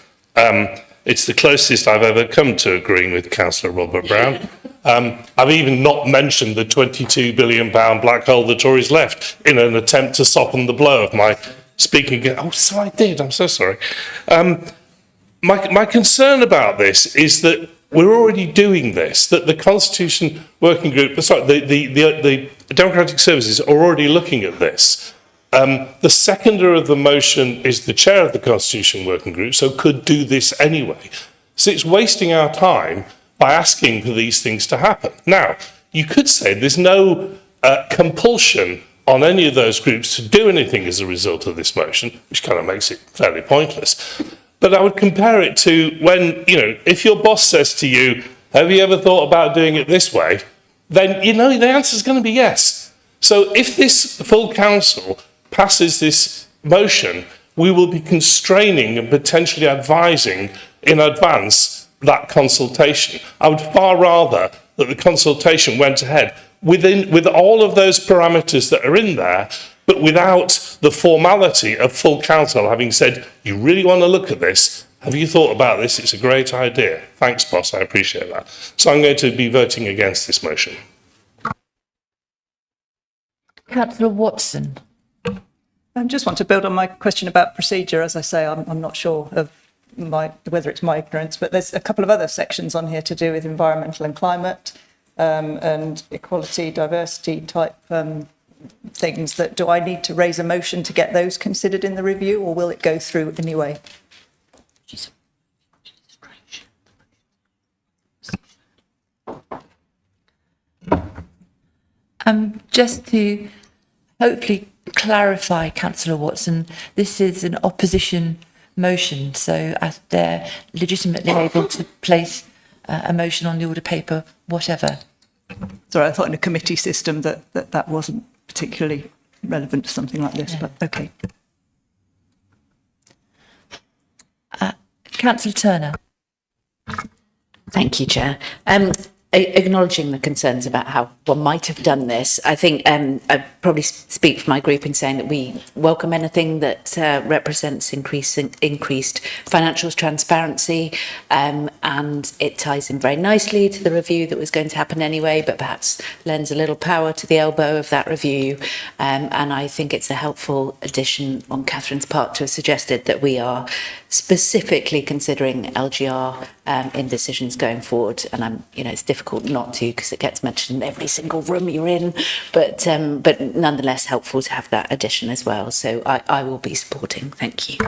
it's the closest I've ever come to agreeing with Councillor Robert Brown. I've even not mentioned the £22 billion black hole the Tories left in an attempt to soften the blow of my speaking. Oh, so I did. I'm so sorry. My concern about this is that we're already doing this, that the Constitution Working Group, the Democratic Services are already looking at this. The seconder of the motion is the chair of the Constitution Working Group, so could do this anyway. So it's wasting our time by asking for these things to happen. Now, you could say there's no compulsion on any of those groups to do anything as a result of this motion, which kind of makes it fairly pointless. But I would compare it to when, if your boss says to you, have you ever thought about doing it this way? Then, the answer is going to be yes. So if this full council passes this motion, we will be constraining and potentially advising in advance that consultation. I would far rather that the consultation went ahead with all of those parameters that are in there, but without the formality of full council having said, you really want to look at this? Have you thought about this? It's a great idea. Thanks, boss. I appreciate that. So I'm going to be voting against this motion. Councillor Watson. I just want to build on my question about procedure. As I say, I'm not sure of whether it's my ignorance, but there's a couple of other sections on here to do with environmental and climate and equality, diversity type things. That do I need to raise a motion to get those considered in the review, or will it go through anyway? Just to hopefully clarify, Councillor Watson, this is an opposition motion, so as they're legitimately able to place a motion on the order paper, whatever. Sorry, I thought in a committee system that wasn't particularly relevant to something like this, but okay. Councillor Turner. Thank you, Chair. Acknowledging the concerns about how one might have done this, I think I probably speak for my group in saying that we welcome anything that represents increased financial transparency, and it ties in very nicely to the review that was going to happen anyway, but perhaps lends a little power to the elbow of that review. And I think it's a helpful addition on Catherine's part to have suggested that we are specifically considering LGR in decisions going forward. And it's difficult not to, because it gets mentioned in every single room you're in, but nonetheless helpful to have that addition as well. So I will be supporting. Thank you.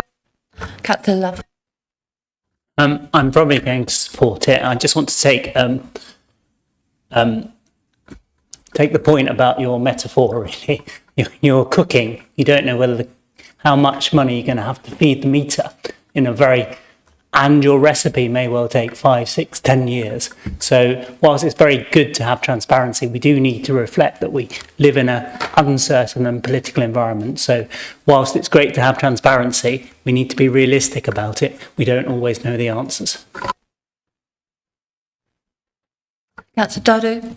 Councillor Love. I'm probably going to support it. I just want to take the point about your metaphor, really. You're cooking. You don't know how much money you're going to have to feed the meter and your recipe may well take 5, 6, 10 years. So whilst it's very good to have transparency, we do need to reflect that we live in an uncertain and political environment. So whilst it's great to have transparency, we need to be realistic about it. We don't always know the answers. Councillor Dado.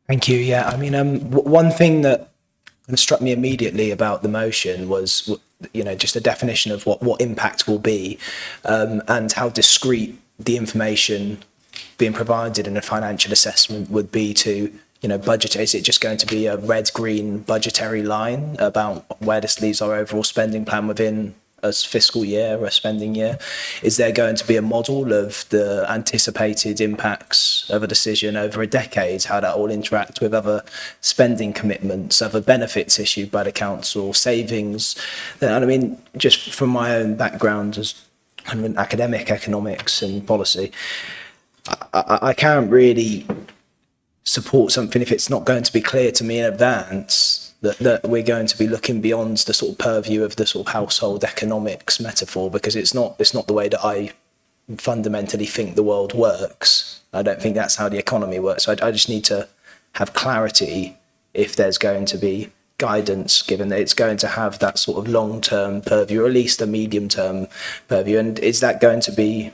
Thank you. Yeah, I mean, one thing that struck me immediately about the motion was, just a definition of what impact will be, and how discrete the information being provided in a financial assessment would be to, budget. Is it just going to be a red-green budgetary line about where this leaves our overall spending plan within a fiscal year or a spending year? Is there going to be a model of the anticipated impacts of a decision over a decade, how that all interact with other spending commitments, other benefits issued by the council, savings? And I mean, just from my own background as an academic economics and policy, I can't really support something if it's not going to be clear to me in advance that we're going to be looking beyond the sort of purview of the sort of household economics metaphor, because it's not the way that I fundamentally think the world works. I don't think that's how the economy works. I just need to have clarity if there's going to be guidance, given that it's going to have that sort of long-term purview, or at least a medium-term purview. And is that going to be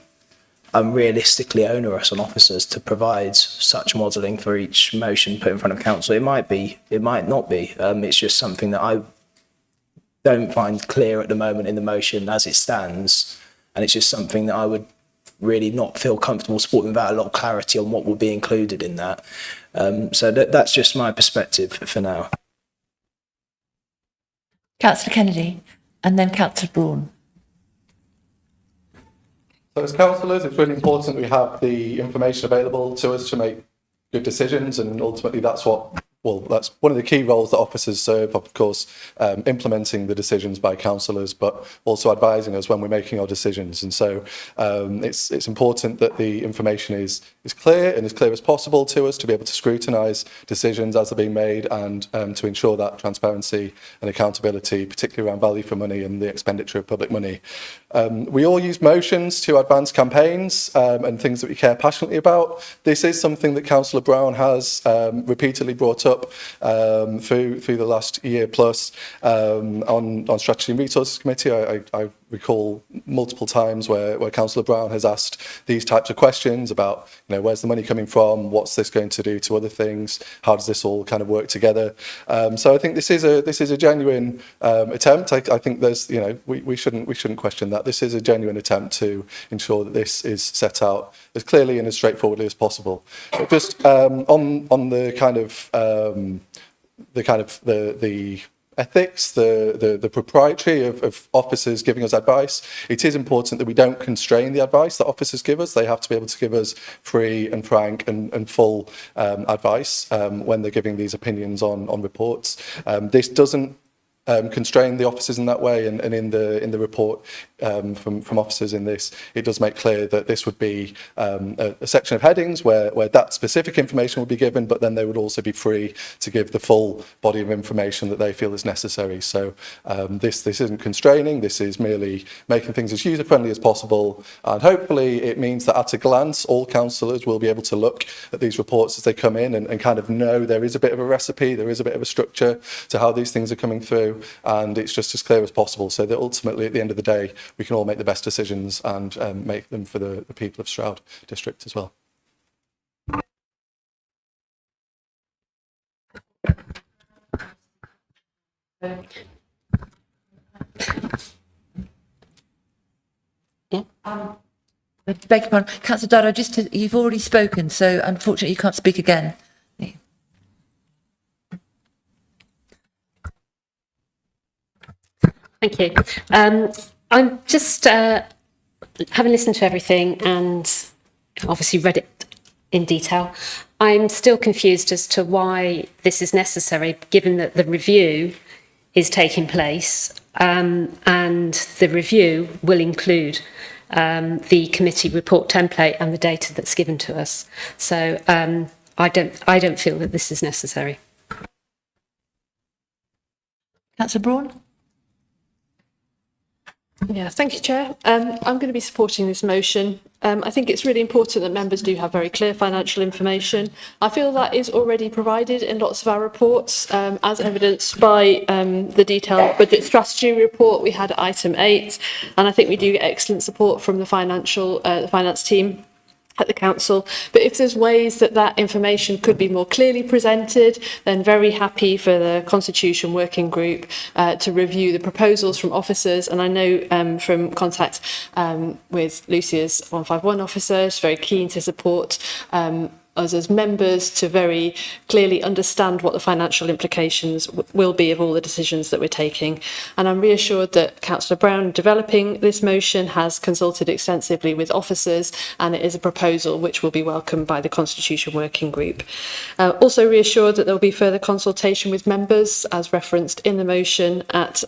unrealistically onerous on officers to provide such modelling for each motion put in front of council? It might be, it might not be. It's just something that I don't find clear at the moment in the motion as it stands, and it's just something that I would really not feel comfortable supporting without a lot of clarity on what will be included in that. So that's just my perspective for now. Councillor Kennedy, and then Councillor Braun. So as councillors, it's really important we have the information available to us to make good decisions, and ultimately that's one of the key roles that officers serve, of course, implementing the decisions by councillors, but also advising us when we're making our decisions. And so it's important that the information is clear and as clear as possible to us to be able to scrutinise decisions as they're being made, and to ensure that transparency and accountability, particularly around value for money and the expenditure of public money. We all use motions to advance campaigns and things that we care passionately about. This is something that Councillor Brown has repeatedly brought up through the last year plus on Strategy and Resources Committee. I recall multiple times where Councillor Brown has asked these types of questions about, where's the money coming from? What's this going to do to other things? How does this all kind of work together? So I think this is a genuine attempt. I think there's, we shouldn't question that. This is a genuine attempt to ensure that this is set out as clearly and as straightforwardly as possible. But just on the kind of the ethics, the proprietary of officers giving us advice, it is important that we don't constrain the advice that officers give us. They have to be able to give us free and frank and full advice when they're giving these opinions on reports. This doesn't constrain the officers in that way, and in the report from officers in this, it does make clear that this would be a section of headings where that specific information would be given, but then they would also be free to give the full body of information that they feel is necessary. So this isn't constraining, this is merely making things as user-friendly as possible, and hopefully it means that at a glance all councillors will be able to look at these reports as they come in and kind of know there is a bit of a recipe, there is a bit of a structure to how these things are coming through, and it's just as clear as possible, so that ultimately at the end of the day we can all make the best decisions and make them for the people of Stroud District as well. Yeah. Beg your pardon, Councillor Dada, you've already spoken, so unfortunately you can't speak again. Thank you. I'm just, having listened to everything and obviously read it in detail, I'm still confused as to why this is necessary, given that the review is taking place, and the review will include the committee report template and the data that's given to us. So I don't feel that this is necessary. Councillor Braun? Yeah, thank you, Chair. I'm going to be supporting this motion. I think it's really important that members do have very clear financial information. I feel that is already provided in lots of our reports, as evidenced by the detailed budget strategy report we had at item 8, and I think we do get excellent support from the finance team at the council. But if there's ways that that information could be more clearly presented, then very happy for the Constitution Working Group to review the proposals from officers. And I know from contact with Lucia's 151 officer, she's very keen to support us as members to very clearly understand what the financial implications will be of all the decisions that we're taking. And I'm reassured that Councillor Brown, developing this motion, has consulted extensively with officers, and it is a proposal which will be welcomed by the Constitution Working Group. Also reassured that there will be further consultation with members, as referenced in the motion, at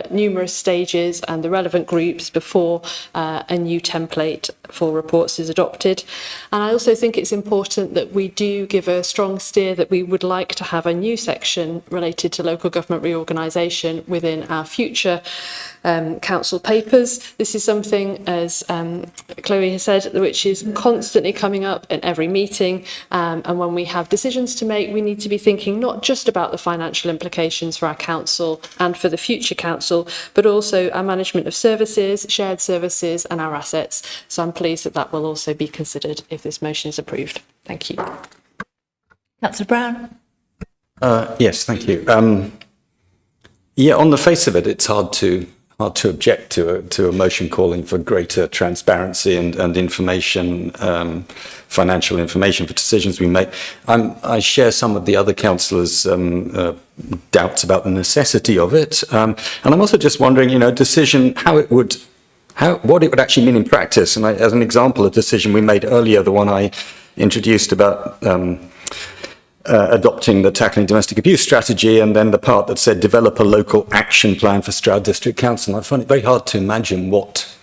numerous stages and the relevant groups before a new template for reports is adopted. And I also think it's important that we do give a strong steer that we would like to have a new section related to local government reorganisation within our future council papers. This is something, as Chloe has said, which is constantly coming up in every meeting, and when we have decisions to make, we need to be thinking not just about the financial implications for our council and for the future council, but also our management of services, shared services and our assets. So I'm pleased that that will also be considered if this motion is approved. Thank you. Councillor Brown? Yes, thank you. Yeah, on the face of it, it's hard to object to a motion calling for greater transparency and information, financial information for decisions we make. I share some of the other councillors' doubts about the necessity of it, and I'm also just wondering, decision what it would actually mean in practice. And as an example, a decision we made earlier, the one I introduced about adopting the tackling domestic abuse strategy, and then the part that said develop a local action plan for Stroud District Council. I find it very hard to imagine what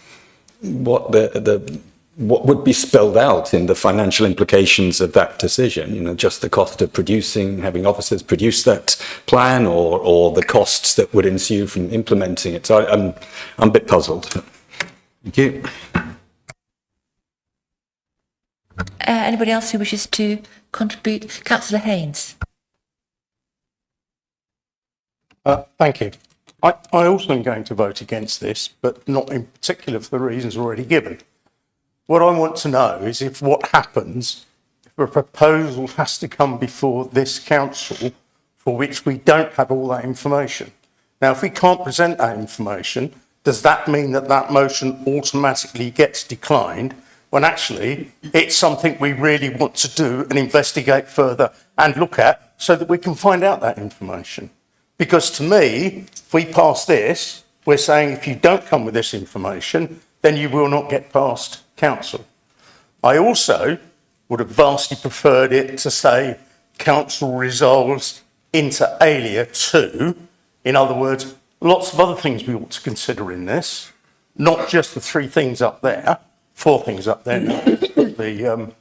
would be spelled out in the financial implications of that decision. Just the cost of having officers produce that plan, or the costs that would ensue from implementing it. So I'm a bit puzzled. Thank you. Anybody else who wishes to contribute? Councillor Haynes. Thank you. I also am going to vote against this, but not in particular for the reasons already given. What I want to know is if what happens, if a proposal has to come before this council for which we don't have all that information. Now, if we can't present that information, does that mean that that motion automatically gets declined when actually it's something we really want to do and investigate further and look at so that we can find out that information? Because to me, if we pass this, we're saying if you don't come with this information, then you will not get past council. I also would have vastly preferred it to say council resolves inter alia to, in other words, lots of other things we ought to consider in this, not just the 3 things up there, 4 things up there, the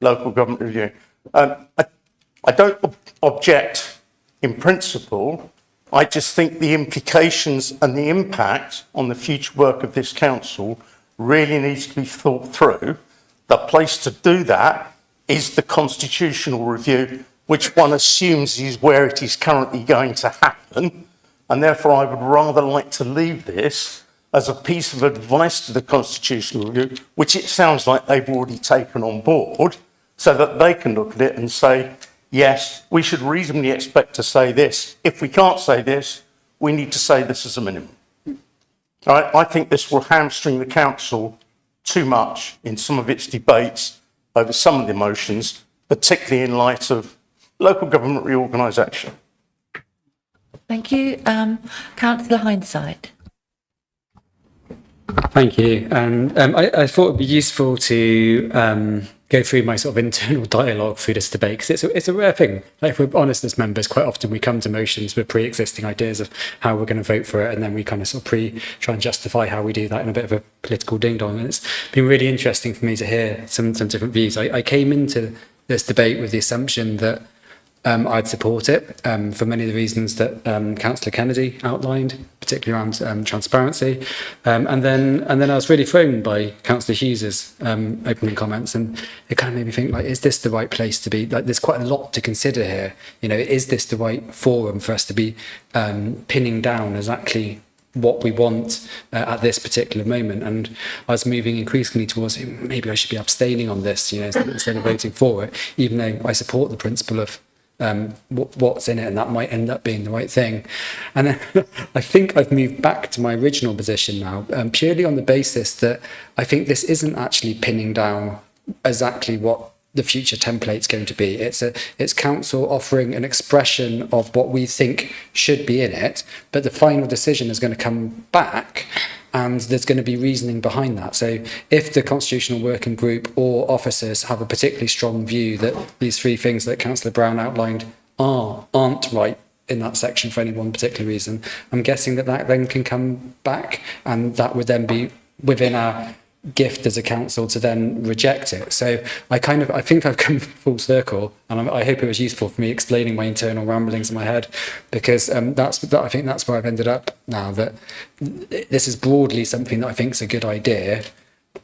local government review. I don't object in principle. I just think the implications and the impact on the future work of this council really needs to be thought through. The place to do that is the constitutional review, which one assumes is where it is currently going to happen. And therefore, I would rather like to leave this as a piece of advice to the constitutional review, which it sounds like they've already taken on board, so that they can look at it and say, yes, we should reasonably expect to say this. If we can't say this, we need to say this as a minimum. I think this will hamstring the council too much in some of its debates over some of the motions, particularly in light of local government reorganisation. Thank you. Councillor Hindsight. Thank you. And I thought it would be useful to go through my sort of internal dialogue through this debate, because it's a rare thing. Like, if we're honest as members, quite often we come to motions with pre-existing ideas of how we're going to vote for it, and then we kind of sort of try and justify how we do that in a bit of a political ding-dong. And it's been really interesting for me to hear some different views. I came into this debate with the assumption that I'd support it for many of the reasons that Councillor Kennedy outlined, particularly around transparency. And then I was really thrown by Councillor Hughes's opening comments, and it kind of made me think, like, is this the right place to be? Like, there's quite a lot to consider here. You know, is this the right forum for us to be pinning down exactly what we want at this particular moment? And I was moving increasingly towards maybe I should be abstaining on this, you know, instead of voting for it, even though I support the principle of what's in it, and that might end up being the right thing. And then I think I've moved back to my original position now, purely on the basis that I think this isn't actually pinning down exactly what the future template's going to be. It's council offering an expression of what we think should be in it, but the final decision is going to come back, and there's going to be reasoning behind that. So if the Constitutional Working Group or officers have a particularly strong view that these 3 things that Councillor Brown outlined aren't right in that section for any one particular reason, I'm guessing that then can come back, and that would then be within our gift as a council to then reject it. So I think I've come full circle, and I hope it was useful for me explaining my internal ramblings in my head, because I think that's where I've ended up now, that this is broadly something that I think is a good idea.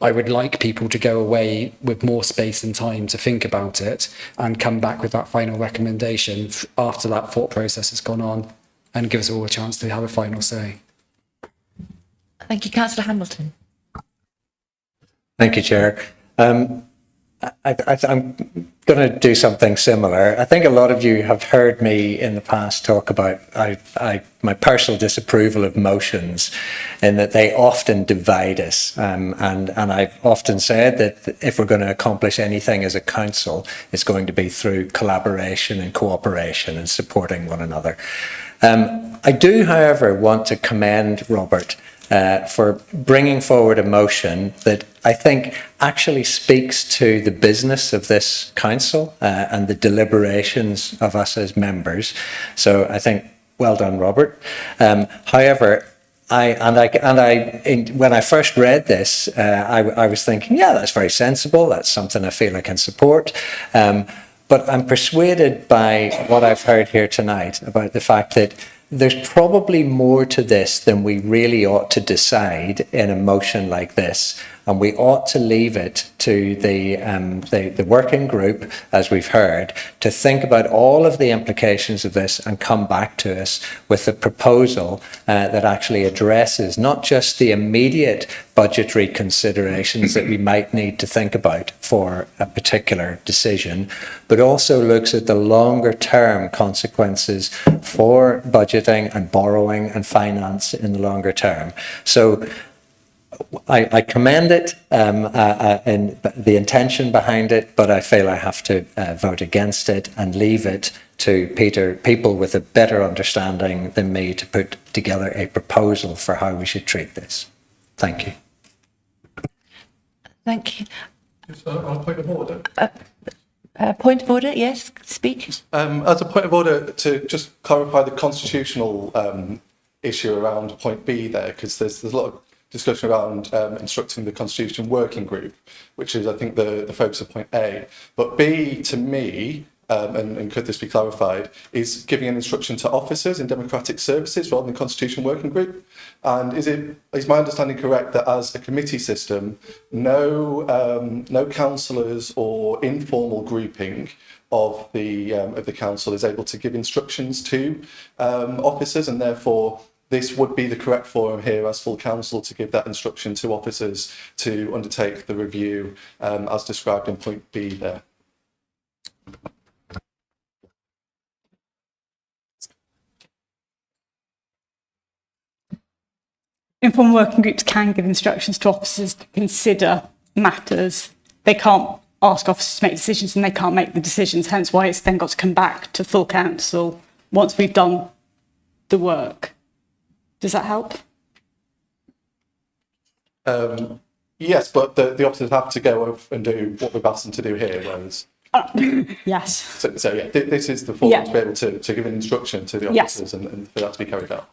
I would like people to go away with more space and time to think about it and come back with that final recommendation after that thought process has gone on, and give us all a chance to have a final say. Thank you. Councillor Hamilton. Thank you, Chair. I'm going to do something similar. I think a lot of you have heard me in the past talk about my personal disapproval of motions, in that they often divide us. And I've often said that if we're going to accomplish anything as a council, it's going to be through collaboration and cooperation and supporting one another. I do, however, want to commend Robert for bringing forward a motion that I think actually speaks to the business of this council and the deliberations of us as members. So I think, well done, Robert. However, when I first read this, I was thinking, yeah, that's very sensible. That's something I feel I can support. But I'm persuaded by what I've heard here tonight about the fact that there's probably more to this than we really ought to decide in a motion like this and we ought to leave it to the working group, as we've heard, to think about all of the implications of this and come back to us with a proposal that actually addresses not just the immediate budgetary considerations that we might need to think about for a particular decision, but also looks at the longer term consequences for budgeting and borrowing and finance in the longer term. So I commend it and the intention behind it, but I feel I have to vote against it and leave it to people with a better understanding than me to put together a proposal for how we should treat this. Thank you. Thank you. On point of order. Point of order, yes, speak. As a point of order, to just clarify the constitutional issue around point B there, because there's a lot of discussion around instructing the Constitution Working Group, which is, I think, the focus of point A. But B, to me, and could this be clarified, is giving an instruction to officers in democratic services rather than Constitution Working Group. And is my understanding correct that as a committee system, no councillors or informal grouping of the council is able to give instructions to officers, and therefore this would be the correct forum here as full council to give that instruction to officers to undertake the review as described in point B there. Informal working groups can give instructions to officers to consider matters. They can't ask officers to make decisions, and they can't make the decisions, hence why it's then got to come back to full council once we've done the work. Does that help? Yes, but the officers have to go off and do what we've asked them to do here, whereas... Yes. So yeah, this is the forum to be able to give an instruction to the officers and for that to be carried out.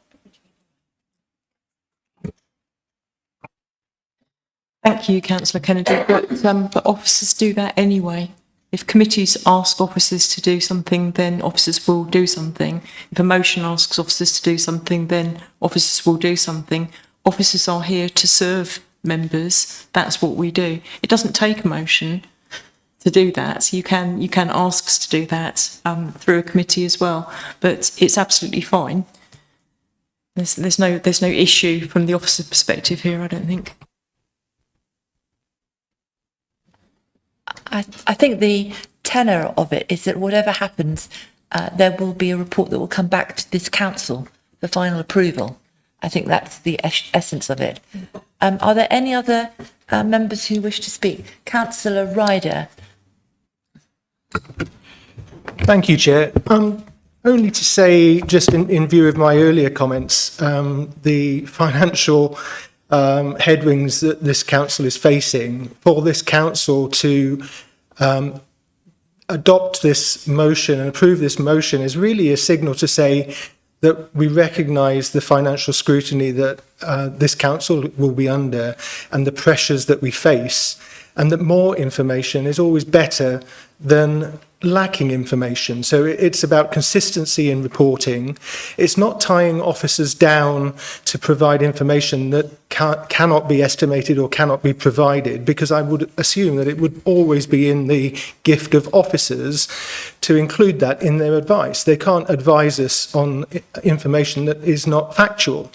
Thank you, Councillor Kennedy, but officers do that anyway. If committees ask officers to do something, then officers will do something. If a motion asks officers to do something, then officers will do something. Officers are here to serve members. That's what we do. It doesn't take a motion to do that. You can ask us to do that through a committee as well, but it's absolutely fine. There's no issue from the officer perspective here, I don't think. I think the tenor of it is that whatever happens, there will be a report that will come back to this council for final approval. I think that's the essence of it. Are there any other members who wish to speak? Councillor Ryder. Thank you, Chair. Only to say, just in view of my earlier comments, the financial headwinds that this council is facing, for this council to adopt this motion and approve this motion is really a signal to say that we recognise the financial scrutiny that this council will be under and the pressures that we face, and that more information is always better than lacking information. So it's about consistency in reporting. It's not tying officers down to provide information that cannot be estimated or cannot be provided, because I would assume that it would always be in the gift of officers to include that in their advice. They can't advise us on information that is not factual.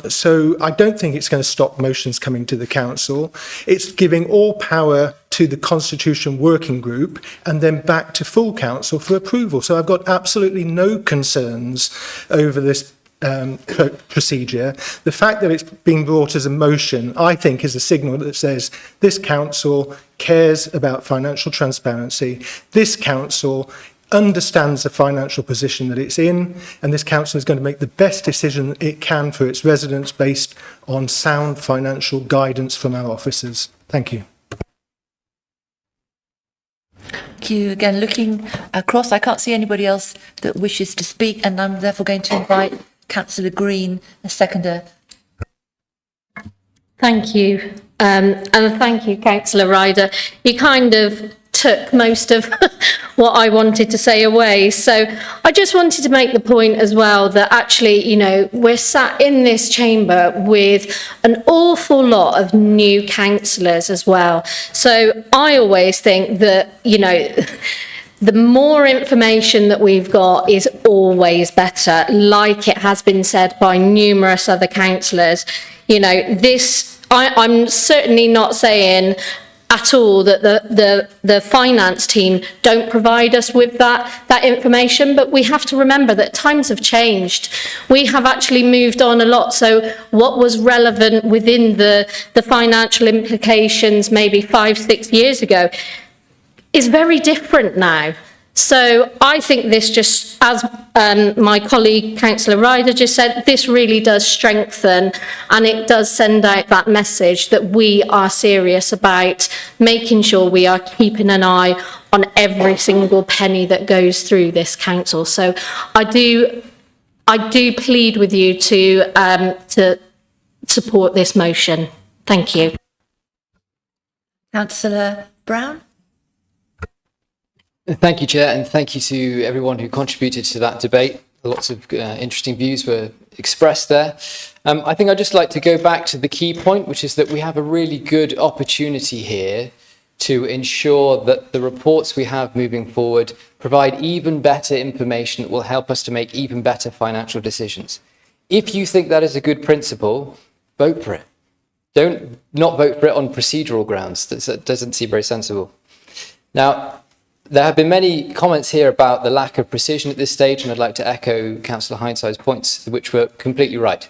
So I don't think it's going to stop motions coming to the council. It's giving all power to the Constitution Working Group and then back to full council for approval. So I've got absolutely no concerns over this procedure. The fact that it's being brought as a motion, I think, is a signal that says this council cares about financial transparency. This council understands the financial position that it's in, and this council is going to make the best decision it can for its residents based on sound financial guidance from our officers. Thank you. Thank you. Again, looking across, I can't see anybody else that wishes to speak, and I'm therefore going to invite Councillor Green, a seconder. Thank you. And thank you, Councillor Ryder. You kind of took most of what I wanted to say away. So I just wanted to make the point as well that actually, you know, we're sat in this chamber with an awful lot of new councillors as well. So I always think that, you know, the more information that we've got is always better, like it has been said by numerous other councillors. You know, I'm certainly not saying at all that the finance team don't provide us with that information, but we have to remember that times have changed. We have actually moved on a lot. So what was relevant within the financial implications maybe 5-6 years ago is very different now. So I think this just, as my colleague Councillor Ryder just said, this really does strengthen, and it does send out that message that we are serious about making sure we are keeping an eye on every single penny that goes through this council. So I do plead with you to support this motion. Thank you. Councillor Brown. Thank you, Chair, and thank you to everyone who contributed to that debate. Lots of interesting views were expressed there. I think I'd just like to go back to the key point, which is that we have a really good opportunity here to ensure that the reports we have moving forward provide even better information that will help us to make even better financial decisions. If you think that is a good principle, vote for it. Don't not vote for it on procedural grounds. That doesn't seem very sensible. Now, there have been many comments here about the lack of precision at this stage, and I'd like to echo Councillor Hindside's points, which were completely right.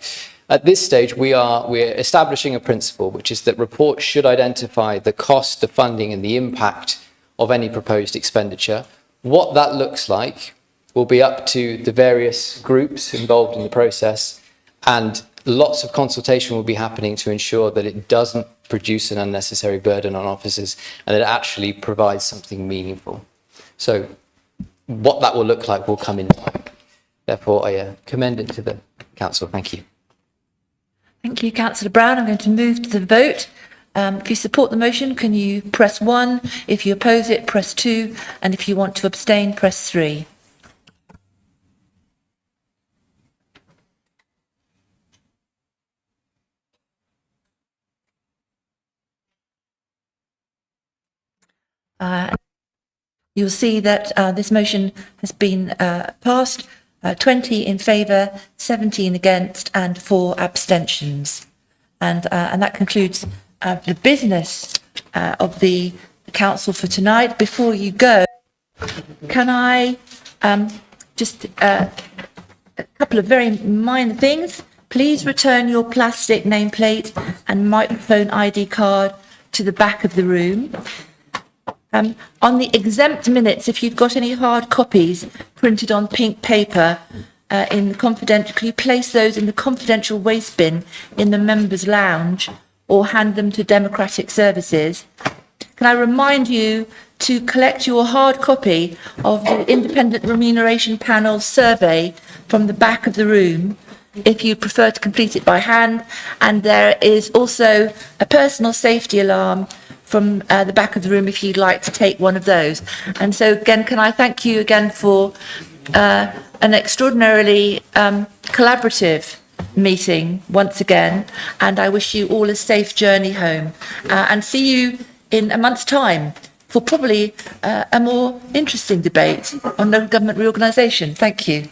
At this stage, we're establishing a principle, which is that reports should identify the cost, the funding, and the impact of any proposed expenditure. What that looks like will be up to the various groups involved in the process, and lots of consultation will be happening to ensure that it doesn't produce an unnecessary burden on officers and that it actually provides something meaningful. So what that will look like will come in time. Therefore, I commend it to the Council. Thank you. Thank you, Councillor Brown. I'm going to move to the vote. If you support the motion, can you press 1? If you oppose it, press 2. And if you want to abstain, press 3. You'll see that this motion has been passed. 20 in favour, 17 against, and 4 abstentions. And that concludes the business of the council for tonight. Before you go, can I just a couple of very minor things. Please return your plastic nameplate and microphone ID card to the back of the room. On the exempt minutes, if you've got any hard copies printed on pink paper in the confidential, can you place those in the confidential waste bin in the members' lounge or hand them to Democratic Services? Can I remind you to collect your hard copy of the Independent Remuneration Panel survey from the back of the room if you prefer to complete it by hand, and there is also a personal safety alarm from the back of the room if you'd like to take one of those. And so again, can I thank you again for an extraordinarily collaborative meeting once again, and I wish you all a safe journey home and see you in a month's time for probably a more interesting debate on local government reorganisation. Thank you.